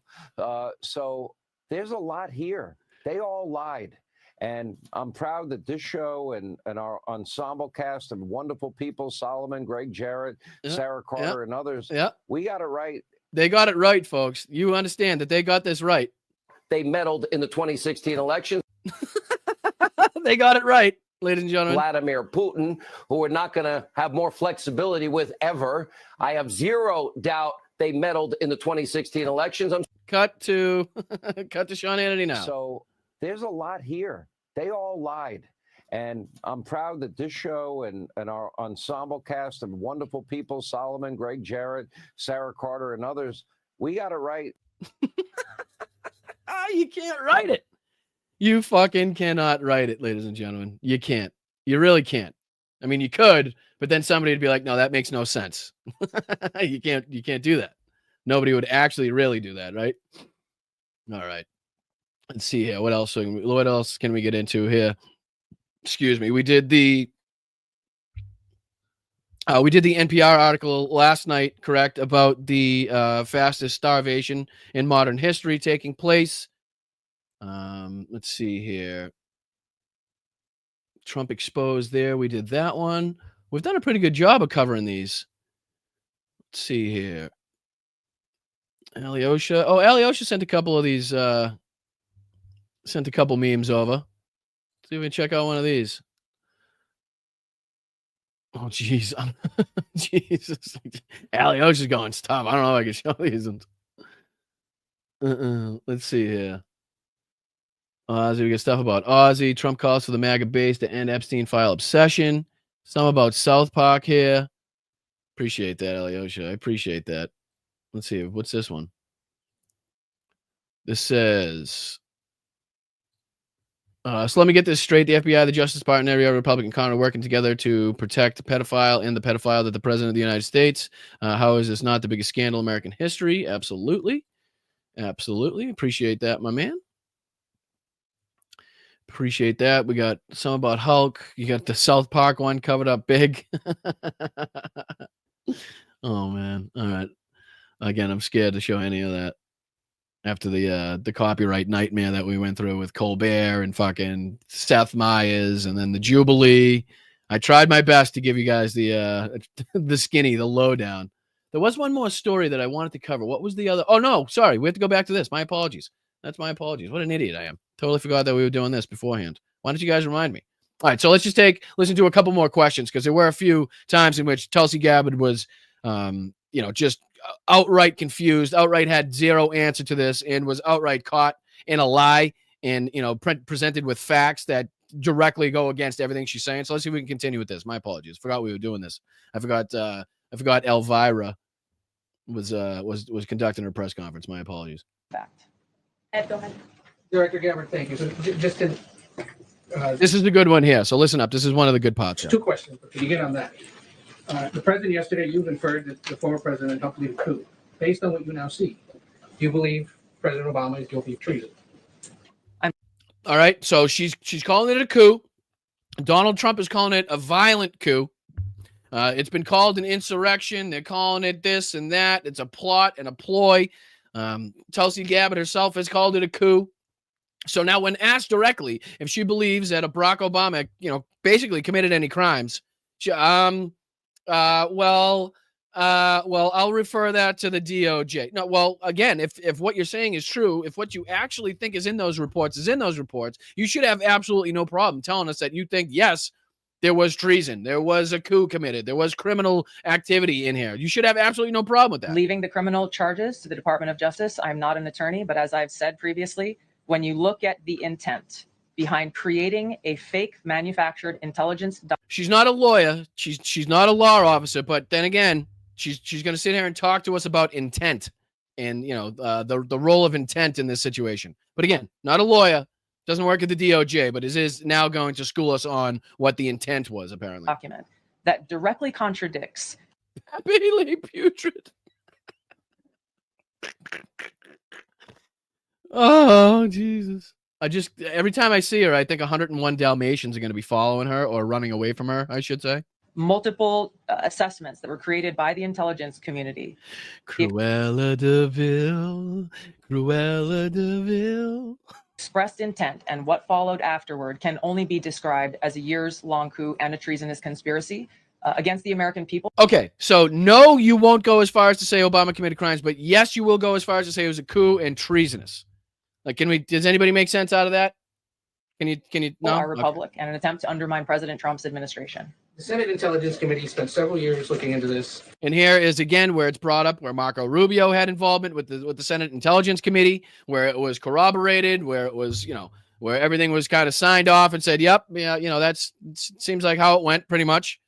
So there's a lot here. They all lied. And I'm proud that this show and our ensemble cast of wonderful people, Solomon, Greg Jarrett, Sarah Carter, and others, we got it right. They got it right, folks. You understand that they got this right. They meddled in the 2016 election. They got it right. Ladies and gentlemen, Vladimir Putin, who we're not going to have more flexibility with ever. I have zero doubt they meddled in the 2016 elections. Cut to Sean Hannity now. So there's a lot here. They all lied. And I'm proud that this show and our ensemble cast of wonderful people, Solomon, Greg Jarrett, Sarah Carter, and others, we got it right. You can't write it. You fucking cannot write it, ladies and gentlemen. You can't. You really can't. I mean, you could, but then somebody would be like, no, that makes no sense. You can't do that. Nobody would actually really do that, right? All right. Let's see here. What else can we get into here? Excuse me. We did the NPR article last night, correct, about the fastest starvation in modern history taking place. Let's see here. Trump exposed there. We did that one. We've done a pretty good job of covering these. Let's see here. Alyosha. Oh, Alyosha sent a couple of these, sent a couple memes over. Let's see if we can check out one of these. Oh, jeez. Jesus. Alyosha's going, stop. I don't know if I can show these. Let's see here. Ozzy, we got stuff about Ozzy. Trump calls for the MAGA base to end Epstein file obsession. Some about South Park here. Appreciate that, Alyosha. I appreciate that. Let's see. What's this one? This says, so let me get this straight. The FBI, the Justice Department, and every other Republican counter working together to protect the pedophile and the pedophile that the President of the United States. How is this not the biggest scandal in American history? Absolutely. Absolutely. Appreciate that, my man. Appreciate that. We got some about Hulk. You got the South Park one covered up big. Oh, man. All right. Again, I'm scared to show any of that after the copyright nightmare that we went through with Colbert and fucking Seth Meyers and then the Jubilee. I tried my best to give you guys the skinny, the lowdown. There was one more story that I wanted to cover. What was the other? Oh, no. Sorry. We have to go back to this. My apologies. That's my apologies. What an idiot I am. Totally forgot that we were doing this beforehand. Why don't you guys remind me? All right, so let's just listen to a couple more questions because there were a few times in which Tulsi Gabbard was, just outright confused, outright had zero answer to this, and was outright caught in a lie and, presented with facts that directly go against everything she's saying. So let's see if we can continue with this. My apologies. Forgot we were doing this. I forgot I forgot Elvira was conducting her press conference. My apologies. Fact. Ed, go ahead. Director Gabbard, thank you. So just to, This is the good one here. So listen up. This is one of the good parts. two questions, but to begin on that. The president yesterday, you've inferred that the former president helped lead a coup. Based on what you now see, do you believe President Obama is guilty of treason? All right. So she's calling it a coup. Donald Trump is calling it a violent coup. It's been called an insurrection. They're calling it this and that. It's a plot and a ploy. Tulsi Gabbard herself has called it a coup. So now when asked directly if she believes that Barack Obama, basically committed any crimes, she, well, I'll refer that to the DOJ. No, well, again, if what you're saying is true, if what you actually think is in those reports, you should have absolutely no problem telling us that you think, yes, there was treason, there was a coup committed, there was criminal activity in here. You should have absolutely no problem with that. Leaving the criminal charges to the Department of Justice. I'm not an attorney, but as I've said previously, when you look at the intent behind creating a fake manufactured intelligence. She's not a lawyer. She's not a law officer, but then again, she's going to sit here and talk to us about intent and, the role of intent in this situation. But again, not a lawyer, doesn't work at the DOJ, but is now going to school us on what the intent was, apparently. Document that directly contradicts. Bailey Putrid. Oh, Jesus. Every time I see her, I think 101 Dalmatians are going to be following her or running away from her, I should say. Multiple assessments that were created by the intelligence community. Cruella de Vil. Expressed intent and what followed afterward can only be described as a years-long coup and a treasonous conspiracy against the American people. Okay, so no, you won't go as far as to say Obama committed crimes, but yes, you will go as far as to say it was a coup and treasonous. Like, does anybody make sense out of that? Can you? No? Our republic and an attempt to undermine President Trump's administration. The Senate Intelligence Committee spent several years looking into this. And here is again where it's brought up, where Marco Rubio had involvement with the Senate Intelligence Committee, where it was corroborated, where it was, where everything was kind of signed off and said, yep, yeah, that's seems like how it went pretty much,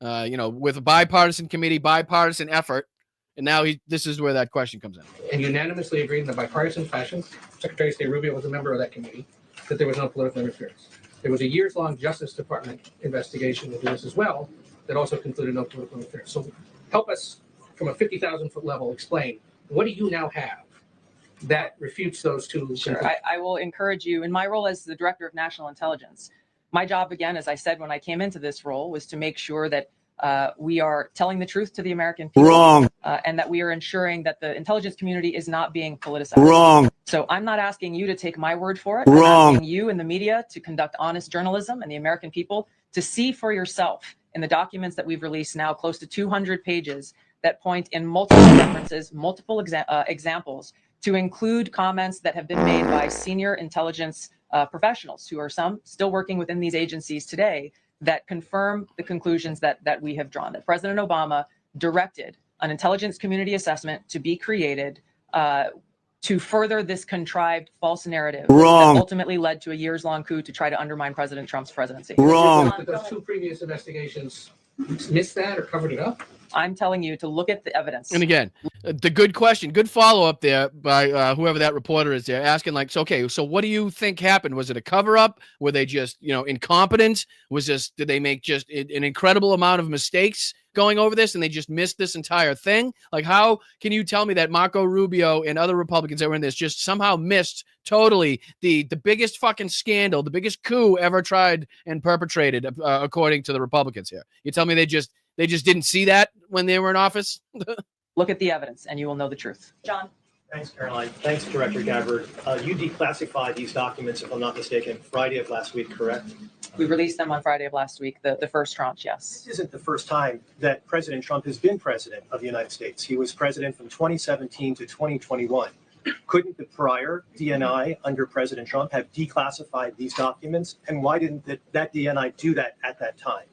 with a bipartisan committee, bipartisan effort. And now this is where that question comes in. And unanimously agreed in a bipartisan fashion, Secretary of State Rubio was a member of that committee, that there was no political interference. There was a years-long Justice Department investigation into this as well that also concluded no political interference. So help us from a 50,000-foot level explain, what do you now have that refutes those two? Sure. I will encourage you, in my role as the Director of National Intelligence, my job, again, as I said when I came into this role, was to make sure that we are telling the truth to the American people. Wrong. And that we are ensuring that the intelligence community is not being politicized. Wrong. So I'm not asking you to take my word for it. Wrong. I'm asking you and the media to conduct honest journalism and the American people to see for yourself in the documents that we've released now, close to 200 pages, that point in multiple references, multiple examples, to include comments that have been made by senior intelligence professionals who are some still working within these agencies today, that confirm the conclusions that we have drawn, that President Obama directed an intelligence community assessment to be created to further this contrived false narrative Wrong. that ultimately led to a years-long coup to try to undermine President Trump's presidency. Wrong. Did those two previous investigations missed that or covered it up? I'm telling you to look at the evidence. And again, the good question, good follow-up there by whoever that reporter is there, asking like, so what do you think happened? Was it a cover-up? Were they just, incompetent? Did they make just an incredible amount of mistakes going over this and they just missed this entire thing? Like, how can you tell me that Marco Rubio and other Republicans that were in this just somehow missed totally the biggest fucking scandal, the biggest coup ever tried and perpetrated, according to the Republicans here? You tell me they just didn't see that when they were in office? Look at the evidence and you will know the truth. John. Thanks, Caroline. Thanks, Director Gabbard. You declassified these documents, if I'm not mistaken, Friday of last week, correct? We released them on Friday of last week, the first tranche, yes. This isn't the first time that President Trump has been president of the United States. He was president from 2017 to 2021. Couldn't the prior DNI under President Trump have declassified these documents? And why didn't that DNI do that at that time?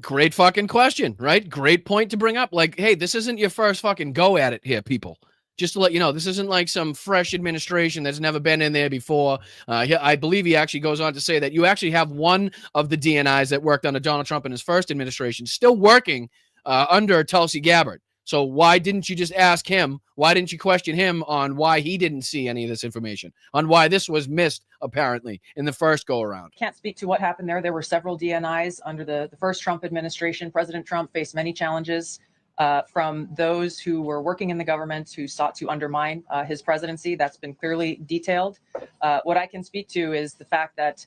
Great fucking question, right? Great point to bring up. Like, hey, this isn't your first fucking go at it here, people. Just to let you know, this isn't like some fresh administration that's never been in there before. I believe he actually goes on to say that you actually have one of the DNIs that worked under Donald Trump in his first administration still working under Tulsi Gabbard. So why didn't you just ask him? Why didn't you question him on why he didn't see any of this information, on why this was missed, apparently, in the first go-around? Can't speak to what happened there. There were several DNIs under the first Trump administration. President Trump faced many challenges from those who were working in the government who sought to undermine his presidency. That's been clearly detailed. What I can speak to is the fact that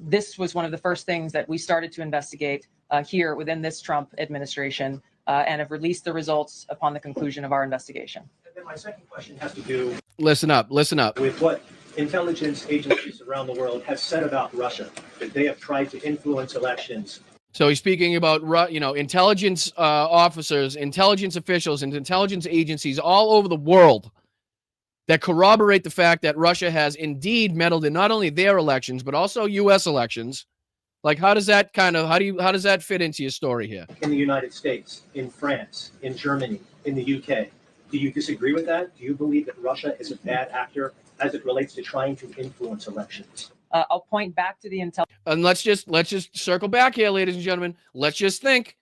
this was one of the first things that we started to investigate here within this Trump administration, and have released the results upon the conclusion of our investigation. And then my second question has to do Listen up. with what intelligence agencies around the world have said about Russia, that they have tried to influence elections. So he's speaking about, intelligence officers, intelligence officials, and intelligence agencies all over the world that corroborate the fact that Russia has indeed meddled in not only their elections, but also U.S. elections. Like, how does that how does that fit into your story here? In the United States, in France, in Germany, in the UK. Do you disagree with that? Do you believe that Russia is a bad actor as it relates to trying to influence elections? I'll point back to the intelligence. And let's just circle back here, ladies and gentlemen. Let's just think,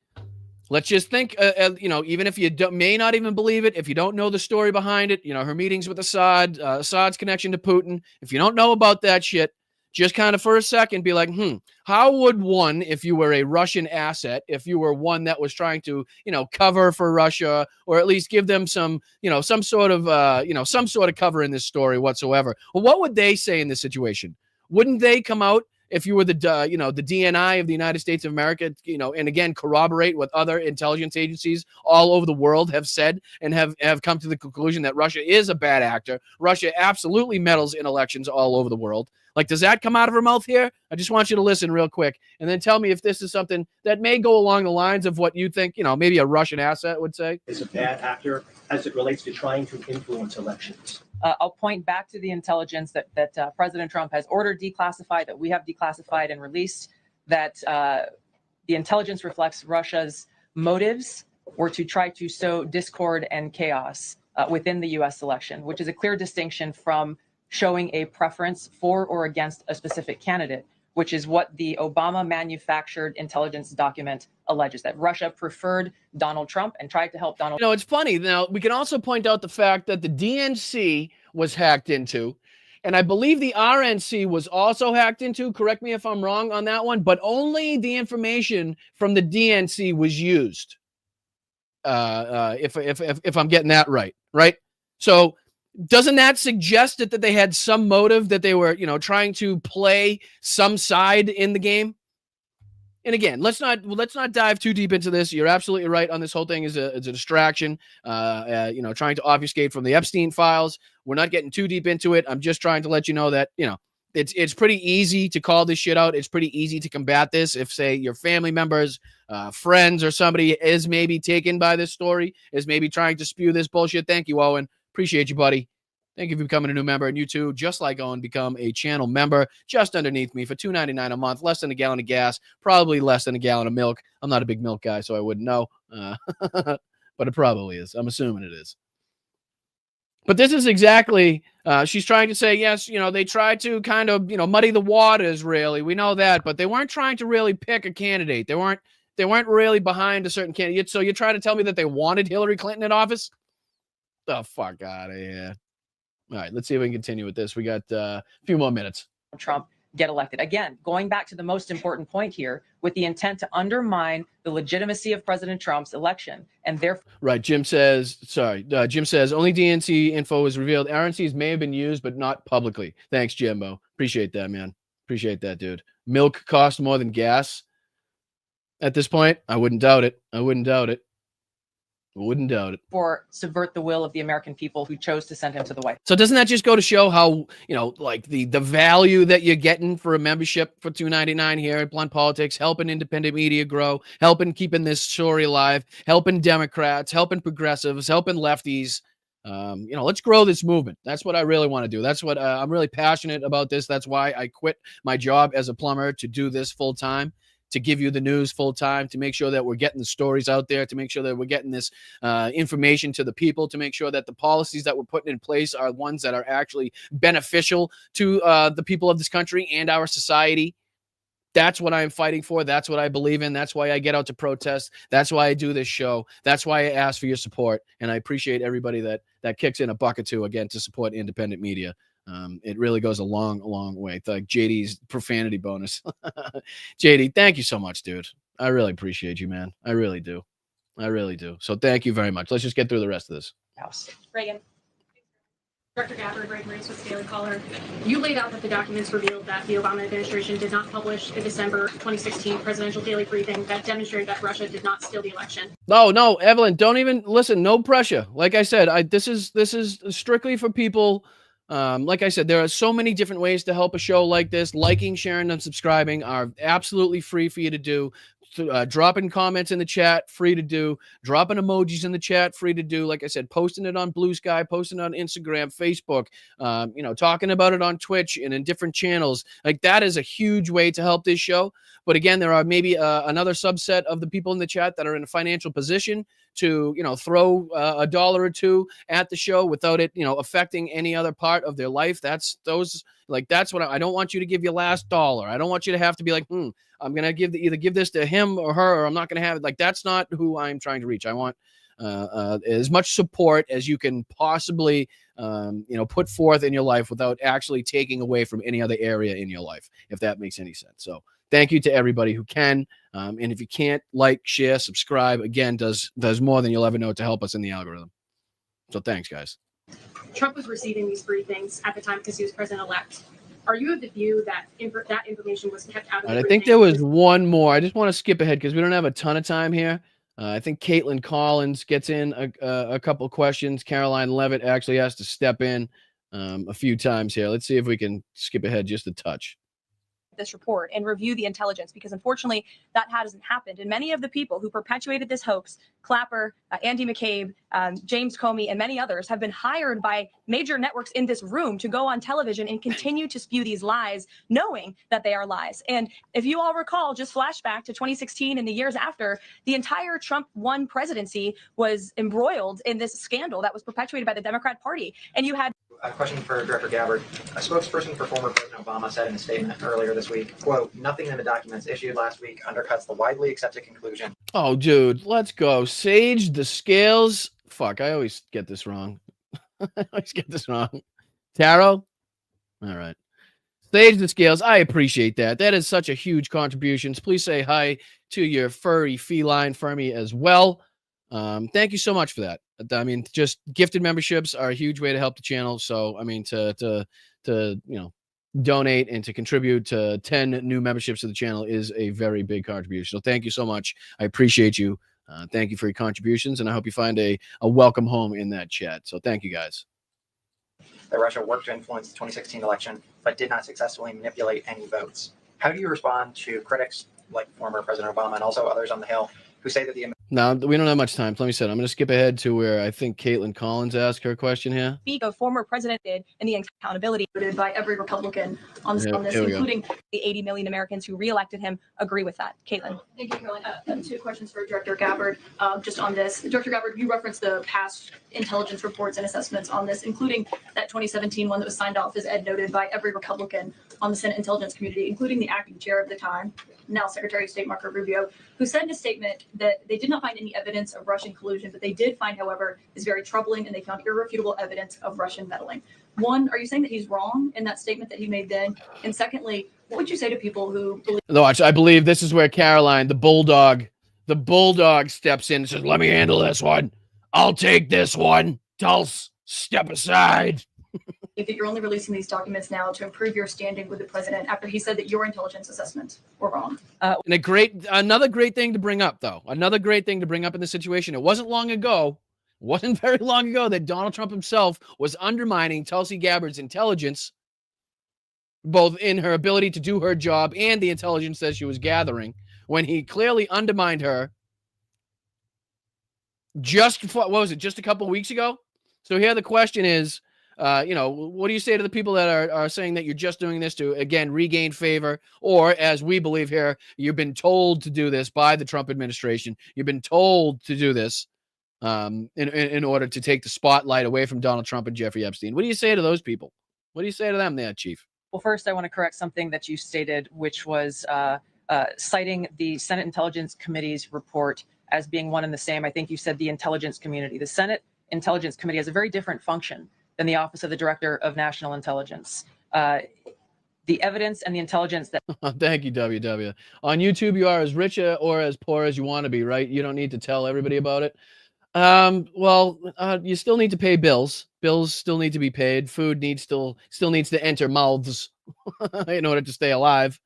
even if you may not even believe it, if you don't know the story behind it, her meetings with Assad, Assad's connection to Putin, if you don't know about that shit, just kind of for a second be like, how would one, if you were a Russian asset, if you were one that was trying to, cover for Russia, or at least give them some, some sort of cover in this story whatsoever, well, what would they say in this situation? Wouldn't they come out, if you were the DNI of the United States of America, and again, corroborate what other intelligence agencies all over the world have said and have come to the conclusion that Russia is a bad actor? Russia absolutely meddles in elections all over the world. Like, does that come out of her mouth here? I just want you to listen real quick and then tell me if this is something that may go along the lines of what you think, maybe a Russian asset would say. Is a bad actor as it relates to trying to influence elections. I'll point back to the intelligence that President Trump has ordered declassified, that we have declassified and released, that the intelligence reflects Russia's motives were to try to sow discord and chaos within the U.S. election, which is a clear distinction from showing a preference for or against a specific candidate, which is what the Obama manufactured intelligence document alleges, that Russia preferred Donald Trump and tried to help Donald. It's funny. Now, we can also point out the fact that the DNC was hacked into, and I believe the RNC was also hacked into. Correct me if I'm wrong on that one, but only the information from the DNC was used. If I'm getting that right? So, doesn't that suggest that they had some motive, that they were, trying to play some side in the game? And again, let's not dive too deep into this. You're absolutely right on this whole thing is a distraction, trying to obfuscate from the Epstein files. We're not getting too deep into it. I'm just trying to let you know that, it's pretty easy to call this shit out. It's pretty easy to combat this. If, say, your family members, friends, or somebody is maybe taken by this story, is maybe trying to spew this bullshit. Thank you, Owen. Appreciate you, buddy. Thank you for becoming a new member. And you too, just like Owen, become a channel member just underneath me for $2.99 a month, less than a gallon of gas, probably less than a gallon of milk. I'm not a big milk guy, so I wouldn't know. But it probably is. I'm assuming it is. But this is exactly, she's trying to say, yes, they tried to kind of, muddy the waters, really. We know that, but they weren't trying to really pick a candidate. They weren't really behind a certain candidate. So you're trying to tell me that they wanted Hillary Clinton in office? The fuck out of here. All right, let's see if we can continue with this. We got a few more minutes. Trump get elected. Again, going back to the most important point here, with the intent to undermine the legitimacy of President Trump's election. And therefore, right, Jim says only DNC info was revealed. RNCs may have been used, but not publicly. Thanks, Jimbo. Appreciate that, man. Appreciate that, dude. Milk cost more than gas at this point? I wouldn't doubt it. for subvert the will of the American people who chose to send him to the White House. So doesn't that just go to show how, like the value that you're getting for a membership for $2.99 here at Blunt Politics, helping independent media grow, helping keeping this story alive, helping Democrats, helping progressives, helping lefties. Let's grow this movement. That's what I really want to do. That's what I'm really passionate about this. That's why I quit my job as a plumber to do this full time, to give you the news full time, to make sure that we're getting the stories out there, to make sure that we're getting this information to the people, to make sure that the policies that we're putting in place are ones that are actually beneficial to the people of this country and our society. That's what I'm fighting for. That's what I believe in. That's why I get out to protest. That's why I do this show. That's why I ask for your support. And I appreciate everybody that kicks in a buck or two again to support independent media. It really goes a long, long way. Like JD's profanity bonus. JD, thank you so much, dude. I really appreciate you, man. I really do. I really do. So thank you very much. Let's just get through the rest of this. House. Reagan. Director Gabbard, Greg Race with Daily Caller. You laid out that the documents revealed that the Obama administration did not publish the December 2016 presidential daily briefing that demonstrated that Russia did not steal the election. No, Evelyn, don't even listen. No pressure. Like I said, this is strictly for people. Like I said, there are so many different ways to help a show like this. Liking, sharing, and subscribing are absolutely free for you to do. Dropping comments in the chat, free to do. Dropping emojis in the chat, free to do. Like I said, posting it on Blue Sky, posting it on Instagram, Facebook, talking about it on Twitch and in different channels. Like that is a huge way to help this show. But again, there are maybe another subset of the people in the chat that are in a financial position to, throw a dollar or two at the show without it, affecting any other part of their life. That's what I don't want you to give your last dollar. I don't want you to have to be like, I'm going to either give this to him or her, or I'm not going to have it. Like, that's not who I'm trying to reach. I want as much support as you can possibly, put forth in your life without actually taking away from any other area in your life, if that makes any sense. So thank you to everybody who can. And if you can't, like, share, subscribe, again, does more than you'll ever know to help us in the algorithm. So thanks, guys. Trump was receiving these briefings at the time because he was president-elect. Are you of the view that that information was kept out of the I think there was one more. I just want to skip ahead because we don't have a ton of time here. I think Caitlin Collins gets in a couple questions. Caroline Levitt actually has to step in a few times here. Let's see if we can skip ahead just a touch. This report and review the intelligence, because unfortunately that hasn't happened. And many of the people who perpetuated this hoax, Clapper, Andy McCabe, James Comey, and many others, have been hired by major networks in this room to go on television and continue to spew these lies, knowing that they are lies. And if you all recall, just flashback to 2016 and the years after, the entire Trump 1 presidency was embroiled in this scandal that was perpetuated by the Democrat Party. And you had a question for Director Gabbard. A spokesperson for former President Obama said in a statement earlier this week, quote, "Nothing in the documents issued last week undercuts the widely accepted conclusion." Oh, dude, let's go. Sage the Scales. Fuck, I always get this wrong. I always get this wrong. Tarot? All right. Sage the Scales. I appreciate that. That is such a huge contribution. Please say hi to your furry feline Fermi as well. Thank you so much for that. I mean, just gifted memberships are a huge way to help the channel. So, I mean, to donate and to contribute to 10 new memberships to the channel is a very big contribution. So thank you so much. I appreciate you. Thank you for your contributions, and I hope you find a welcome home in that chat. So thank you, guys. That Russia worked to influence the 2016 election, but did not successfully manipulate any votes. How do you respond to critics like former President Obama and also others on the Hill who say that the Now, we don't have much time. Let me say it. I'm going to skip ahead to where I think Caitlin Collins asked her question here. speak of former president did and the accountability by every Republican on this, including the 80 million Americans who reelected him, agree with that. Caitlin. Thank you, Caroline. 2 questions for Director Gabbard. Just on this, Director Gabbard, you referenced the past intelligence reports and assessments on this, including that 2017 one that was signed off, as Ed noted, by every Republican on the Senate Intelligence Community, including the acting chair of the time, now Secretary of State Marco Rubio, who said in a statement that they did not find any evidence of Russian collusion, but they did find, however, is very troubling, and they found irrefutable evidence of Russian meddling. One, are you saying that he's wrong in that statement that he made then? And secondly, what would you say to people who believe? No, I believe this is where Caroline, the bulldog steps in and says, "Let me handle this one. I'll take this one. Tulse, step aside." That you're only releasing these documents now to improve your standing with the president after he said that your intelligence assessments were wrong. And another great thing to bring up, though. Another great thing to bring up in this situation. It wasn't very long ago that Donald Trump himself was undermining Tulsi Gabbard's intelligence, both in her ability to do her job and the intelligence that she was gathering, when he clearly undermined her just a couple of weeks ago. So here the question is, what do you say to the people that are saying that you're just doing this to, again, regain favor? Or, as we believe here, you've been told to do this by the Trump administration. You've been told to do this in order to take the spotlight away from Donald Trump and Jeffrey Epstein. What do you say to those people? What do you say to them there, Chief? Well, first, I want to correct something that you stated, which was citing the Senate Intelligence Committee's report as being one and the same. I think you said the intelligence community. The Senate Intelligence Committee has a very different function than the Office of the Director of National Intelligence. The evidence and the intelligence that Thank you, WW. On YouTube, you are as rich or as poor as you want to be, right? You don't need to tell everybody about it. You still need to pay bills. Bills still need to be paid. Food still needs to enter mouths in order to stay alive.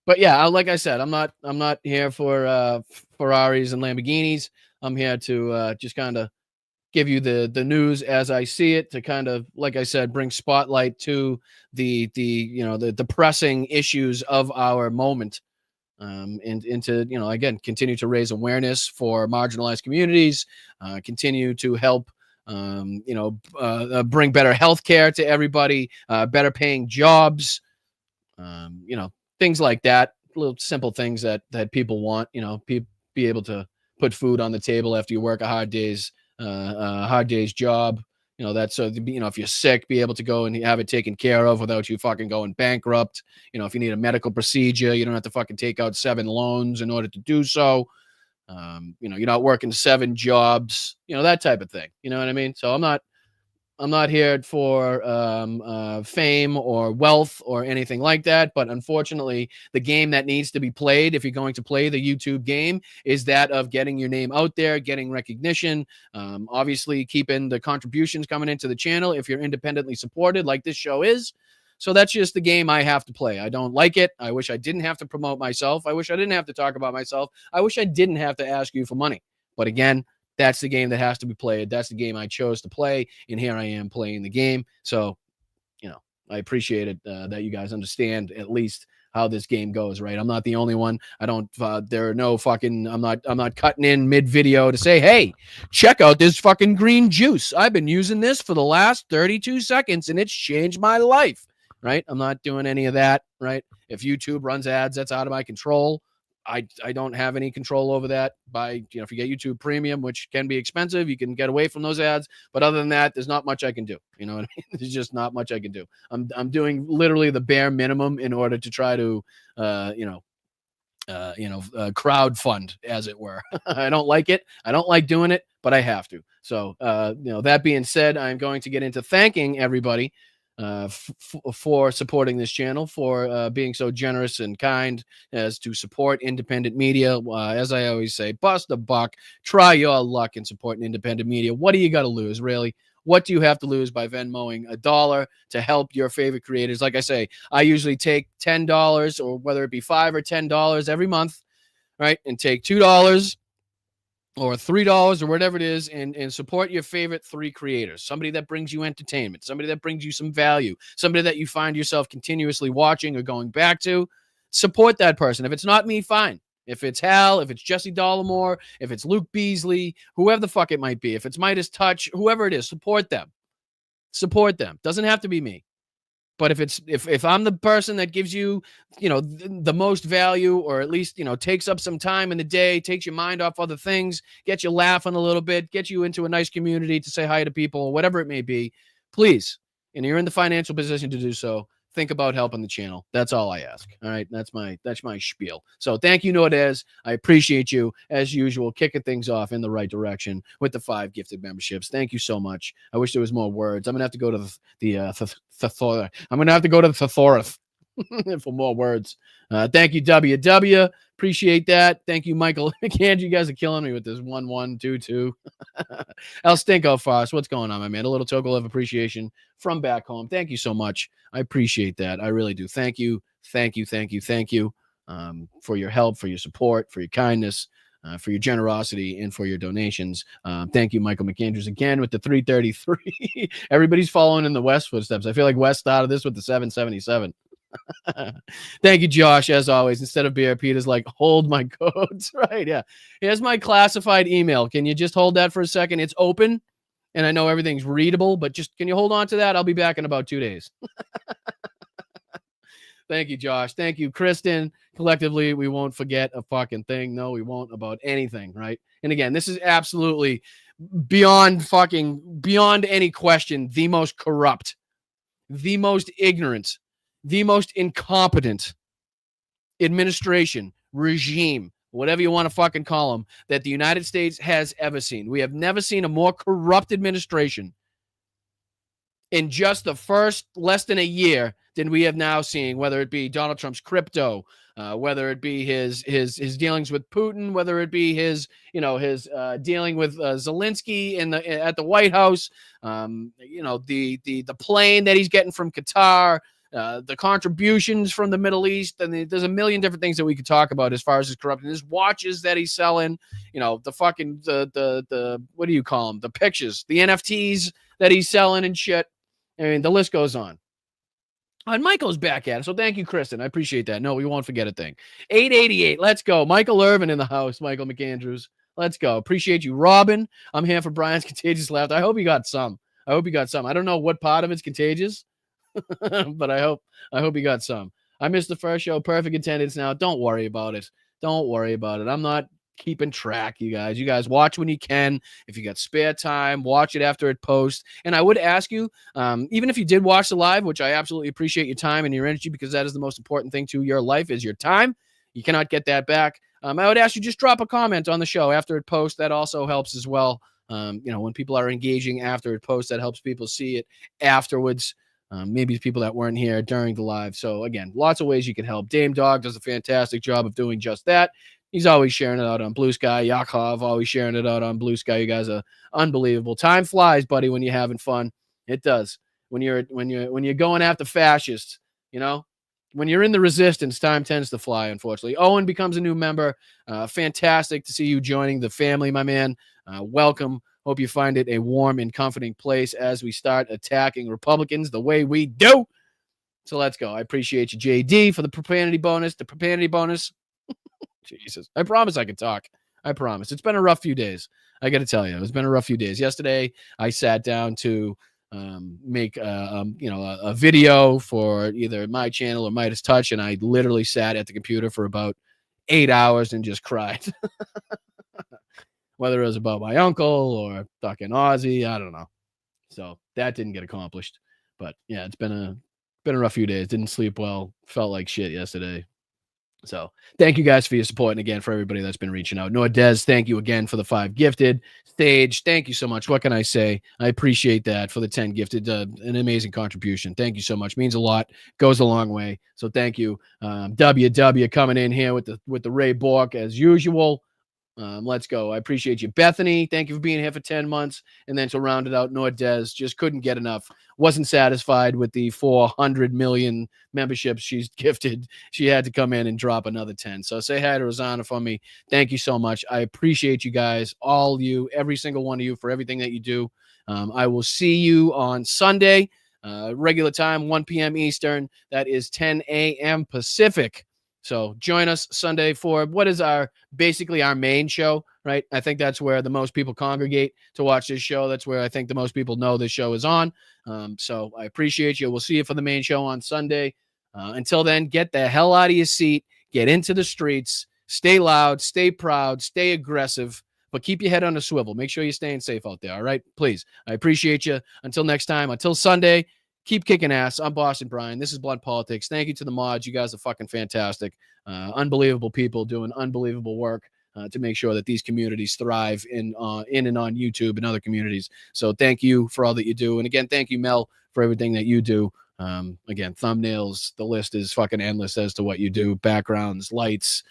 But yeah, like I said, I'm not here for Ferraris and Lamborghinis. I'm here to just kind of give you the news as I see it, to kind of, like I said, bring spotlight to the pressing issues of our moment, and to, again, continue to raise awareness for marginalized communities, continue to help, bring better health care to everybody, better paying jobs, things like that, little simple things that people want, be able to put food on the table after you work a hard day's job. That's if you're sick, be able to go and have it taken care of without you fucking going bankrupt. If you need a medical procedure, you don't have to fucking take out 7 loans in order to do so. You're not working 7 jobs, that type of thing. You know what I mean? So I'm not here for fame or wealth or anything like that. But unfortunately, the game that needs to be played, if you're going to play the YouTube game, is that of getting your name out there, getting recognition, obviously keeping the contributions coming into the channel if you're independently supported like this show is. So that's just the game I have to play. I don't like it. I wish I didn't have to promote myself. I wish I didn't have to talk about myself. I wish I didn't have to ask you for money. But again, that's the game that has to be played. That's the game I chose to play, and here I am playing the game. So, I appreciate it that you guys understand at least how this game goes, right? I'm not the only one. I don't. There are no fucking. I'm not cutting in mid video to say, hey, check out this fucking green juice. I've been using this for the last 32 seconds, and it's changed my life, right? I'm not doing any of that, right? If YouTube runs ads, that's out of my control. I don't have any control over that. If you get YouTube Premium, which can be expensive, you can get away from those ads. But other than that, there's not much I can do. You know what I mean? There's just not much I can do. I'm doing literally the bare minimum in order to try to, crowd fund, as it were. I don't like it. I don't like doing it, but I have to. So, that being said, I'm going to get into thanking everybody for supporting this channel, for being so generous and kind as to support independent media. As I always say, bust a buck, try your luck in supporting independent media. What do you got to lose, really? What do you have to lose by Venmoing $1 to help your favorite creators? Like I say, I usually take $10, or whether it be $5 or $10 every month, right? And take $2 or $3 or whatever it is, and support your favorite 3 creators. Somebody that brings you entertainment, somebody that brings you some value, somebody that you find yourself continuously watching or going back to. Support that person. If it's not me, fine. If it's Hal, if it's Jesse Dollamore, if it's Luke Beasley, whoever the fuck it might be, if it's Mightest Touch, whoever it is, support them. Support them. Doesn't have to be me. But if I'm the person that gives you, the most value, or at least, takes up some time in the day, takes your mind off other things, gets you laughing a little bit, gets you into a nice community to say hi to people, whatever it may be, please, and you're in the financial position to do so, think about helping the channel. That's all I ask. All right. That's my spiel. So thank you, Nordez. I appreciate you, as usual, kicking things off in the right direction with the 5 gifted memberships. Thank you so much. I wish there was more words. I'm going to have to go to I'm going to have to go to the thesaurus for more words. Thank you, WW. Appreciate that. Thank you, Michael McAndrew. You guys are killing me with this 1122. El Stinko Foss, what's going on, my man? A little token of appreciation from back home. Thank you so much. I appreciate that. I really do. Thank you. Thank you. Thank you. Thank you for your help, for your support, for your kindness, for your generosity, and for your donations. Thank you, Michael McAndrews, again with the 333. Everybody's following in the West footsteps. I feel like West started this with the 777. Thank you, Josh. As always, instead of beer, Peter's like, hold my codes. Right? Yeah. Here's my classified email. Can you just hold that for a second? It's open, and I know everything's readable, but just can you hold on to that? I'll be back in about 2 days. Thank you, Josh. Thank you, Kristen. Collectively, we won't forget a fucking thing. No, we won't, about anything, right? And again, this is absolutely beyond any question, the most corrupt, the most ignorant, the most incompetent administration, regime, whatever you want to fucking call them, that the United States has ever seen. We have never seen a more corrupt administration in just the first less than a year than we have now seen, whether it be Donald Trump's crypto, whether it be his dealings with Putin, whether it be his dealing with Zelensky at the White House, the plane that he's getting from Qatar, the contributions from the Middle East, and there's a million different things that we could talk about as far as his corruption. His watches that he's selling, the what do you call them? The pictures, the NFTs that he's selling and shit. I mean, the list goes on. And Michael's back at it, so thank you, Kristen. I appreciate that. No, we won't forget a thing. 888, let's go. Michael Irvin in the house. Michael McAndrews, let's go. Appreciate you, Robin. I'm here for Brian's contagious laughter. I hope you got some. I don't know what part of it's contagious, but I hope you got some. I missed the first show. Perfect attendance now. Don't worry about it. I'm not keeping track, you guys. You guys watch when you can. If you got spare time, watch it after it posts. And I would ask you, even if you did watch the live, which I absolutely appreciate your time and your energy, because that is the most important thing to your life is your time. You cannot get that back. I would ask you just drop a comment on the show after it posts. That also helps as well. When people are engaging after it posts, that helps people see it afterwards. Maybe people that weren't here during the live. So again, lots of ways you can help. Dame Dog does a fantastic job of doing just that. He's always sharing it out on Blue Sky. Yakov always sharing it out on Blue Sky. You guys are unbelievable. Time flies, buddy, when you're having fun. It does. When you're going after fascists, when you're in the resistance, time tends to fly, unfortunately. Owen becomes a new member. Fantastic to see you joining the family, my man. Welcome. Hope you find it a warm and comforting place as we start attacking Republicans the way we do. So let's go. I appreciate you, JD, for the profanity bonus. Jesus. I promise I can talk. I promise. It's been a rough few days. I got to tell you, it's been a rough few days. Yesterday, I sat down to make a video for either my channel or Mightest Touch, and I literally sat at the computer for about 8 hours and just cried. Whether it was about my uncle or fucking Ozzy, I don't know. So that didn't get accomplished. But yeah, it's been a rough few days. Didn't sleep well. Felt like shit yesterday. So thank you guys for your support. And again, for everybody that's been reaching out. Nordez, thank you again for the 5 gifted. Stage, thank you so much. What can I say? I appreciate that for the 10 gifted. An amazing contribution. Thank you so much. Means a lot. Goes a long way. So thank you. WW coming in here with the Ray Bork as usual. Let's go. I appreciate you. Bethany, thank you for being here for 10 months. And then to round it out, Nordez just couldn't get enough. Wasn't satisfied with the 400 million memberships she's gifted. She had to come in and drop another 10. So say hi to Rosanna for me. Thank you so much. I appreciate you guys, all you, every single one of you for everything that you do. I will see you on Sunday, regular time, 1 p.m. Eastern. That is 10 a.m. Pacific. So join us Sunday for what is basically our main show, right? I think that's where the most people congregate to watch this show. That's where I think the most people know this show is on. So I appreciate you. We'll see you for the main show on Sunday. Until then, get the hell out of your seat. Get into the streets. Stay loud. Stay proud. Stay aggressive. But keep your head on a swivel. Make sure you're staying safe out there, all right? Please. I appreciate you. Until next time. Until Sunday. Keep kicking ass. I'm Boston Brian. This is Blunt Politics. Thank you to the mods. You guys are fucking fantastic. Unbelievable people doing unbelievable work to make sure that these communities thrive in and on YouTube and other communities. So thank you for all that you do. And again, thank you, Mel, for everything that you do. Again, thumbnails, the list is fucking endless as to what you do, backgrounds, lights.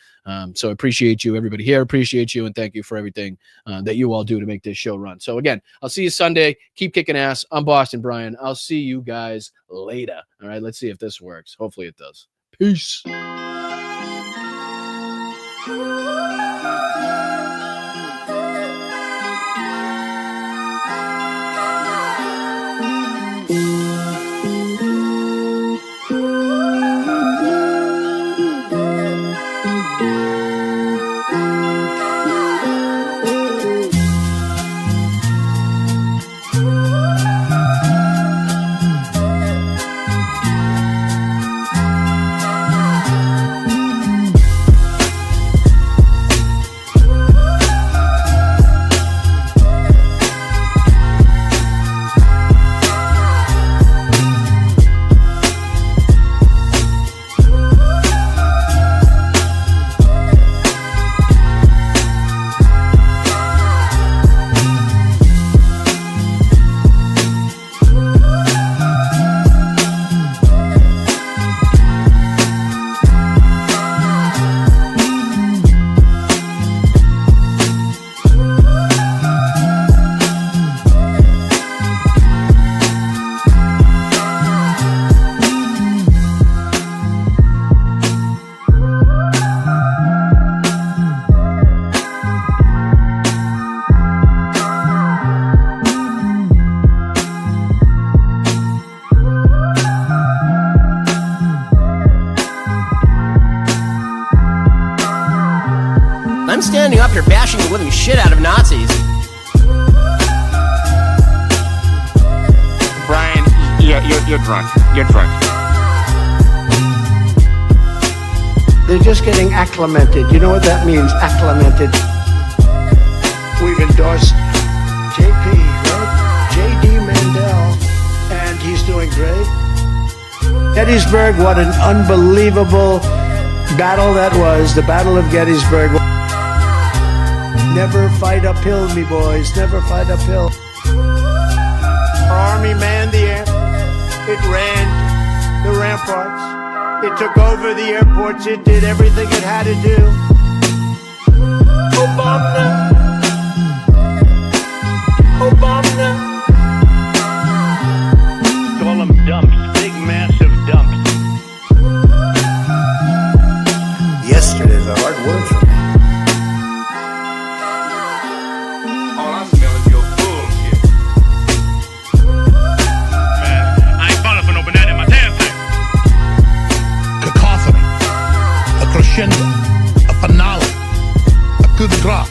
So appreciate you, everybody here. Appreciate you. And thank you for everything that you all do to make this show run. So again, I'll see you Sunday. Keep kicking ass. I'm Boston Brian. I'll see you guys later. All right. Let's see if this works. Hopefully it does. Peace. standing up here bashing the living shit out of Nazis. Brian, you're drunk. You're drunk. They're just getting acclimated. You know what that means, acclimated? We've endorsed JP, right? J.D. Mandel, and he's doing great. Gettysburg, what an unbelievable battle that was, the Battle of Gettysburg. Never fight uphill, me boys, never fight uphill. Our army manned the air, it ran the ramparts, it took over the airports, it did everything it had to do. Obama. Call them dumps, big massive dumps. Yesterday's a hard word for me. All I smell is your bullshit. Man, I ain't falling for no banana in my damn thing. Cacophony, a crescendo, a finale, a coup de grace.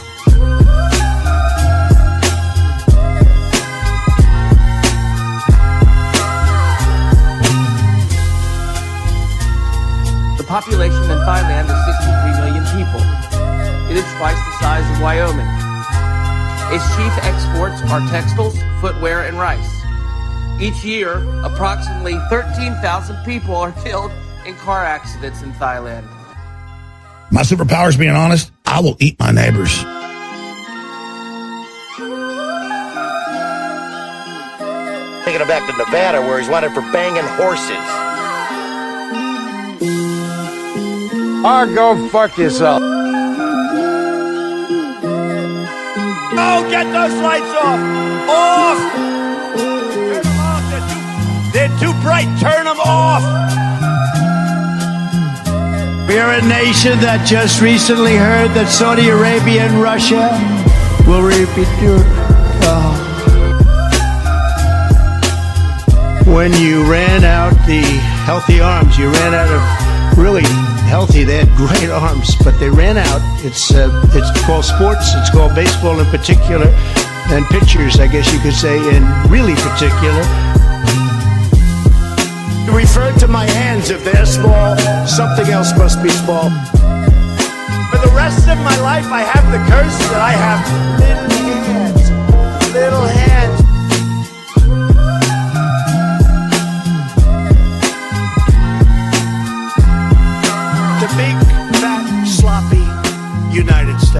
The population in Thailand is 63 million people. It is twice the size of Wyoming. Its chief exports are textiles, footwear, and rice. Each year, approximately 13,000 people are killed in car accidents in Thailand. My superpower is being honest. I will eat my neighbors. Taking him back to Nevada where he's wanted for banging horses. Oh, go fuck yourself. Oh, get those lights off! Off! Turn them off. They're too bright. Turn them off. We're a nation that just recently heard that Saudi Arabia and Russia will repeat when you ran out the healthy arms, you ran out of really healthy. They had great arms, but they ran out. It's called sports. It's called baseball in particular, and pitchers, I guess you could say, in really particular. Refer to my hands. If they're small, something else must be small. For the rest of my life, I have the curse that I have